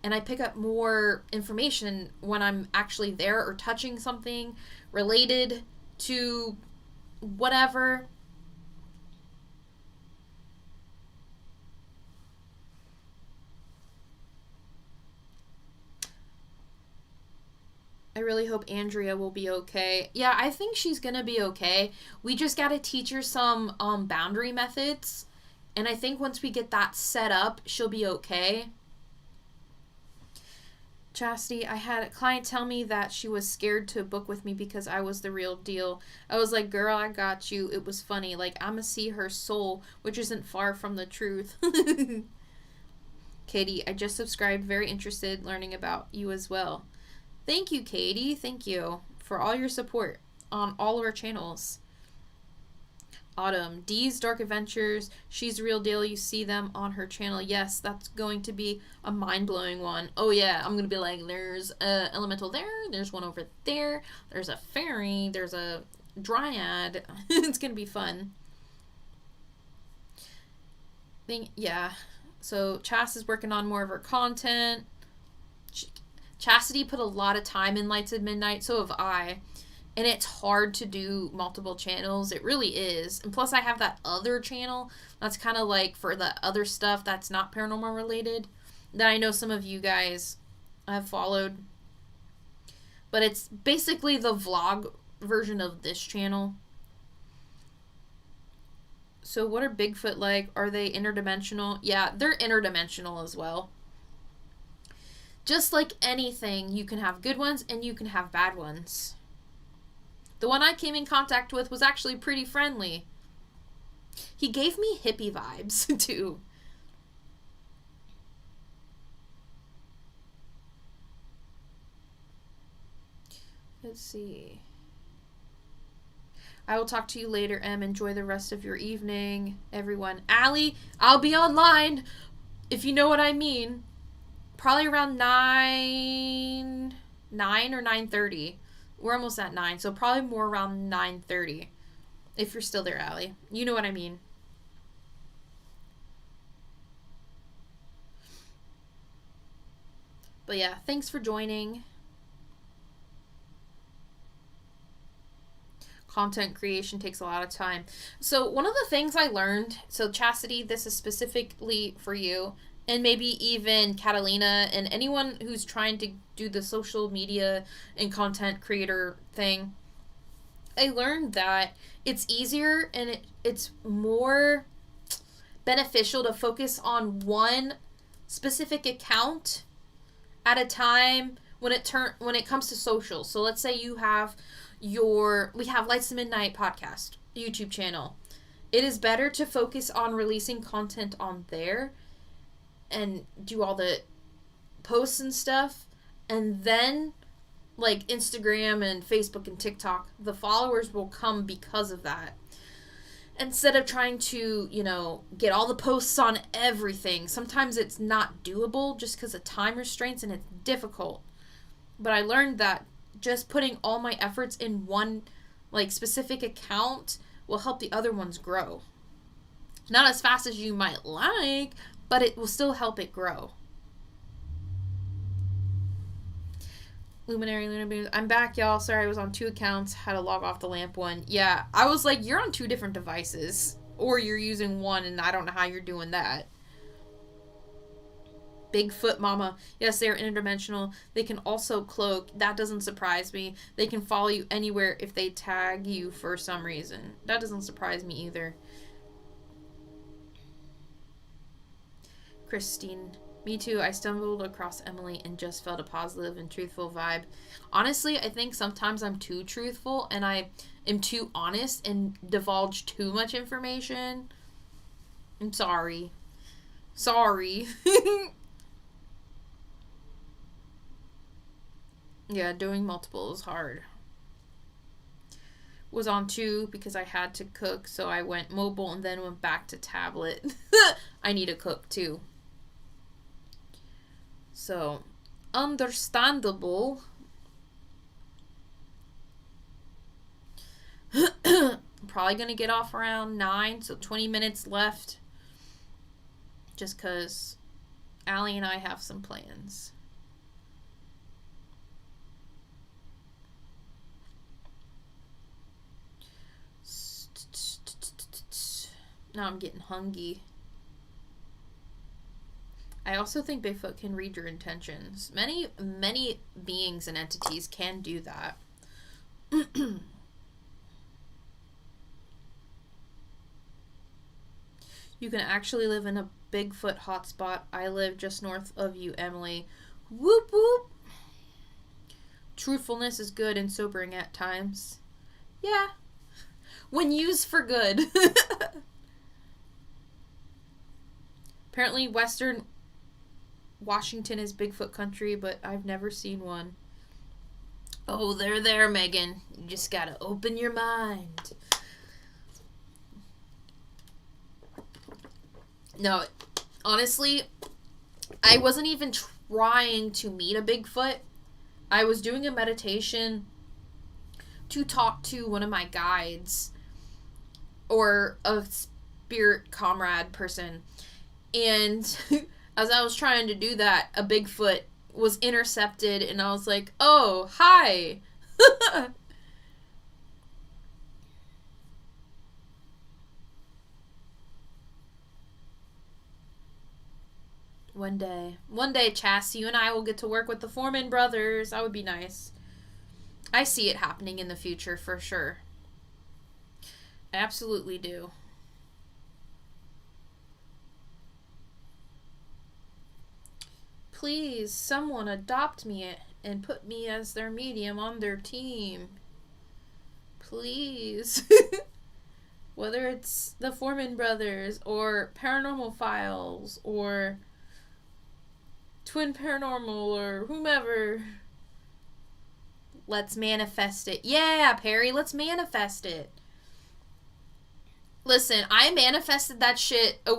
Speaker 1: and I pick up more information when I'm actually there or touching something related to whatever. I really hope Andrea will be okay. Yeah, I think she's gonna be okay. We just gotta teach her some boundary methods. And I think once we get that set up, she'll be okay. Chastity, I had a client tell me that she was scared to book with me because I was the real deal. I was like, girl, I got you. It was funny. Like, I'ma see her soul, which isn't far from the truth. Katie, I just subscribed. Very interested learning about you as well. Thank you, Katie. Thank you for all your support on all of our channels. Autumn, Dee's Dark Adventures. She's the real deal. You see them on her channel. Yes, that's going to be a mind-blowing one. Oh, yeah. I'm going to be like, there's a elemental there. There's one over there. There's a fairy. There's a dryad. It's going to be fun. Yeah. So, Chas is working on more of her content. Chastity put a lot of time in Lights at Midnight, so have I. And it's hard to do multiple channels. It really is. And plus I have that other channel that's kind of like for the other stuff that's not paranormal related that I know some of you guys have followed. But it's basically the vlog version of this channel. So what are Bigfoot like? Are they interdimensional? Yeah, they're interdimensional as well. Just like anything, you can have good ones and you can have bad ones. The one I came in contact with was actually pretty friendly. He gave me hippie vibes, too. Let's see. I will talk to you later, Em. Enjoy the rest of your evening, everyone. Allie, I'll be online, if you know what I mean. Probably around 9 or 9:30. We're almost at 9, so probably more around 9:30. If you're still there, Allie. You know what I mean. But yeah, thanks for joining. Content creation takes a lot of time. So one of the things I learned, so Chastity, this is specifically for you, and maybe even Catalina and anyone who's trying to do the social media and content creator thing. I learned that it's easier and it's more beneficial to focus on one specific account at a time when it comes to social. So let's say we have Lights to Midnight podcast YouTube channel. It is better to focus on releasing content on there and do all the posts and stuff, and then like Instagram and Facebook and TikTok, the followers will come because of that. Instead of trying to, get all the posts on everything. Sometimes it's not doable just because of time restraints and it's difficult. But I learned that just putting all my efforts in one specific account will help the other ones grow. Not as fast as you might like, but it will still help it grow. Luminary Luna Beams. I'm back, y'all. Sorry, I was on 2 accounts. Had to log off the lamp one. Yeah, I was like, you're on 2 different devices. Or you're using one, and I don't know how you're doing that. Bigfoot Mama. Yes, they're interdimensional. They can also cloak. That doesn't surprise me. They can follow you anywhere if they tag you for some reason. That doesn't surprise me either. Christine. Me too. I stumbled across Emily and just felt a positive and truthful vibe. Honestly, I think sometimes I'm too truthful and I am too honest and divulge too much information. I'm sorry. Sorry. Yeah, doing multiple is hard. Was on 2 because I had to cook, so I went mobile and then went back to tablet. I need to cook too. So, understandable. I'm probably going to get off around 9, so 20 minutes left. Just because Allie and I have some plans. Now I'm getting hungry. I also think Bigfoot can read your intentions. Many beings and entities can do that. You can actually live in a Bigfoot hotspot. I live just north of you, Emily. Whoop whoop. Truthfulness is good and sobering at times. Yeah. When used for good. Apparently Western Washington is Bigfoot country, but I've never seen one. Oh, they're there, Megan. You just gotta open your mind. No, honestly, I wasn't even trying to meet a Bigfoot. I was doing a meditation to talk to one of my guides or a spirit comrade person. And as I was trying to do that, a Bigfoot was intercepted, and I was like, oh, hi. One day, Chas, you and I will get to work with the Foreman brothers. That would be nice. I see it happening in the future for sure. I absolutely do. Please, someone adopt me and put me as their medium on their team. Please. Whether it's the Foreman brothers or Paranormal Files or Twin Paranormal or whomever. Let's manifest it. Yeah, Perry, let's manifest it. Listen, I manifested that shit a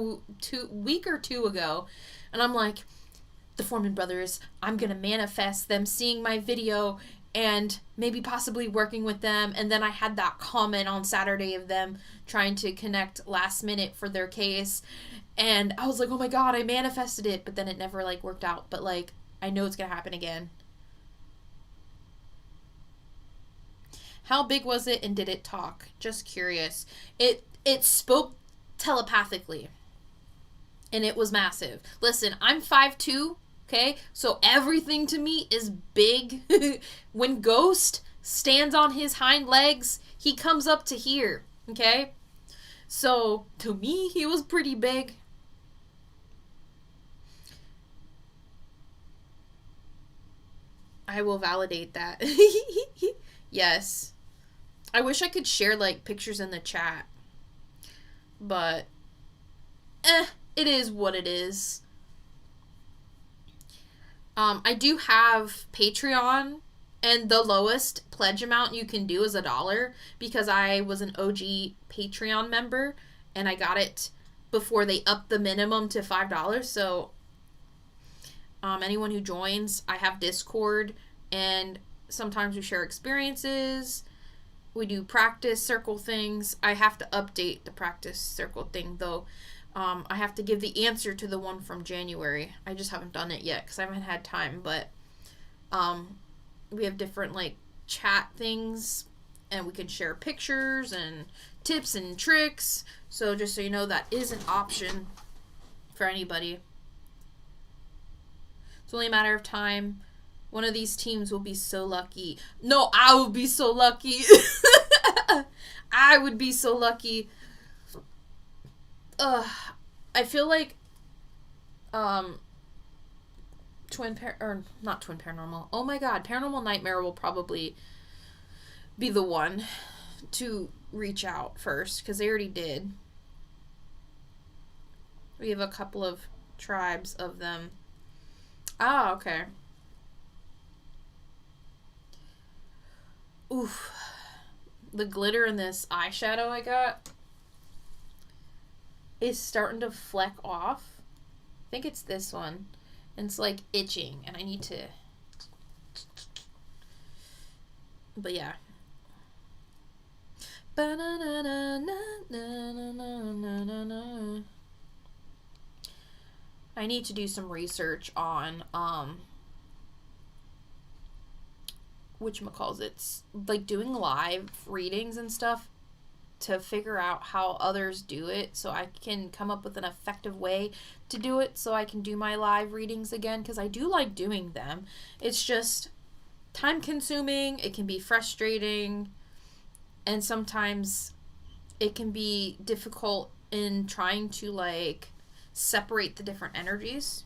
Speaker 1: week or 2 ago, and I'm like, the Foreman brothers, I'm gonna manifest them seeing my video and maybe possibly working with them. And then I had that comment on Saturday of them trying to connect last minute for their case, and I was like, oh my god, I manifested it. But then it never worked out, but I know it's gonna happen again. How big was it and did it talk? Just curious. It spoke telepathically, and it was massive. Listen, I'm 5'2", okay? So everything to me is big. When Ghost stands on his hind legs, He comes up to here, okay? So, to me, he was pretty big. I will validate that. Yes. I wish I could share, like, pictures in the chat. But, it is what it is. I do have Patreon, and the lowest pledge amount you can do is $1 because I was an OG Patreon member and I got it before they upped the minimum to $5. So anyone who joins, I have Discord, and sometimes we share experiences. We do practice circle things. I have to update the practice circle thing though. I have to give the answer to the one from January. I just haven't done it yet because I haven't had time. But we have different like chat things, and we can share pictures and tips and tricks. So just so you know, that is an option for anybody. It's only a matter of time. One of these teams will be so lucky. No, I would be so lucky. I would be so lucky. I feel like not Twin Paranormal. Oh my god, Paranormal Nightmare will probably be the one to reach out first because they already did. We have a couple of tribes of them. Ah, okay. Oof. The glitter in this eyeshadow I got is starting to fleck off. I think it's this one. And it's like itching and I need to... But yeah. I need to do some research on whatchamacallits, like doing live readings and stuff to figure out how others do it so I can come up with an effective way to do it so I can do my live readings again, because I do like doing them. It's just time consuming, it can be frustrating, and sometimes it can be difficult in trying to like separate the different energies.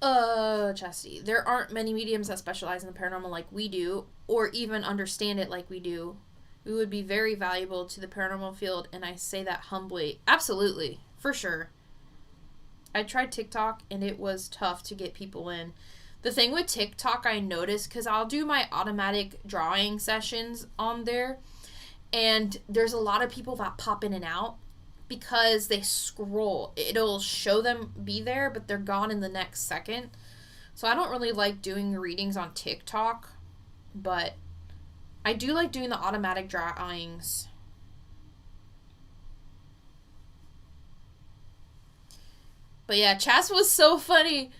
Speaker 1: Chastity. There aren't many mediums that specialize in the paranormal like we do, or even understand it like we do. We would be very valuable to the paranormal field, and I say that humbly. Absolutely. For sure. I tried TikTok, and it was tough to get people in. The thing with TikTok I noticed, because I'll do my automatic drawing sessions on there, and there's a lot of people that pop in and out because they scroll. It'll show them be there, but they're gone in the next second. So I don't really like doing readings on TikTok, but I do like doing the automatic drawings. But yeah, Chas was so funny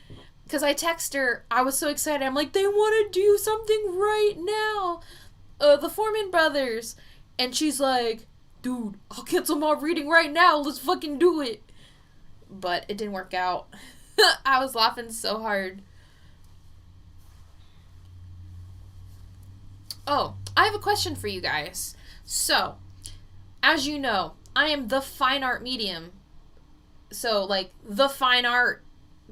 Speaker 1: because I text her. I was so excited. I'm like, they want to do something right now. The Foreman brothers. And she's like, dude, I'll cancel my reading right now. Let's fucking do it. But it didn't work out. I was laughing so hard. Oh, I have a question for you guys. So, as you know, I am the fine art medium. So, like, the fine art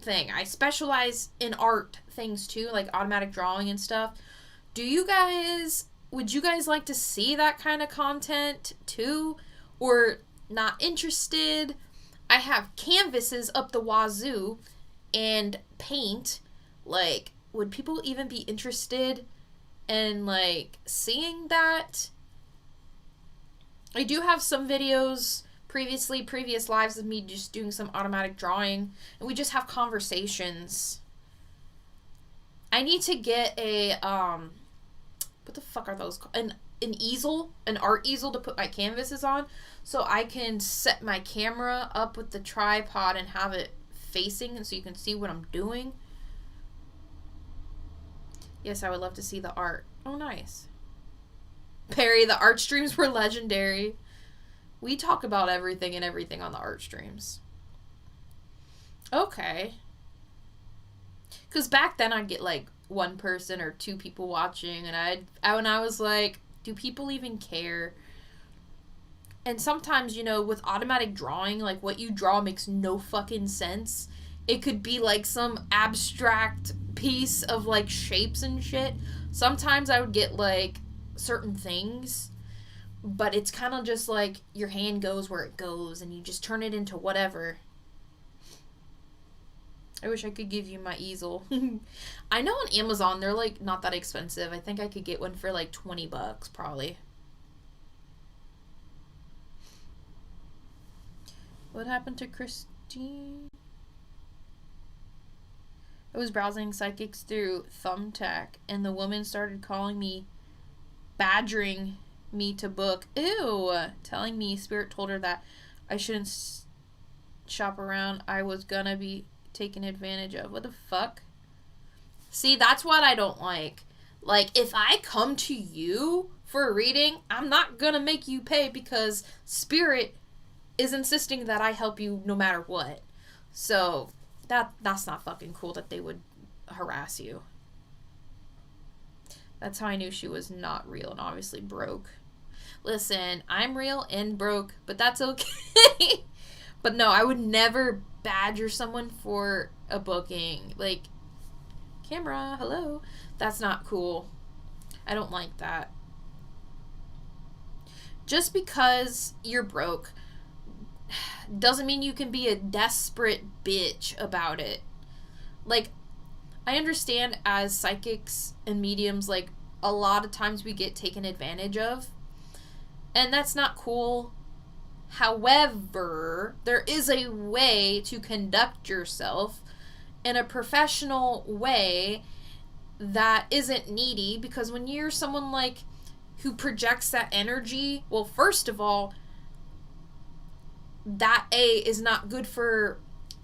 Speaker 1: thing. I specialize in art things too, like automatic drawing and stuff. Would you guys like to see that kind of content too? Or not interested? I have canvases up the wazoo and paint. Like, would people even be interested in, like, seeing that? I do have some videos previous lives of me just doing some automatic drawing, and we just have conversations. I need to get a, what the fuck are those called? An easel, an art easel to put my canvases on, so I can set my camera up with the tripod and have it facing, and so you can see what I'm doing. Yes, I would love to see the art. Oh, nice. Perry, the art streams were legendary. We talk about everything and everything on the art streams. Okay. Because back then I'd get like one person or two people watching, and I was like, do people even care? And sometimes, you know, with automatic drawing, like, what you draw makes no fucking sense. It could be, like, some abstract piece of, like, shapes and shit. Sometimes I would get, like, certain things, but it's kind of just, like, your hand goes where it goes, and you just turn it into whatever. I wish I could give you my easel. I know on Amazon, they're, like, not that expensive. I think I could get one for, like, $20, probably. What happened to Christine? I was browsing psychics through Thumbtack, and the woman started calling me, badgering me to book. Ew! Telling me Spirit told her that I shouldn't shop around. I was gonna be taken advantage of. What the fuck? See, that's what I don't like. Like, if I come to you for a reading, I'm not gonna make you pay because Spirit is insisting that I help you no matter what. So, that's not fucking cool that they would harass you. That's how I knew she was not real and obviously broke. Listen, I'm real and broke, but that's okay. But no, I would never badger someone for a booking. Like, camera, hello. That's not cool. I don't like that. Just because you're broke doesn't mean you can be a desperate bitch about it. Like, I understand as psychics and mediums, like, a lot of times we get taken advantage of. And that's not cool. However, there is a way to conduct yourself in a professional way that isn't needy, because when you're someone, like, who projects that energy, well, first of all, that is not good for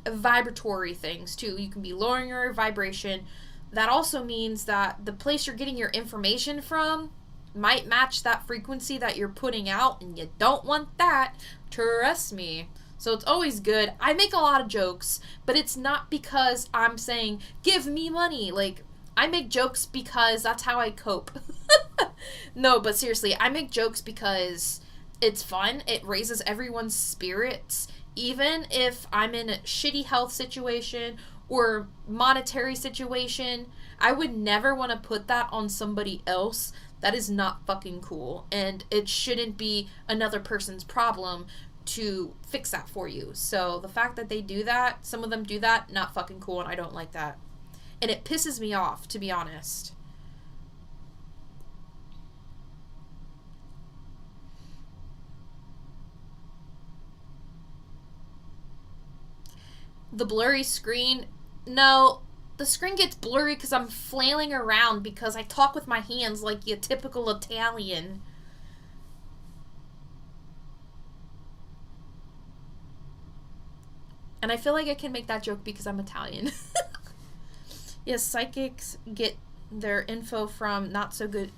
Speaker 1: vibratory things too. You can be lowering your vibration. That also means that the place you're getting your information from might match that frequency that you're putting out, and you don't want that. Trust me. So it's always good. I make a lot of jokes, but it's not because I'm saying, give me money. Like, I make jokes because that's how I cope. No, but seriously, I make jokes because it's fun. It raises everyone's spirits. Even if I'm in a shitty health situation or monetary situation, I would never want to put that on somebody else. That is not fucking cool. And it shouldn't be another person's problem to fix that for you. So the fact that they do that, some of them do that, not fucking cool, and I don't like that. And it pisses me off, to be honest. The blurry screen, no, the screen gets blurry because I'm flailing around because I talk with my hands like a typical Italian. And I feel like I can make that joke because I'm Italian. Yes, psychics get their info from not so good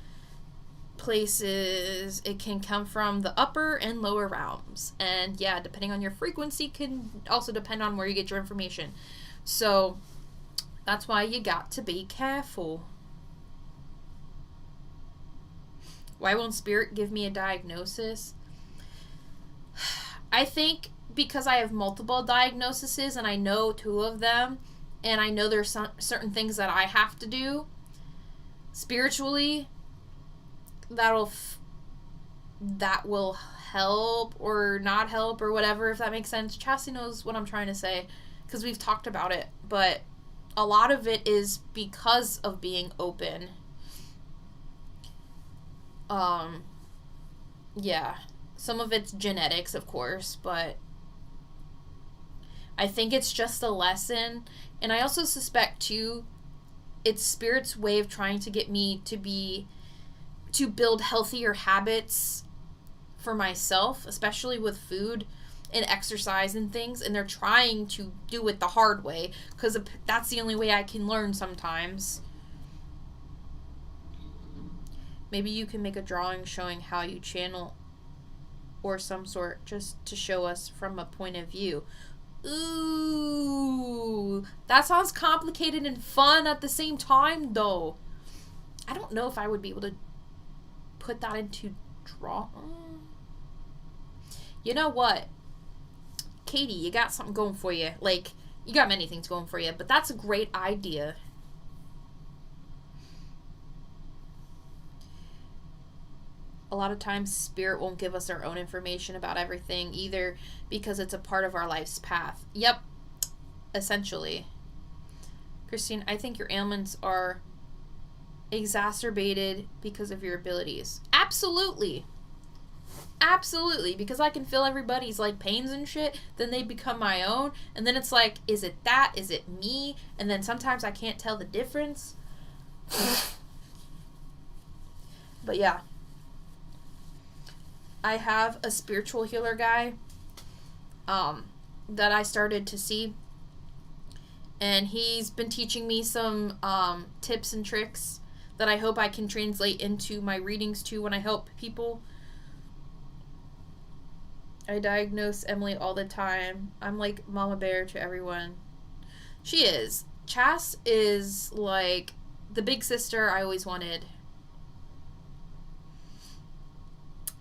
Speaker 1: places. It can come from the upper and lower realms. And yeah, depending on your frequency can also depend on where you get your information. So that's why you got to be careful. Why won't Spirit give me a diagnosis? I think because I have multiple diagnoses and I know 2 of them, and I know there's certain things that I have to do spiritually that will help or not help or whatever, if that makes sense. Chassie knows what I'm trying to say because we've talked about it, but a lot of it is because of being open. Yeah, some of it's genetics, of course, but I think it's just a lesson. And I also suspect too, it's Spirit's way of trying to get me to build healthier habits for myself, especially with food and exercise and things, and they're trying to do it the hard way because that's the only way I can learn sometimes. Maybe you can make a drawing showing how you channel or some sort, just to show us from a point of view. Ooh, that sounds complicated and fun at the same time, though. I don't know if I would be able to put that into draw. You know what? Katie, you got something going for you. Like, you got many things going for you, but that's a great idea. A lot of times, spirit won't give us our own information about everything either because it's a part of our life's path. Yep, essentially. Christine, I think your ailments are exacerbated because of your abilities. Absolutely. Absolutely, because I can feel everybody's like pains and shit, then they become my own, and then it's like, is it that? Is it me? And then sometimes I can't tell the difference. But yeah. I have a spiritual healer guy that I started to see, and he's been teaching me some tips and tricks that I hope I can translate into my readings too when I help people. I diagnose Emily all the time. I'm like Mama Bear to everyone. She is. Chas is like the big sister I always wanted.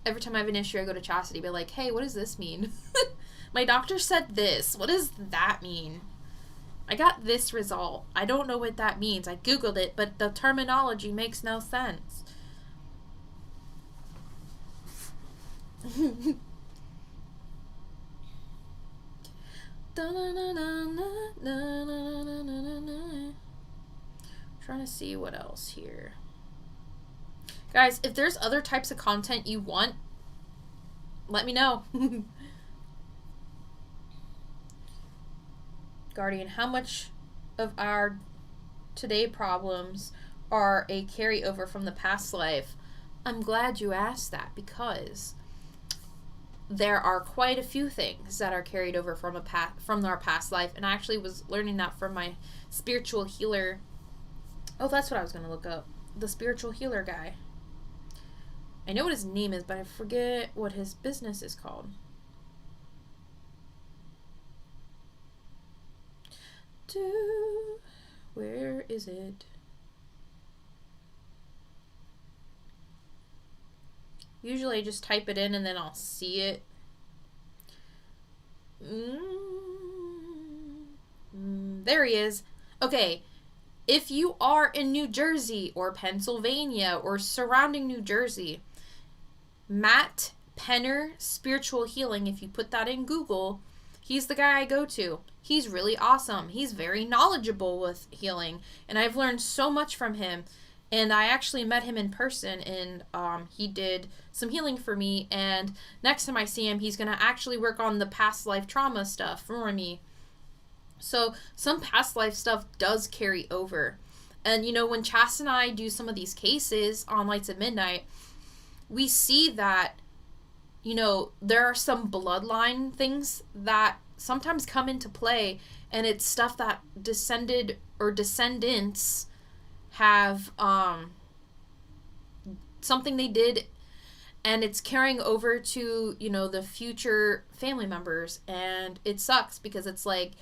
Speaker 1: Every time I have an issue, I go to Chastity, be like, hey, what does this mean? My doctor said this. What does that mean? I got this result. I don't know what that means. I Googled it, but the terminology makes no sense. Trying to see what else here. Guys, if there's other types of content you want, let me know. Guardian, how much of our today problems are a carryover from the past life? I'm glad you asked that because there are quite a few things that are carried over from our past life, and I actually was learning that from my spiritual healer. Oh, that's what I was going to look up. The spiritual healer guy. I know what his name is, but I forget what his business is called. Where is it? Usually I just type it in and then I'll see it. There he is. Okay. If you are in New Jersey or Pennsylvania or surrounding New Jersey, Matt Penner Spiritual Healing, if you put that in Google, he's the guy I go to. He's really awesome. He's very knowledgeable with healing, and I've learned so much from him. And I actually met him in person, and he did some healing for me, and next time I see him, he's going to actually work on the past life trauma stuff for me. So some past life stuff does carry over. And, you know, when Chas and I do some of these cases on Lights at Midnight, we see that, you know, there are some bloodline things that sometimes come into play, and it's stuff that descended or descendants have something they did, and it's carrying over to, you know, the future family members, and it sucks because it's like,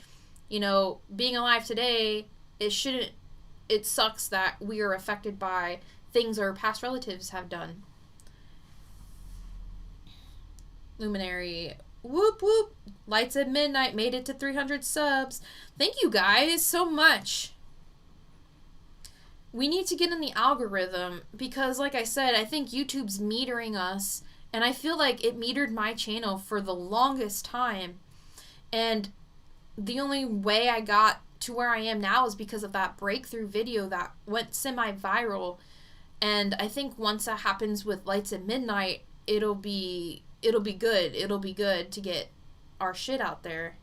Speaker 1: you know, being alive today, it sucks that we are affected by things our past relatives have done. Luminary, whoop whoop, Lights at Midnight made it to 300 subs. Thank you guys so much. We need to get in the algorithm because, like I said, I think YouTube's metering us, and I feel like it metered my channel for the longest time, and the only way I got to where I am now is because of that breakthrough video that went semi-viral. And I think once that happens with Lights at Midnight, it'll be good. It'll be good to get our shit out there.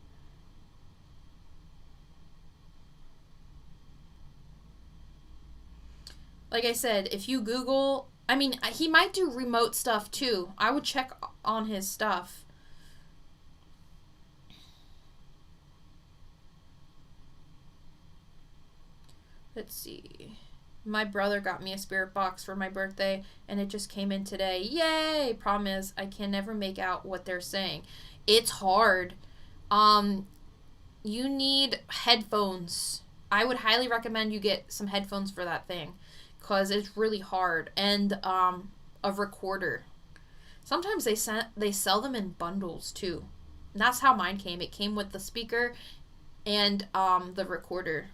Speaker 1: Like I said, if you Google, I mean, he might do remote stuff too. I would check on his stuff. Let's see. My brother got me a spirit box for my birthday, and it just came in today. Yay! Problem is, I can never make out what they're saying. It's hard. You need headphones. I would highly recommend you get some headphones for that thing, because it's really hard. And a recorder. Sometimes they sell them in bundles too. And that's how mine came. It came with the speaker and the recorder.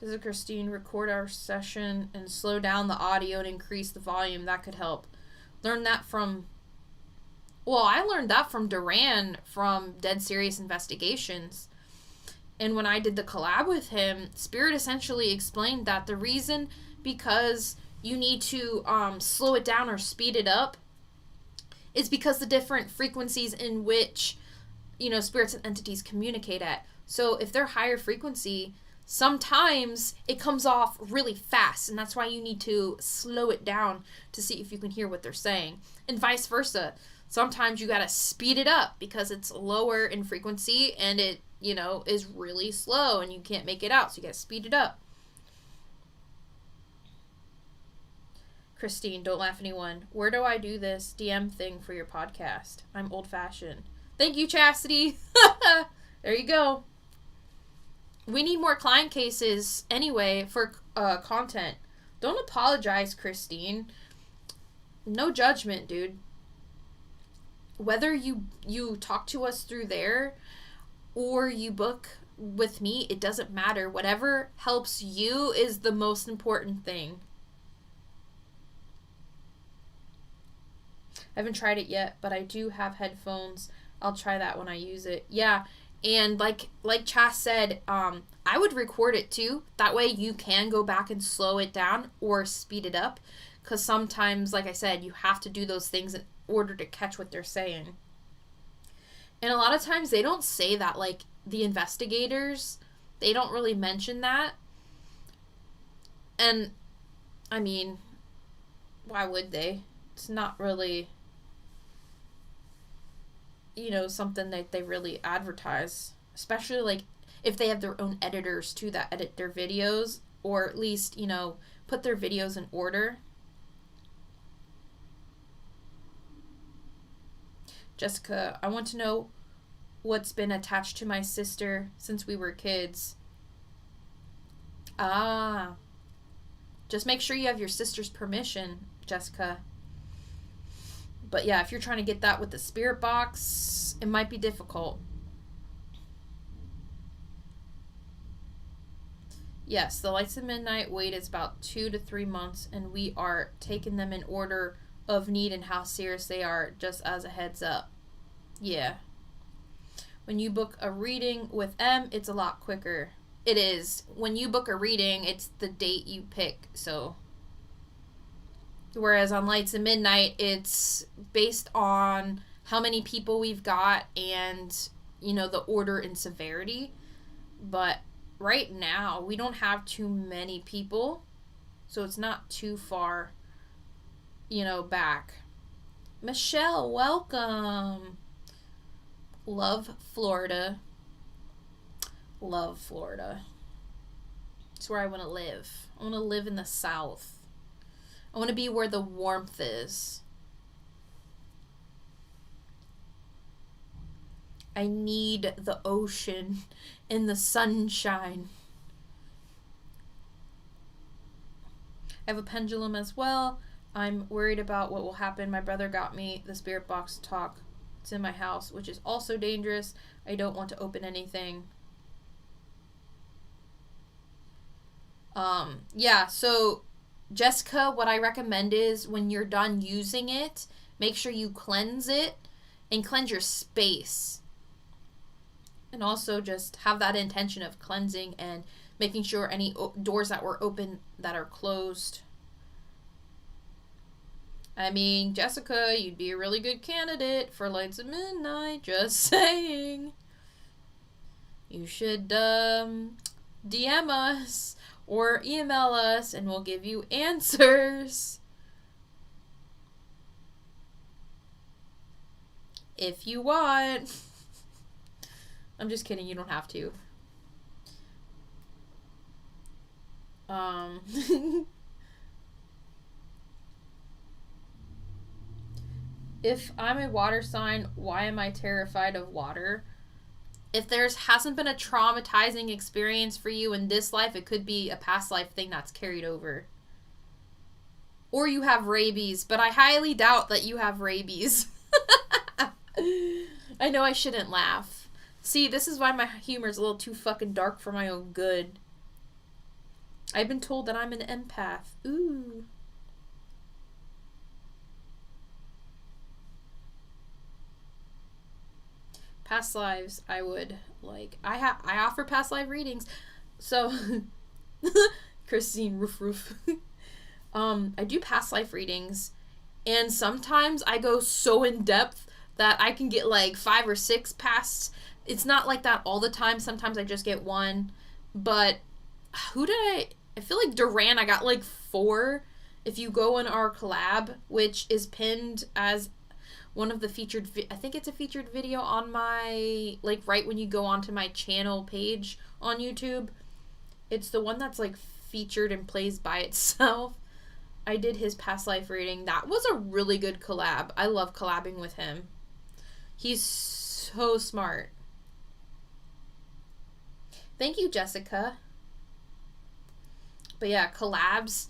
Speaker 1: Does Christine record our session and slow down the audio and increase the volume? That could help. Learned that from... Well, I learned that from Duran from Dead Serious Investigations. And when I did the collab with him, Spirit essentially explained that the reason because you need to slow it down or speed it up is because the different frequencies in which, you know, spirits and entities communicate at. So if they're higher frequency, sometimes it comes off really fast, and that's why you need to slow it down to see if you can hear what they're saying. And vice versa. Sometimes you gotta speed it up because it's lower in frequency and it, you know, is really slow and you can't make it out, so you gotta speed it up. Christine, don't laugh anyone. Where do I do this DM thing for your podcast? I'm old-fashioned. Thank you, Chastity. There you go. We need more client cases anyway for content. Don't apologize, Christine. No judgment, dude. Whether you talk to us through there or you book with me, it doesn't matter. Whatever helps you is the most important thing. I haven't tried it yet, but I do have headphones. I'll try that when I use it. Yeah, and like Chas said, I would record it too. That way you can go back and slow it down or speed it up. Because sometimes, like I said, you have to do those things in order to catch what they're saying. And a lot of times they don't say that. Like, the investigators, they don't really mention that. And, I mean, why would they? It's not really, you know, something that they really advertise. Especially, like, if they have their own editors, too, that edit their videos. Or at least, you know, put their videos in order. Jessica, I want to know what's been attached to my sister since we were kids. Ah. Just make sure you have your sister's permission, Jessica. But yeah, if you're trying to get that with the spirit box, it might be difficult. Yes, the Lights of Midnight wait is about 2 to 3 months, and we are taking them in order of need and how serious they are, just as a heads up. Yeah. When you book a reading with M, it's a lot quicker. It is. When you book a reading, it's the date you pick, so. Whereas on Lights of Midnight, it's based on how many people we've got and, you know, the order and severity. But right now, we don't have too many people, so it's not too far, you know, back. Michelle, welcome. Love Florida. Love Florida. It's where I want to live. I want to live in the South. I want to be where the warmth is. I need the ocean and the sunshine. I have a pendulum as well. I'm worried about what will happen. My brother got me the spirit box talk. It's in my house, which is also dangerous. I don't want to open anything. Yeah, so Jessica, what I recommend is when you're done using it, make sure you cleanse it and cleanse your space. And also just have that intention of cleansing and making sure any doors that were open that are closed. I mean, Jessica, you'd be a really good candidate for Lights of Midnight, just saying. You should DM us or email us and we'll give you answers. If you want. I'm just kidding, you don't have to. If I'm a water sign, why am I terrified of water? If there's hasn't been a traumatizing experience for you in this life, it could be a past life thing that's carried over. Or you have rabies, but I highly doubt that you have rabies. I know I shouldn't laugh. See, this is why my humor is a little too fucking dark for my own good. I've been told that I'm an empath. Ooh. Past lives, I would like. I offer past life readings, so Christine roof. I do past life readings, and sometimes I go so in depth that I can get like 5 or 6 past. It's not like that all the time. Sometimes I just get 1, but who did I feel like Duran. I got like 4. If you go in our collab, which is pinned as one of the featured, I think it's a featured video on my, like right when you go onto my channel page on YouTube. It's the one that's like featured and plays by itself. I did his past life reading. That was a really good collab. I love collabing with him. He's so smart. Thank you, Jessica. But yeah, collabs,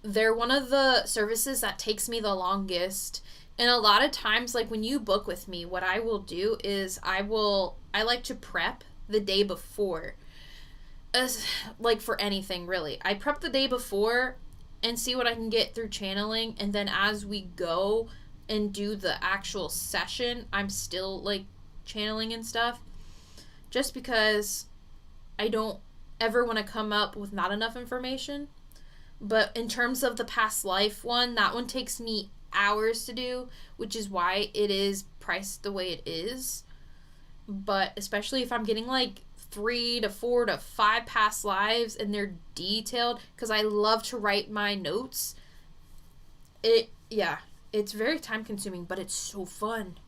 Speaker 1: they're one of the services that takes me the longest. And a lot of times, like when you book with me, what I will do is I like to prep the day before. Like for anything, really. I prep the day before and see what I can get through channeling. And then as we go and do the actual session, I'm still like channeling and stuff. Just because I don't ever want to come up with not enough information. But in terms of the past life one, that one takes me hours to do, which is why it is priced the way it is. But especially if I'm getting like 3 to 4 to 5 past lives and they're detailed, because I love to write my notes. It's very time consuming, but it's so fun.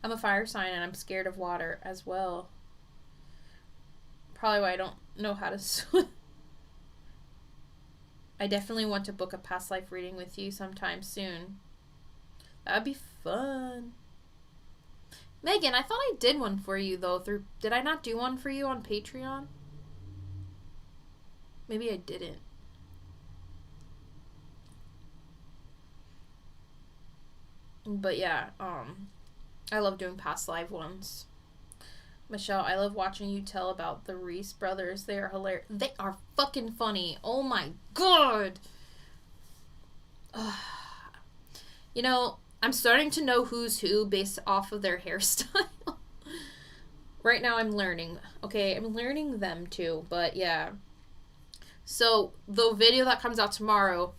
Speaker 1: I'm a fire sign and I'm scared of water as well. Probably why I don't know how to swim. I definitely want to book a past life reading with you sometime soon. That'd be fun. Megan, I thought I did one for you though. Did I not do one for you on Patreon? Maybe I didn't. But yeah, I love doing past live ones. Michelle, I love watching you tell about the Reese brothers. They are hilarious. They are fucking funny. Oh my god. You know, I'm starting to know who's who based off of their hairstyle. Right now I'm learning. Okay, I'm learning them too, but yeah. So, the video that comes out tomorrow,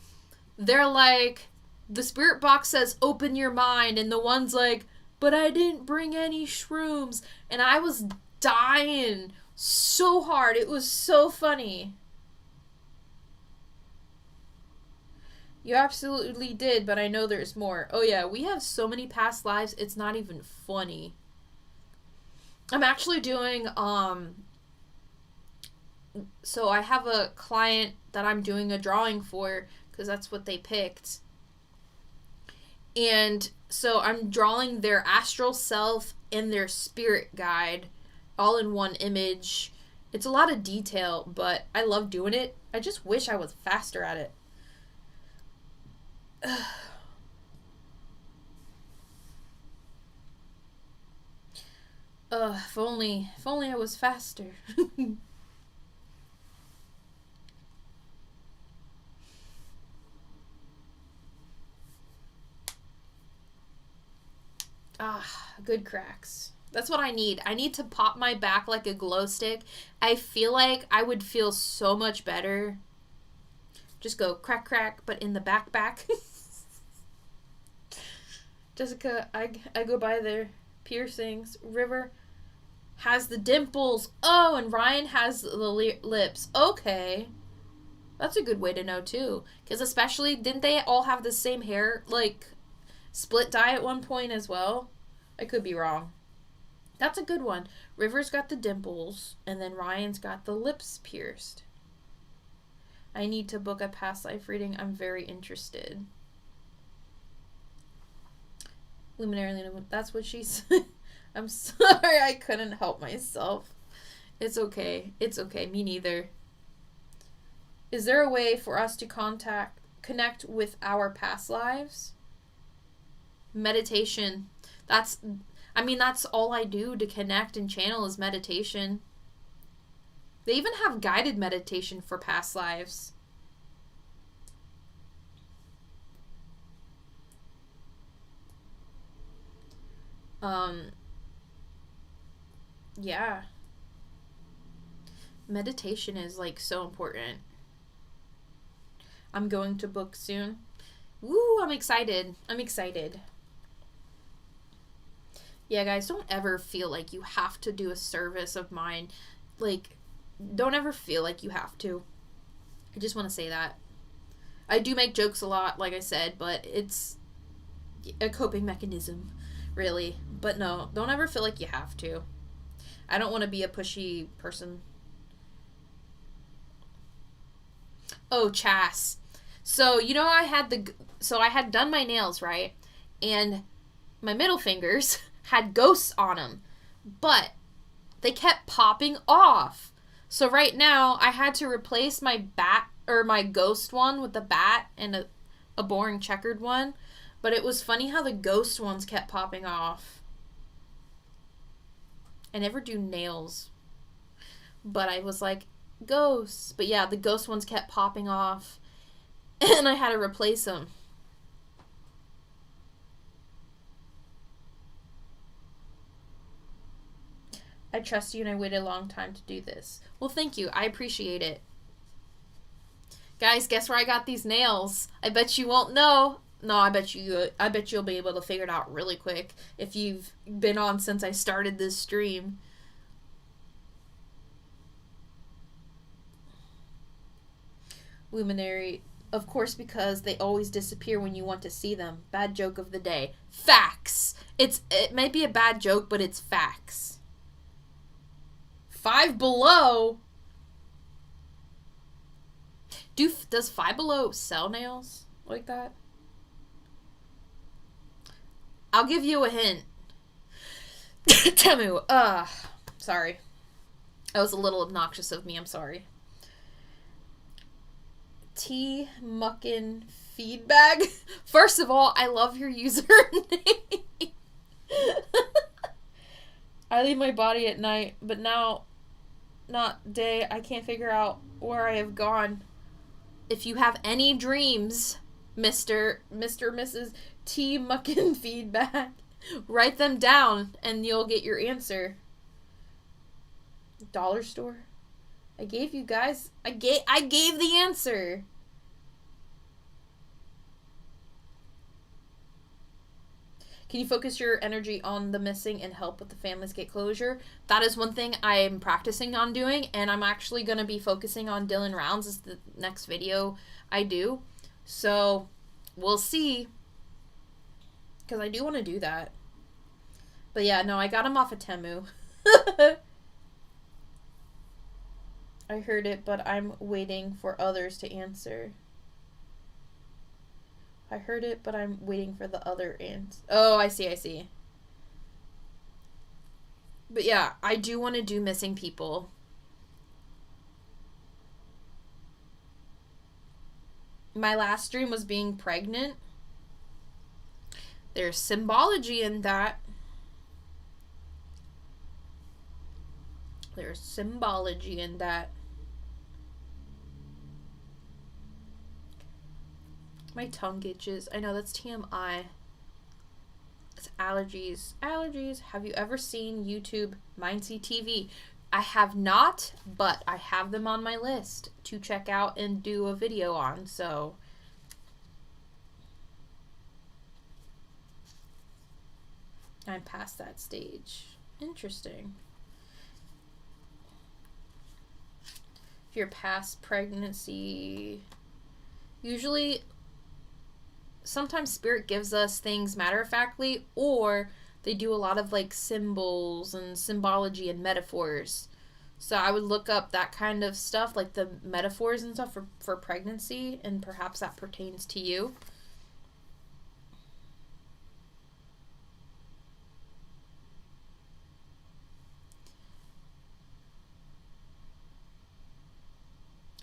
Speaker 1: they're like, the spirit box says, open your mind, and the one's like, but I didn't bring any shrooms. And I was dying so hard. It was so funny. You absolutely did, but I know there's more. Oh yeah, we have so many past lives, it's not even funny. I'm actually doing, so I have a client that I'm doing a drawing for, because that's what they picked. And so I'm drawing their astral self and their spirit guide all in one image. It's a lot of detail, but I love doing it. I just wish I was faster at it. If only I was faster. Good cracks. That's what I need. I need to pop my back like a glow stick. I feel like I would feel so much better. Just go crack, crack, but in the back. Jessica, I go by their piercings. River has the dimples. Oh, and Ryan has the lips. Okay. That's a good way to know, too. Because especially, didn't they all have the same hair, like, split dye at one point as well? I could be wrong. That's a good one. River's got the dimples, and then Ryan's got the lips pierced. I need to book a past life reading. I'm very interested. Luminary Luna, that's what she's... I'm sorry, I couldn't help myself. It's okay. It's okay. Me neither. Is there a way for us to connect with our past lives? Meditation. That's all I do to connect and channel is meditation. They even have guided meditation for past lives. Yeah. Meditation is like so important. I'm going to book soon. Woo, I'm excited. I'm excited. Yeah, guys, don't ever feel like you have to do a service of mine. Like, don't ever feel like you have to. I just want to say that. I do make jokes a lot, like I said, but it's a coping mechanism, really. But no, don't ever feel like you have to. I don't want to be a pushy person. Oh, Chas. So, you know, I had done my nails, right? And my middle fingers had ghosts on them. But they kept popping off. So right now, I had to replace my ghost one with the bat and a boring checkered one. But it was funny how the ghost ones kept popping off. I never do nails. But I was like, ghosts. But yeah, the ghost ones kept popping off. And I had to replace them. I trust you and I waited a long time to do this. Well, thank you. I appreciate it. Guys, guess where I got these nails? I bet you won't know. No, I bet you'll be able to figure it out really quick if you've been on since I started this stream. Luminary, of course, because they always disappear when you want to see them. Bad joke of the day. Facts. It may be a bad joke, but it's facts. 5 Below. Does 5 Below sell nails like that? I'll give you a hint. Temu. Sorry. That was a little obnoxious of me. I'm sorry. T Muckin Feedback. First of all, I love your username. I leave my body at night, but now, not day. I can't figure out where I have gone. If you have any dreams, Mr. Mrs. T Muckin Feedback, write them down and you'll get your answer. Dollar store? I gave you guys, I gave the answer. Can you focus your energy on the missing and help with the families get closure? That is one thing I'm practicing on doing, and I'm actually going to be focusing on Dylan Rounds as the next video I do. So, we'll see. Because I do want to do that. But yeah, no, I got him off of Temu. I heard it, but I'm waiting for others to answer. I heard it, but I'm waiting for the other answer. Oh, I see. But yeah, I do want to do missing people. My last stream was being pregnant. There's symbology in that. There's symbology in that. My tongue itches. I know, that's TMI. It's allergies. Allergies. Have you ever seen YouTube Mindsea TV? I have not, but I have them on my list to check out and do a video on, so. I'm past that stage. Interesting. If you're past pregnancy, usually sometimes spirit gives us things matter-of-factly, or they do a lot of like symbols and symbology and metaphors. So I would look up that kind of stuff, like the metaphors and stuff for pregnancy, and perhaps that pertains to you.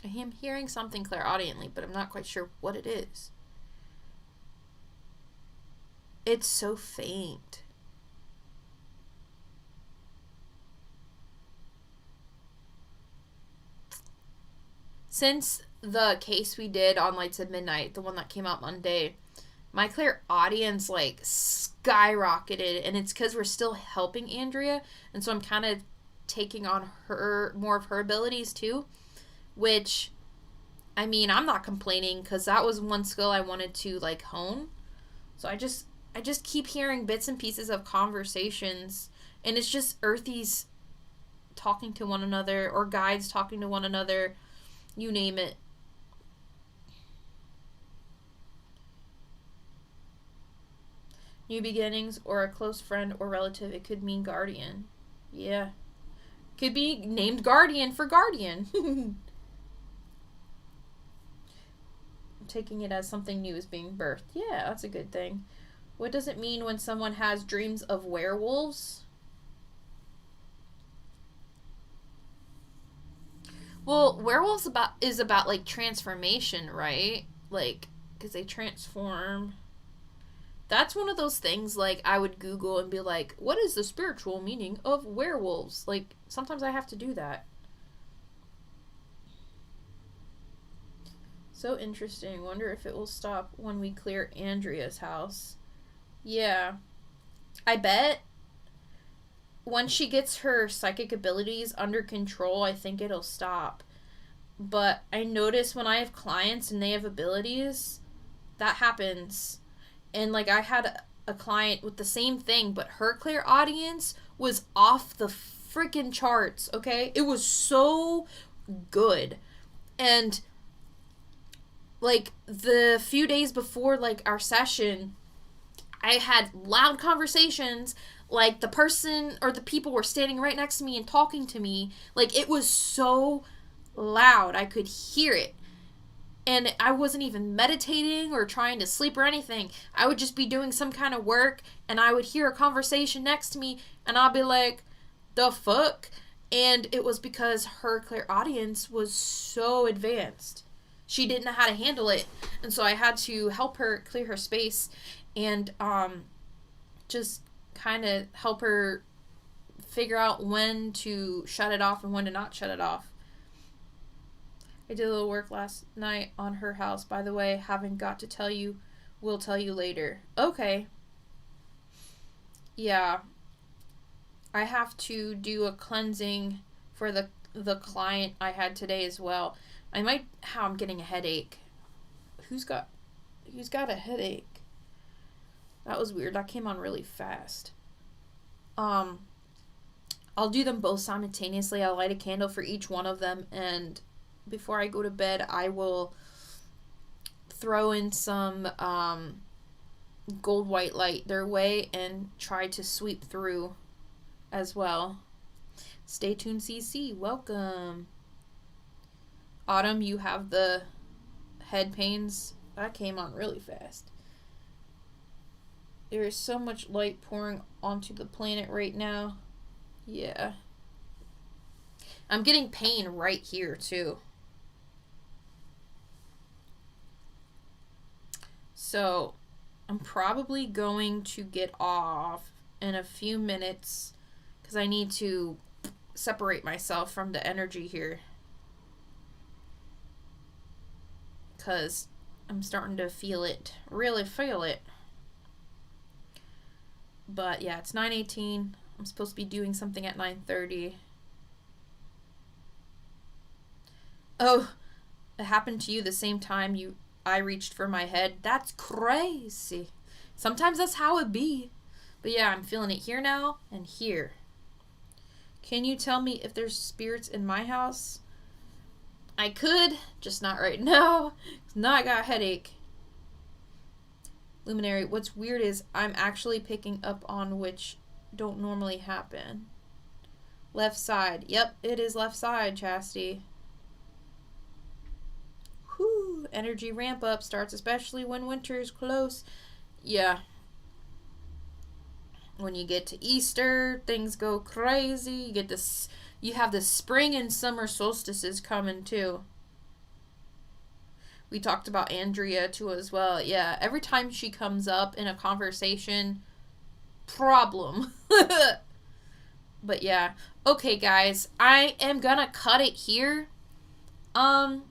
Speaker 1: I am hearing something clairaudiently, but I'm not quite sure what it is. It's so faint. Since the case we did on Lights at Midnight, the one that came out Monday, my clairaudience like skyrocketed, and it's because we're still helping Andrea, and so I'm kind of taking on her more of her abilities too, which, I mean, I'm not complaining because that was one skill I wanted to like hone. So I just keep hearing bits and pieces of conversations, and it's just earthies talking to one another or guides talking to one another, you name it. New beginnings or a close friend or relative. It could mean guardian. Yeah. Could be named guardian for guardian. I'm taking it as something new is being birthed. Yeah, that's a good thing. What does it mean when someone has dreams of werewolves? Well, werewolves is about like transformation, right? Like, because they transform. That's one of those things like I would Google and be like, what is the spiritual meaning of werewolves? Like, sometimes I have to do that. So interesting. Wonder if it will stop when we clear Andrea's house. Yeah. I bet once she gets her psychic abilities under control, I think it'll stop. But I notice when I have clients and they have abilities, that happens. And like I had a client with the same thing, but her clairaudience was off the freaking charts, okay? It was so good. And like the few days before like our session, I had loud conversations, like the person or the people were standing right next to me and talking to me. Like it was so loud, I could hear it. And I wasn't even meditating or trying to sleep or anything. I would just be doing some kind of work, and I would hear a conversation next to me, and I'll be like, the fuck? And it was because her clairaudience was so advanced. She didn't know how to handle it. And so I had to help her clear her space and just kind of help her figure out when to shut it off and when to not shut it off. I did a little work last night on her house, by the way. Haven't got to tell you. Will tell you later. Okay. Yeah. I have to do a cleansing for the client I had today as well. I'm getting a headache. Who's got a headache? That was weird. That came on really fast. I'll do them both simultaneously. I'll light a candle for each one of them, and before I go to bed, I will throw in some gold white light their way and try to sweep through as well. Stay tuned, CC. Welcome. Autumn, you have the head pains. That came on really fast. There is so much light pouring onto the planet right now. Yeah. I'm getting pain right here, too. So, I'm probably going to get off in a few minutes because I need to separate myself from the energy here. Because I'm starting to feel it. Really feel it. But yeah, it's 9:18. I'm supposed to be doing something at 9:30. Oh, it happened to you the same time I reached for my head. That's crazy. Sometimes that's how it be. But yeah, I'm feeling it here now and here. Can you tell me if there's spirits in my house? I could, just not right now. Now I got a headache. Luminary, what's weird is I'm actually picking up on which don't normally happen. Left side. Yep, it is left side, Chastity. Whew, energy ramp up starts especially when winter is close. Yeah. When you get to Easter, things go crazy. You have the spring and summer solstices coming too. We talked about Andrea too as well. Yeah, every time she comes up in a conversation, problem. But yeah. Okay, guys, I am gonna cut it here. I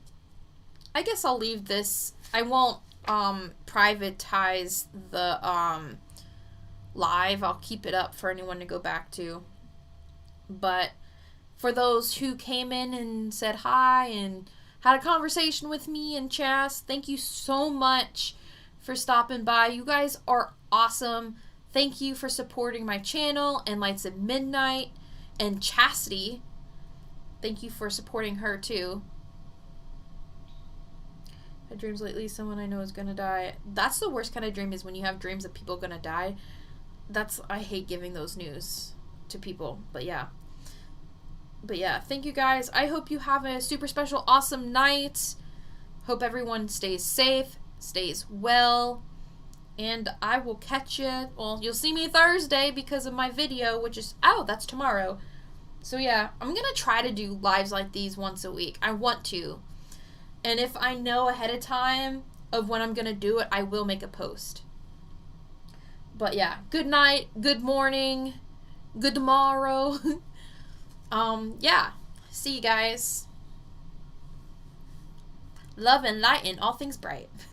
Speaker 1: guess I'll leave this. I won't privatize the live. I'll keep it up for anyone to go back to. But for those who came in and said hi and had a conversation with me and Chas, thank you so much for stopping by. You guys are awesome. Thank you for supporting my channel and Lights at Midnight. And Chastity, thank you for supporting her too. I dreams lately someone I know is gonna die. That's the worst kind of dream, is when you have dreams that people are gonna die. I hate giving those news to people. But yeah, thank you guys. I hope you have a super special, awesome night. Hope everyone stays safe, stays well, and I will catch you. Well, you'll see me Thursday because of my video, which is, that's tomorrow. So yeah, I'm gonna try to do lives like these once a week. I want to. And if I know ahead of time of when I'm gonna do it, I will make a post. But yeah, good night, good morning, good tomorrow. Yeah, see you guys. Love and light and all things bright.